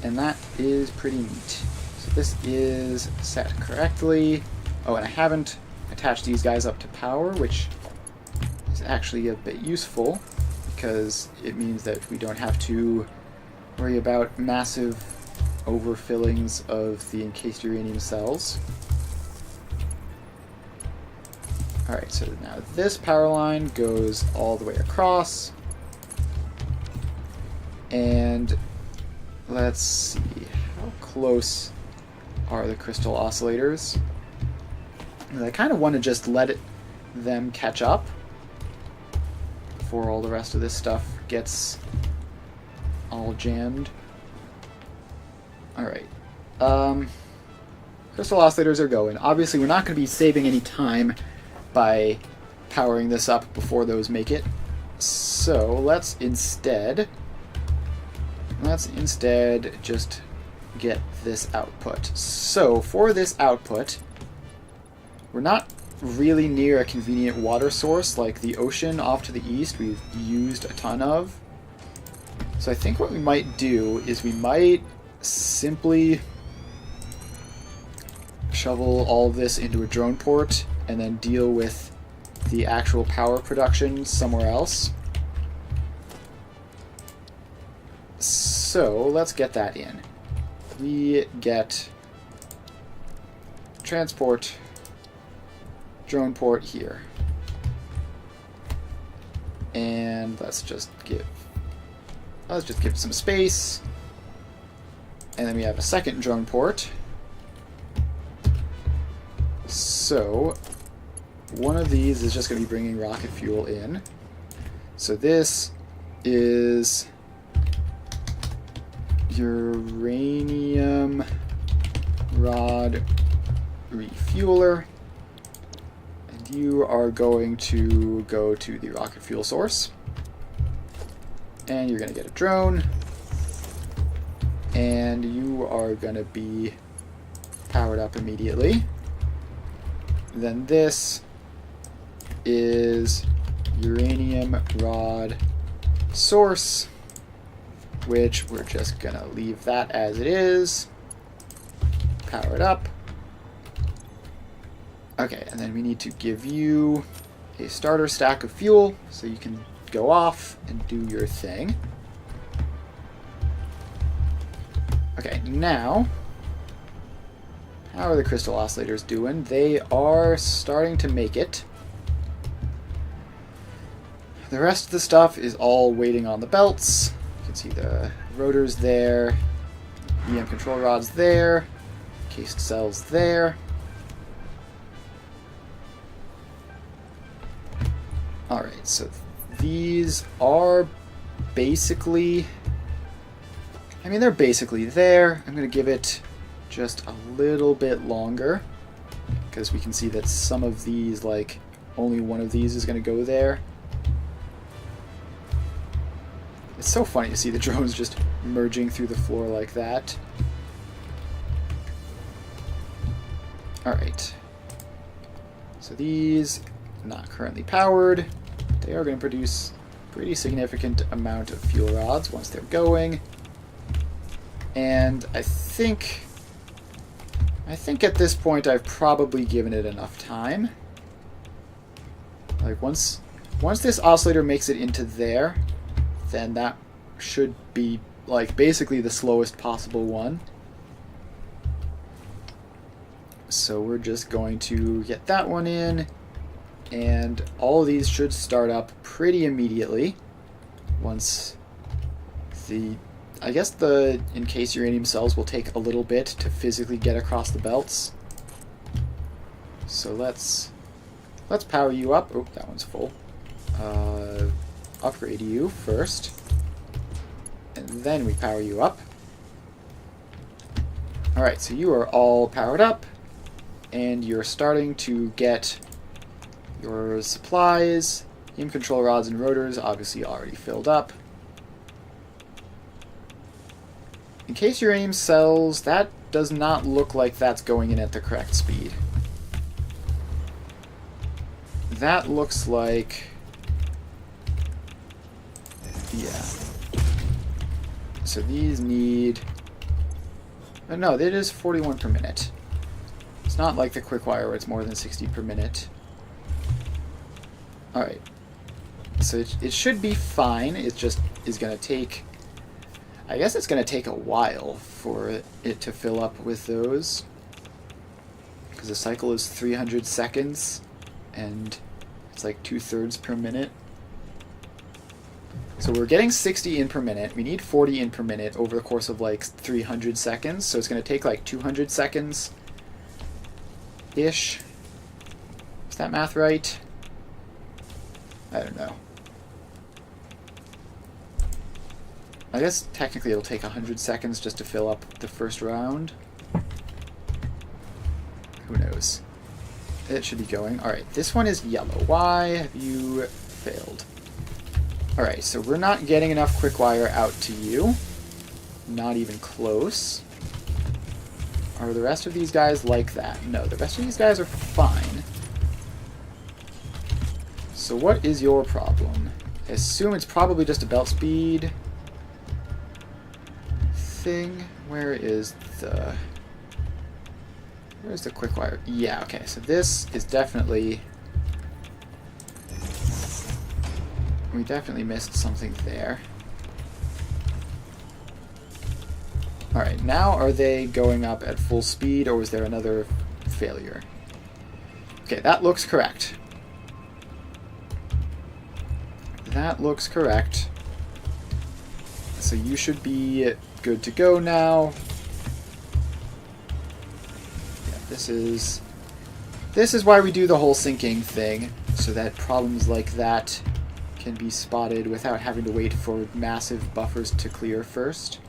And that is pretty neat. So this is set correctly. Oh, and I haven't attached these guys up to power, which is actually a bit useful, because it means that we don't have to worry about massive overfillings of the encased uranium cells. Alright, so now this power line goes all the way across. And let's see, how close are the crystal oscillators? And I kind of want to just let them catch up before all the rest of this stuff gets all jammed. Alright. Crystal oscillators are going. Obviously, we're not going to be saving any time by powering this up before those make it. So let's instead just get this output. So for this output, we're not really near a convenient water source like the ocean off to the east we've used a ton of. So I think what we might do is we might simply shovel all of this into a drone port and then deal with the actual power production somewhere else. So let's get that in. We get transport drone port here. And let's just give some space. And then we have a second drone port. So one of these is just going to be bringing rocket fuel in. So this is uranium rod refueler. And you are going to go to the rocket fuel source. And you're going to get a drone. And you are going to be powered up immediately. Then this is uranium rod source, which we're just going to leave that as it is. Power it up. Okay, and then we need to give you a starter stack of fuel so you can go off and do your thing. Okay, now, how are the crystal oscillators doing? They are starting to make it. The rest of the stuff is all waiting on the belts. You can see the rotors there, EM control rods there, cased cells there. Alright, so these are basically... I mean, they're basically there. I'm going to give it just a little bit longer, because we can see that some of these, like, only one of these is going to go there. It's so funny to see the drones just merging through the floor like that. Alright. So these, not currently powered. They are going to produce a pretty significant amount of fuel rods once they're going. And I think at this point I've probably given it enough time. Like once this oscillator makes it into there, then that should be like basically the slowest possible one. So we're just going to get that one in, and all of these should start up pretty immediately once the... I guess the encased uranium cells will take a little bit to physically get across the belts. So let's power you up. Oh, that one's full. Upgrade you first. And then we power you up. Alright, so you are all powered up. And you're starting to get your supplies. EM control rods and rotors obviously already filled up. Encased uranium cells, that does not look like that's going in at the correct speed. That looks like... yeah. So these need... oh, no, it is 41 per minute. It's not like the quick wire where it's more than 60 per minute. Alright. So it should be fine. It just is going to take... I guess it's going to take a while for it to fill up with those. Because the cycle is 300 seconds, and it's like 2/3 per minute. So we're getting 60 in per minute. We need 40 in per minute over the course of like 300 seconds. So it's going to take like 200 seconds-ish that math right? I don't know. I guess technically it'll take 100 seconds just to fill up the first round. Who knows? It should be going. Alright, this one is yellow. Why have you failed? Alright, so we're not getting enough quick wire out to you. Not even close. Are the rest of these guys like that? No, the rest of these guys are fine. So what is your problem? I assume it's probably just a belt speed thing. Where's the quick wire? Yeah, okay, so this is definitely... We definitely missed something there. Alright, now are they going up at full speed, or was there another failure? Okay, that looks correct. That looks correct. So you should be good to go now. Yeah, this is why we do the whole syncing thing, so that problems like that can be spotted without having to wait for massive buffers to clear first.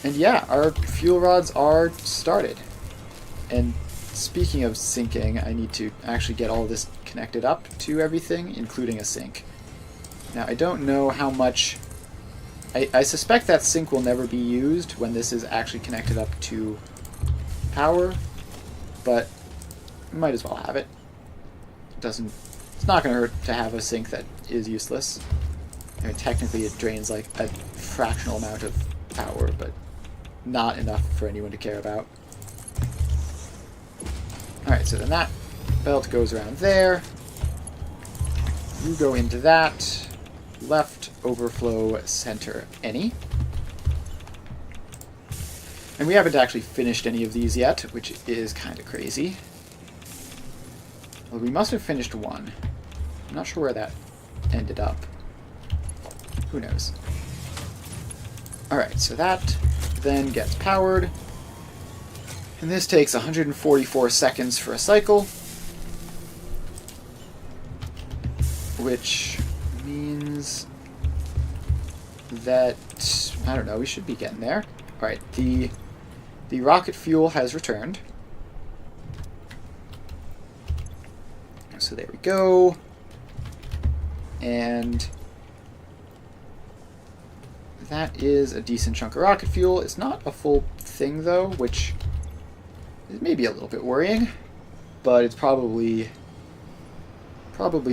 And yeah, our fuel rods are started. And speaking of syncing, I need to actually get all of this connected up to everything, including a sync. Now, I don't know how much... I suspect that sync will never be used when this is actually connected up to power, but might as well have it. It's not going to hurt to have a sync that is useless. I mean, technically it drains like a fractional amount of power, but not enough for anyone to care about. Alright, so then that belt goes around there. You go into that. Left, overflow, center, any. And we haven't actually finished any of these yet, which is kind of crazy. Well, we must have finished one. I'm not sure where that ended up. Who knows? Alright, so that then gets powered. And this takes 144 seconds for a cycle. Which means that, I don't know, we should be getting there. Alright, the rocket fuel has returned. So there we go. And that is a decent chunk of rocket fuel. It's not a full thing, though, which is maybe a little bit worrying. But it's probably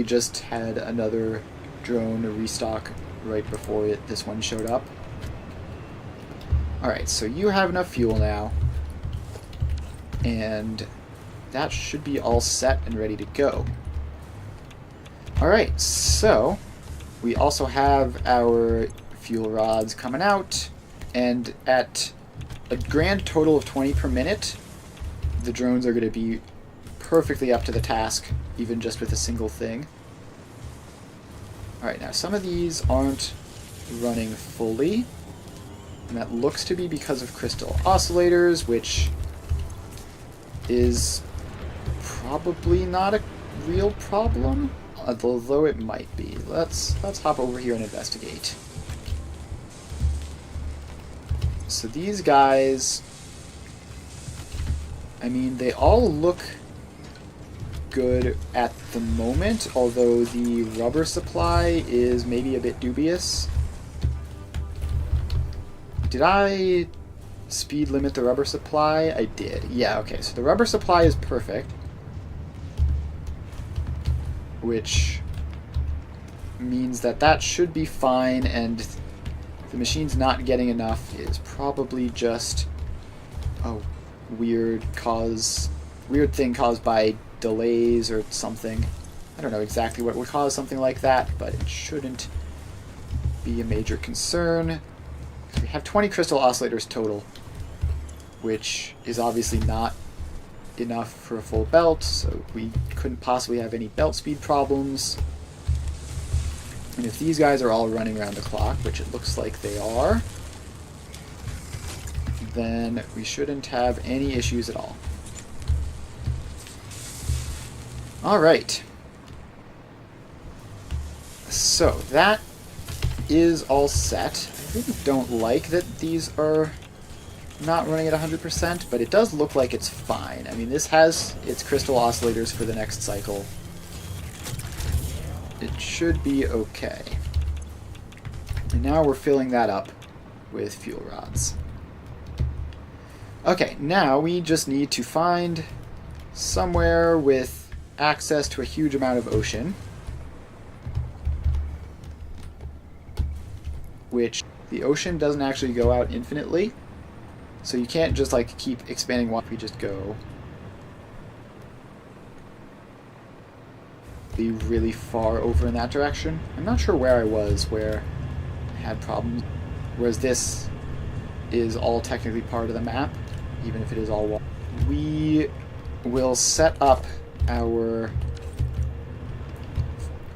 just had another drone restock right before this one showed up. Alright, so you have enough fuel now. And that should be all set and ready to go. Alright, so we also have our fuel rods coming out, and at a grand total of 20 per minute, the drones are going to be perfectly up to the task, even just with a single thing. Alright, now some of these aren't running fully, and that looks to be because of crystal oscillators, which is probably not a real problem, although it might be. Let's hop over here and investigate. So these guys, I mean, they all look good at the moment, although the rubber supply is maybe a bit dubious. Did I speed limit the rubber supply? I did. Yeah, okay, so the rubber supply is perfect, which means that should be fine, and the machine's not getting enough is probably just a weird thing caused by delays or something. I don't know exactly what would cause something like that, but it shouldn't be a major concern. We have 20 crystal oscillators total, which is obviously not enough for a full belt, so we couldn't possibly have any belt speed problems. And if these guys are all running around the clock, which it looks like they are, then we shouldn't have any issues at all. Alright. So, that is all set. I really don't like that these are not running at 100%, but it does look like it's fine. I mean, this has its crystal oscillators for the next cycle. It should be okay. And now we're filling that up with fuel rods. Okay, now we just need to find somewhere with access to a huge amount of ocean, which the ocean doesn't actually go out infinitely, so you can't just like keep expanding water. We just go be really far over in that direction. I'm not sure where I was where I had problems, whereas this is all technically part of the map, even if it is all water. We will set up our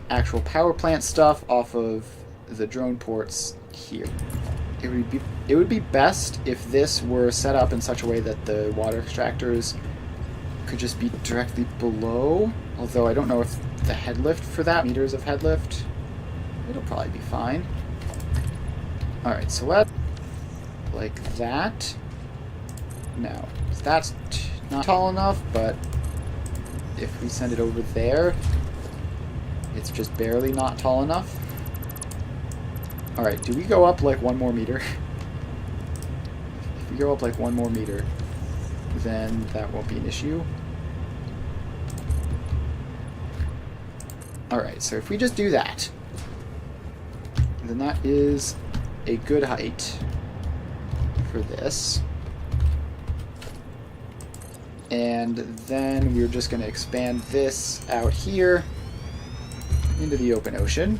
actual power plant stuff off of the drone ports here. It would be best if this were set up in such a way that the water extractors could just be directly below, although I don't know if the head lift for that, meters of head lift, it'll probably be fine. Alright, so let's like that. Now, that's not tall enough, but if we send it over there, it's just barely not tall enough. Alright, do we go up like 1 more meter? If we go up like 1 more meter, then that won't be an issue. Alright, so if we just do that, then that is a good height for this. And then we're just going to expand this out here into the open ocean.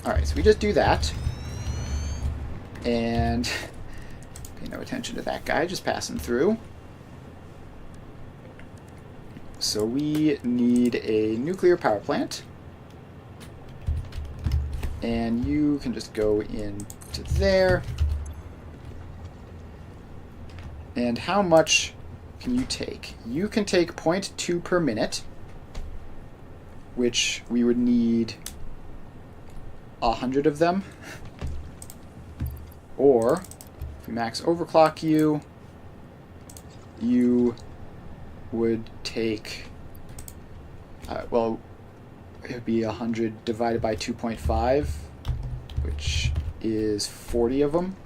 Alright, so we just do that. And pay no attention to that guy just passing through. So we need a nuclear power plant. And you can just go into there. And how much can you take? You can take 0.2 per minute, which we would need 100 of them. Or, if we max overclock you, you would take, well, it would be 100 divided by 2.5, which is 40 of them.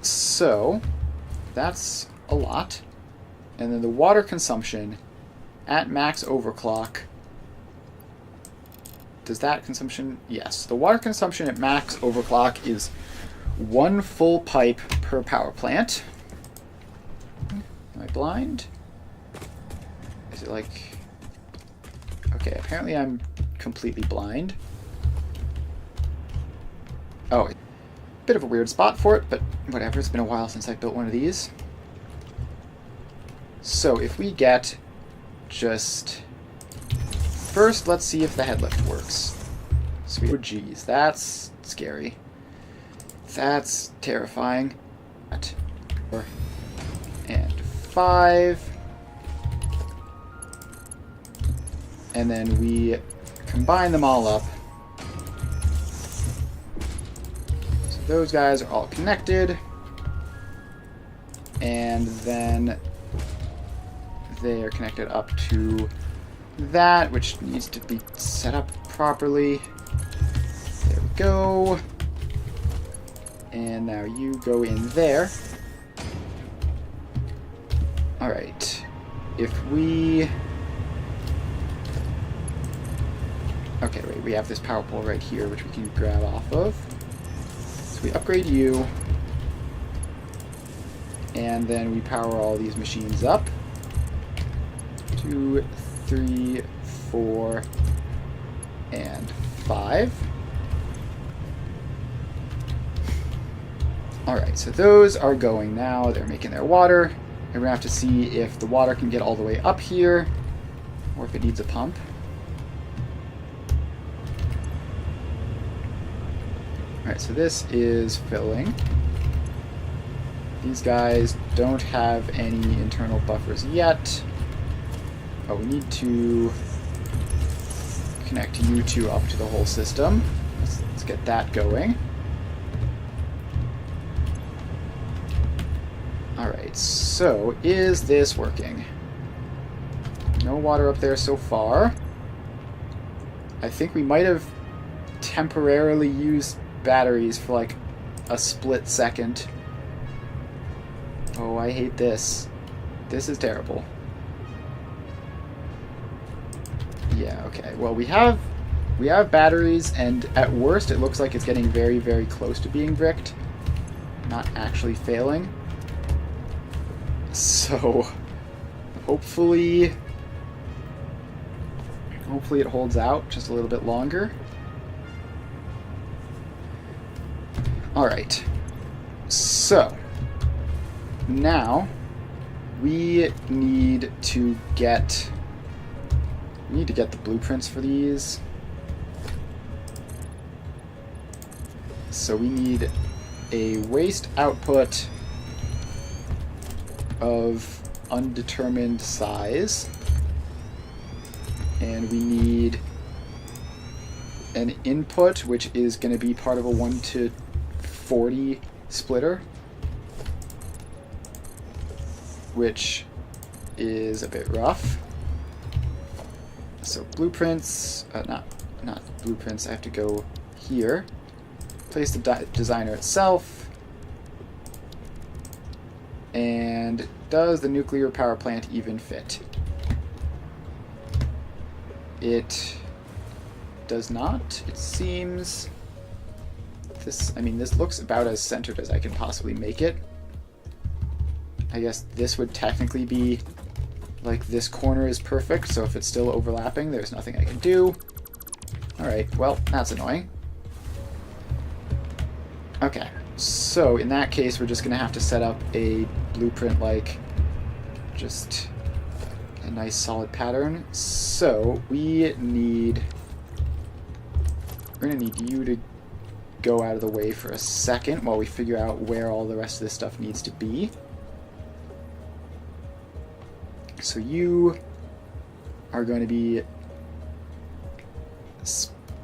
So, that's a lot. And then the water consumption at max overclock, does that consumption? Yes. The water consumption at max overclock is 1 full pipe per power plant. Am I blind? Is it like... Okay, apparently I'm completely blind. Oh, bit of a weird spot for it, but whatever. It's been a while since I built one of these. So if we get just... First, let's see if the headlift works. Sweet. Oh, geez, that's scary. That's terrifying. 4 and 5. And then we combine them all up. So those guys are all connected. And then they are connected up to that, which needs to be set up properly. There we go. And now you go in there. Alright. If we... Okay, wait, we have this power pole right here, which we can grab off of. So we upgrade you. And then we power all these machines up. 2, 3, 4, and 5. Alright, so those are going now. They're making their water. And we're going to have to see if the water can get all the way up here, or if it needs a pump. Alright, so this is filling. These guys don't have any internal buffers yet. Oh, we need to connect you two up to the whole system. Let's get that going. Alright, so is this working? No water up there so far. I think we might have temporarily used batteries for like a split second. Oh, I hate this. This is terrible. Yeah, okay. Well, we have batteries, and at worst it looks like it's getting very, very close to being bricked. Not actually failing. So, hopefully it holds out just a little bit longer. Alright. So, now we need to get the blueprints for these. So we need a waste output of undetermined size, and we need an input which is going to be part of a 1 to 40 splitter, which is a bit rough. So blueprints, not blueprints, I have to go here. Place the designer itself. And does the nuclear power plant even fit? It does not. It seems this looks about as centered as I can possibly make it. I guess this would technically be like this corner is perfect, so if it's still overlapping, there's nothing I can do. Alright, well, that's annoying. Okay, so in that case, we're just going to have to set up a blueprint like just a nice solid pattern. So we're going to need you to go out of the way for a second while we figure out where all the rest of this stuff needs to be. So you are going to be...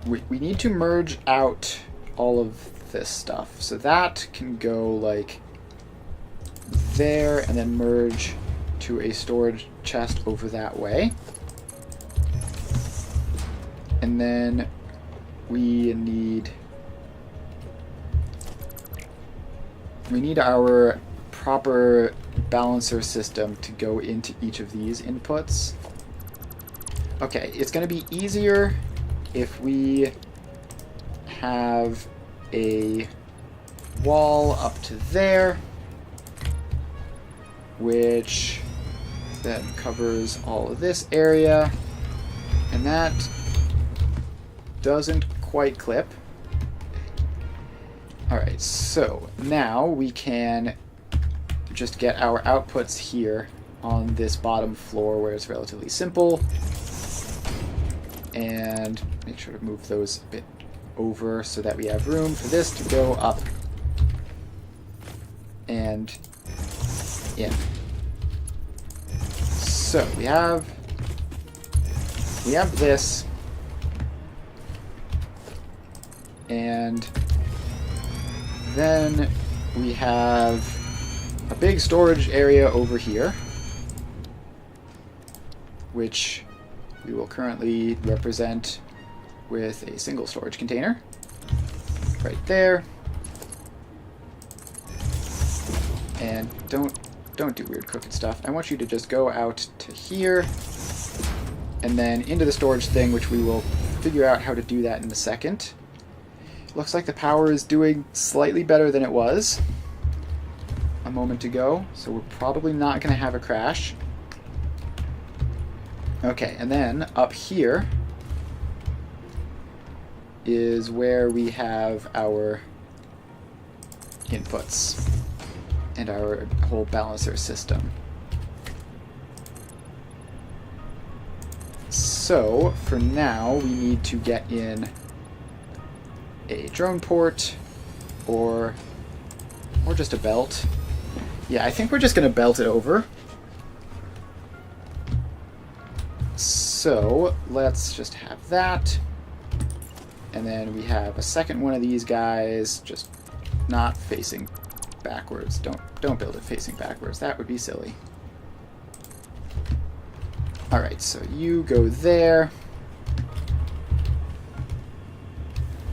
We need to merge out all of this stuff. So that can go like there and then merge to a storage chest over that way. And then we need our proper balancer system to go into each of these inputs. Okay, it's going to be easier if we have a wall up to there, which then covers all of this area, and that doesn't quite clip. Alright, so now we can just get our outputs here on this bottom floor where it's relatively simple, and make sure to move those a bit over so that we have room for this to go up and in. So we have this, and then we have a big storage area over here, which we will currently represent with a single storage container right there. And don't do weird crooked stuff. I want you to just go out to here and then into the storage thing, which we will figure out how to do that in a second. Looks like the power is doing slightly better than it was a moment ago, so we're probably not going to have a crash. Okay, and then up here is where we have our inputs and our whole balancer system. So, for now, we need to get in a drone port or just a belt. Yeah, I think we're just going to belt it over. So let's just have that. And then we have a second one of these guys just not facing backwards. Don't build it facing backwards. That would be silly. Alright, so you go there.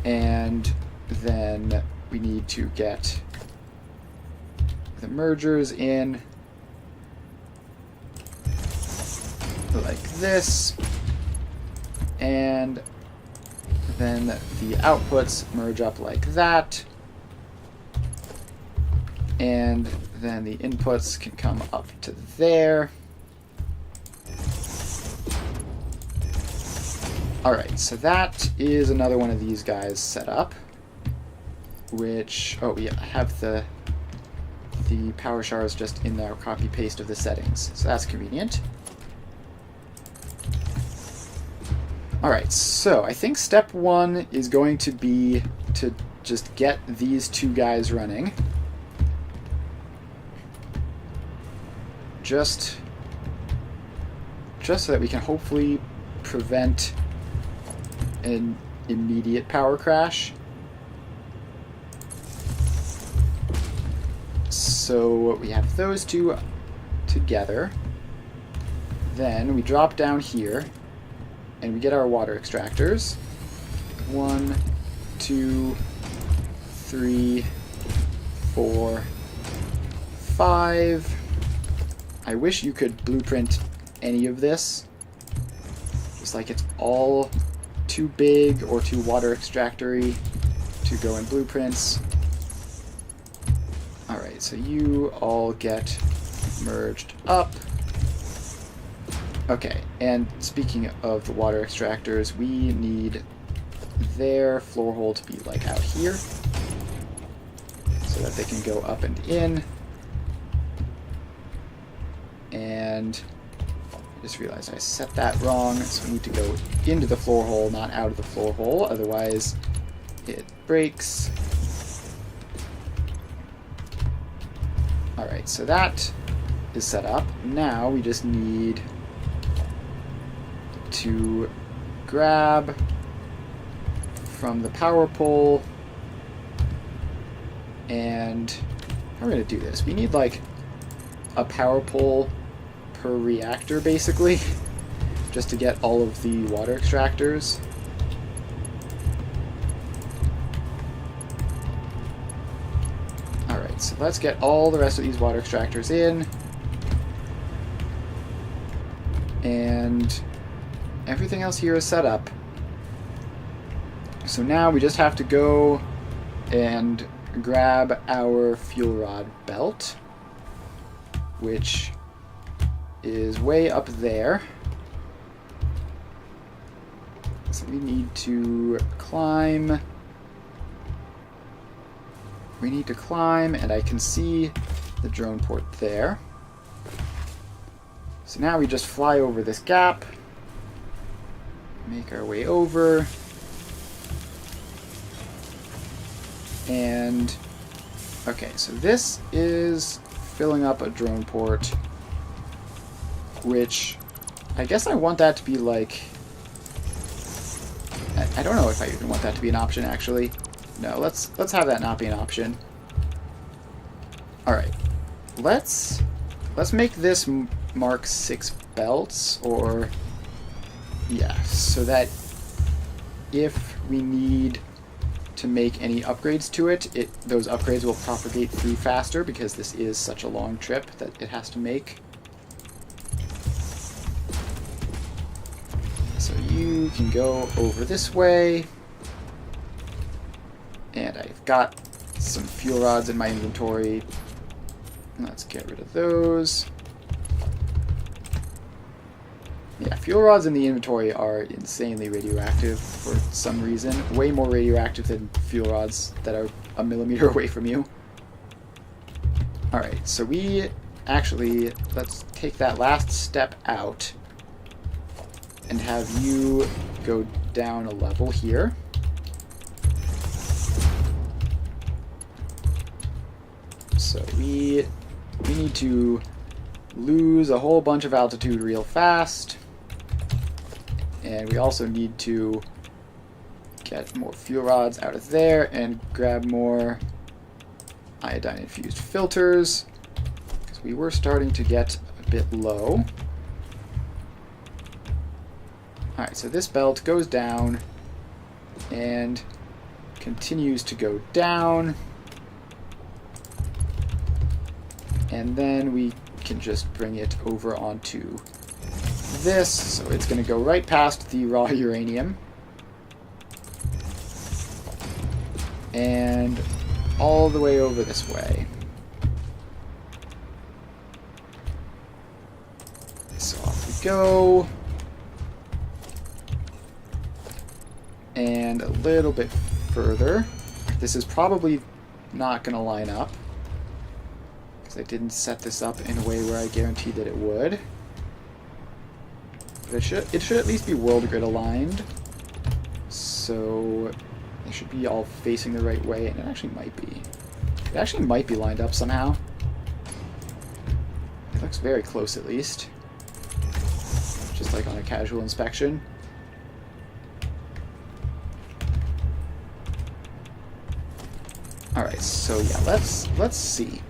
And then we need to get the mergers in like this. And then the outputs merge up like that. And then the inputs can come up to there. Alright, so that is another one of these guys set up. Which, oh yeah, I have the power shards just in the copy paste of the settings. So that's convenient. Alright, so I think step one is going to be to just get these two guys running. Just so that we can hopefully prevent an immediate power crash. So we have those two together. Then we drop down here and we get our water extractors. 1, 2, 3, 4, 5. I wish you could blueprint any of this. Just like it's all too big or too water extractory to go in blueprints. Alright, so you all get merged up. Okay, and speaking of the water extractors, we need their floor hole to be like out here so that they can go up and in. And I just realized I set that wrong, so we need to go into the floor hole, not out of the floor hole, otherwise it breaks. Alright, so that is set up. Now we just need to grab from the power pole, and how are we going to do this? We need like a power pole per reactor basically just to get all of the water extractors. Alright, so let's get all the rest of these water extractors in. And everything else here is set up. So now we just have to go and grab our fuel rod belt, which is way up there. So we need to climb. We need to climb, and I can see the drone port there. So now we just fly over this gap, make our way over, and okay, so this is filling up a drone port, which I guess I want that to be like, I don't know if I even want that to be an option actually. No, let's have that not be an option. Alright, let's make this Mark 6 belts, or yeah, so that if we need to make any upgrades to it, those upgrades will propagate through faster because this is such a long trip that it has to make. So you can go over this way, and I've got some fuel rods in my inventory. Let's get rid of those. Yeah, fuel rods in the inventory are insanely radioactive for some reason. Way more radioactive than fuel rods that are a millimeter away from you. Alright, so we actually, let's take that last step out and have you go down a level here. So we we need to lose a whole bunch of altitude real fast. And we also need to get more fuel rods out of there and grab more iodine-infused filters, because we were starting to get a bit low. Alright, so this belt goes down and continues to go down. And then we can just bring it over onto this. So it's going to go right past the raw uranium. And all the way over this way. So off we go. And a little bit further. This is probably not going to line up, because I didn't set this up in a way where I guaranteed that it would. But it should at least be world grid aligned. So they should be all facing the right way, and it actually might be. It actually might be lined up somehow. It looks very close at least. Just like on a casual inspection. Alright, so yeah, let's see.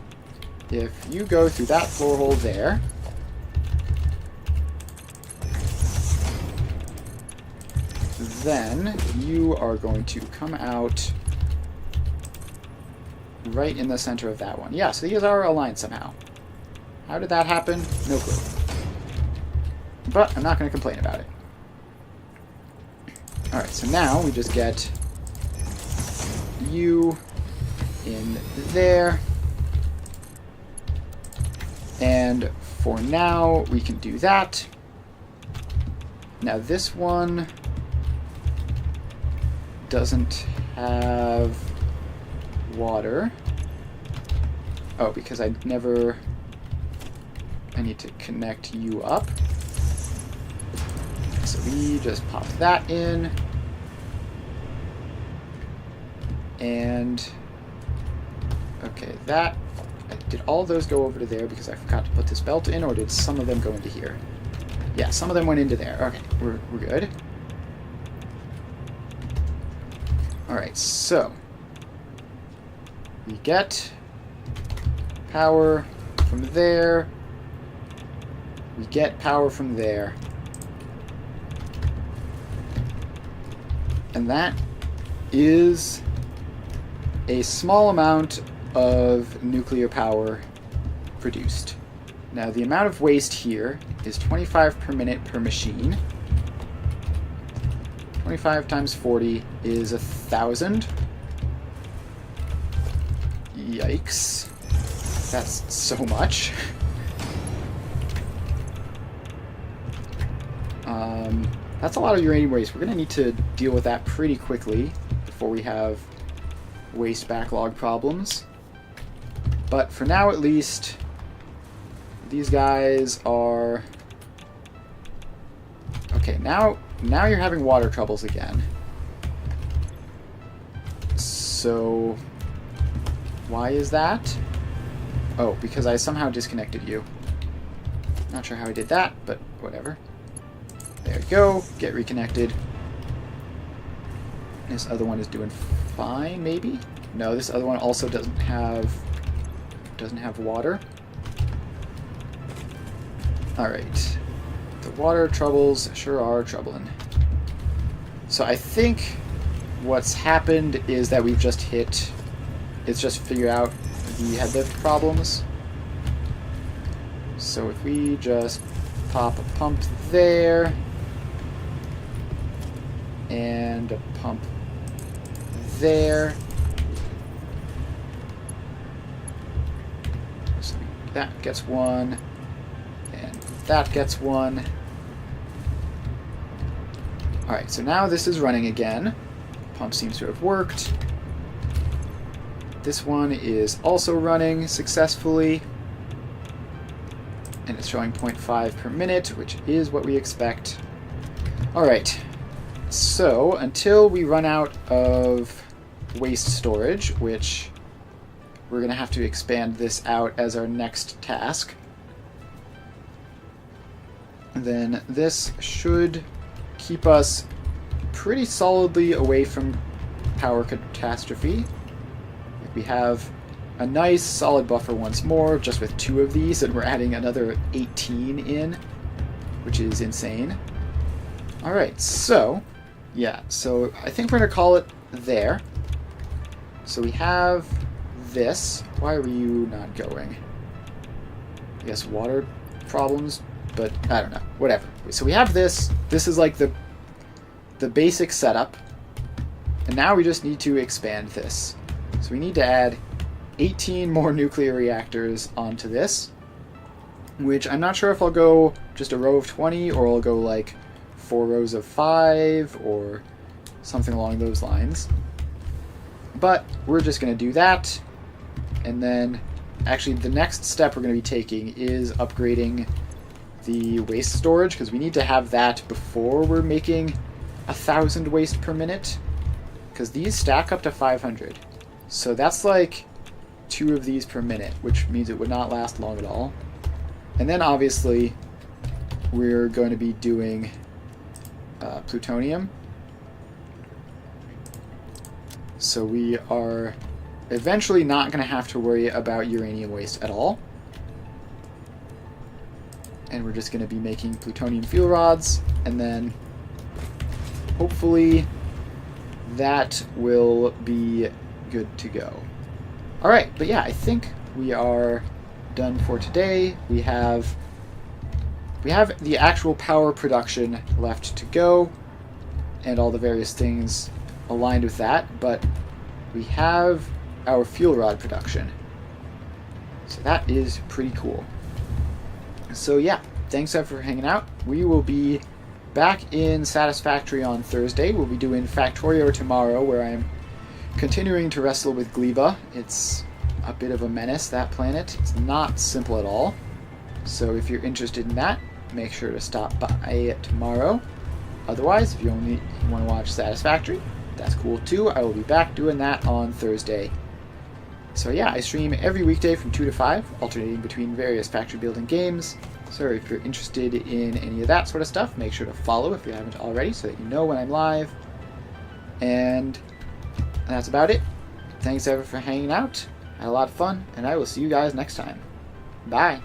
If you go through that floor hole there, then you are going to come out right in the center of that one. Yeah, so these are aligned somehow. How did that happen? No clue. But I'm not going to complain about it. Alright, so now we just get you in there. And for now, we can do that. Now this one doesn't have water. Oh, because I need to connect you up. So we just pop that in. And okay, did all those go over to there because I forgot to put this belt in, or did some of them go into here? Yeah, some of them went into there. Okay, we're good. Alright, so we get power from there. We get power from there. And that is a small amount of nuclear power produced. Now the amount of waste here is 25 per minute per machine. 25 times 40 is 1,000. Yikes. That's so much. That's a lot of uranium waste. We're going to need to deal with that pretty quickly before we have waste backlog problems. But for now, at least, these guys are... Okay, now you're having water troubles again. So, why is that? Oh, because I somehow disconnected you. Not sure how I did that, but whatever. There we go. Get reconnected. This other one is doing fine, maybe? No, this other one also doesn't have water. Alright. The water troubles sure are troubling. So I think what's happened is that we've just it's just figured out the headlift problems. So if we just pop a pump there, and a pump there. So that gets one, and that gets one. Alright, so now this is running again. Pump seems to have worked. This one is also running successfully. And it's showing 0.5 per minute, which is what we expect. Alright. So, until we run out of waste storage, which we're going to have to expand this out as our next task. And then this should keep us pretty solidly away from power catastrophe. We have a nice solid buffer once more, just with 2 of these, and we're adding another 18 in, which is insane. Alright, so, yeah, so I think we're going to call it there. So we have this. Why were you not going? I guess water problems, but I don't know. Whatever. So we have this. This is like the basic setup. And now we just need to expand this. So we need to add 18 more nuclear reactors onto this, which I'm not sure if I'll go just a row of 20 or I'll go like 4 rows of 5 or something along those lines. But we're just going to do that. And then actually the next step we're going to be taking is upgrading the waste storage, because we need to have that before we're making 1,000 waste per minute, because these stack up to 500. So that's like 2 of these per minute, which means it would not last long at all. And then obviously we're going to be doing plutonium. So we are eventually not going to have to worry about uranium waste at all. And we're just going to be making plutonium fuel rods, and then hopefully that will be good to go. Alright, but yeah, I think we are done for today. We have the actual power production left to go, and all the various things aligned with that, but we have our fuel rod production. So that is pretty cool. So yeah, thanks for hanging out. We will be back in Satisfactory on Thursday. We'll be doing Factorio tomorrow, where I'm continuing to wrestle with Gleba. It's a bit of a menace, that planet. It's not simple at all. So if you're interested in that, make sure to stop by tomorrow. Otherwise, if you only want to watch Satisfactory, that's cool too. I will be back doing that on Thursday. So yeah, I stream every weekday from 2 to 5, alternating between various factory building games. So if you're interested in any of that sort of stuff, make sure to follow if you haven't already, so that you know when I'm live. And that's about it. Thanks ever for hanging out. I had a lot of fun, and I will see you guys next time. Bye.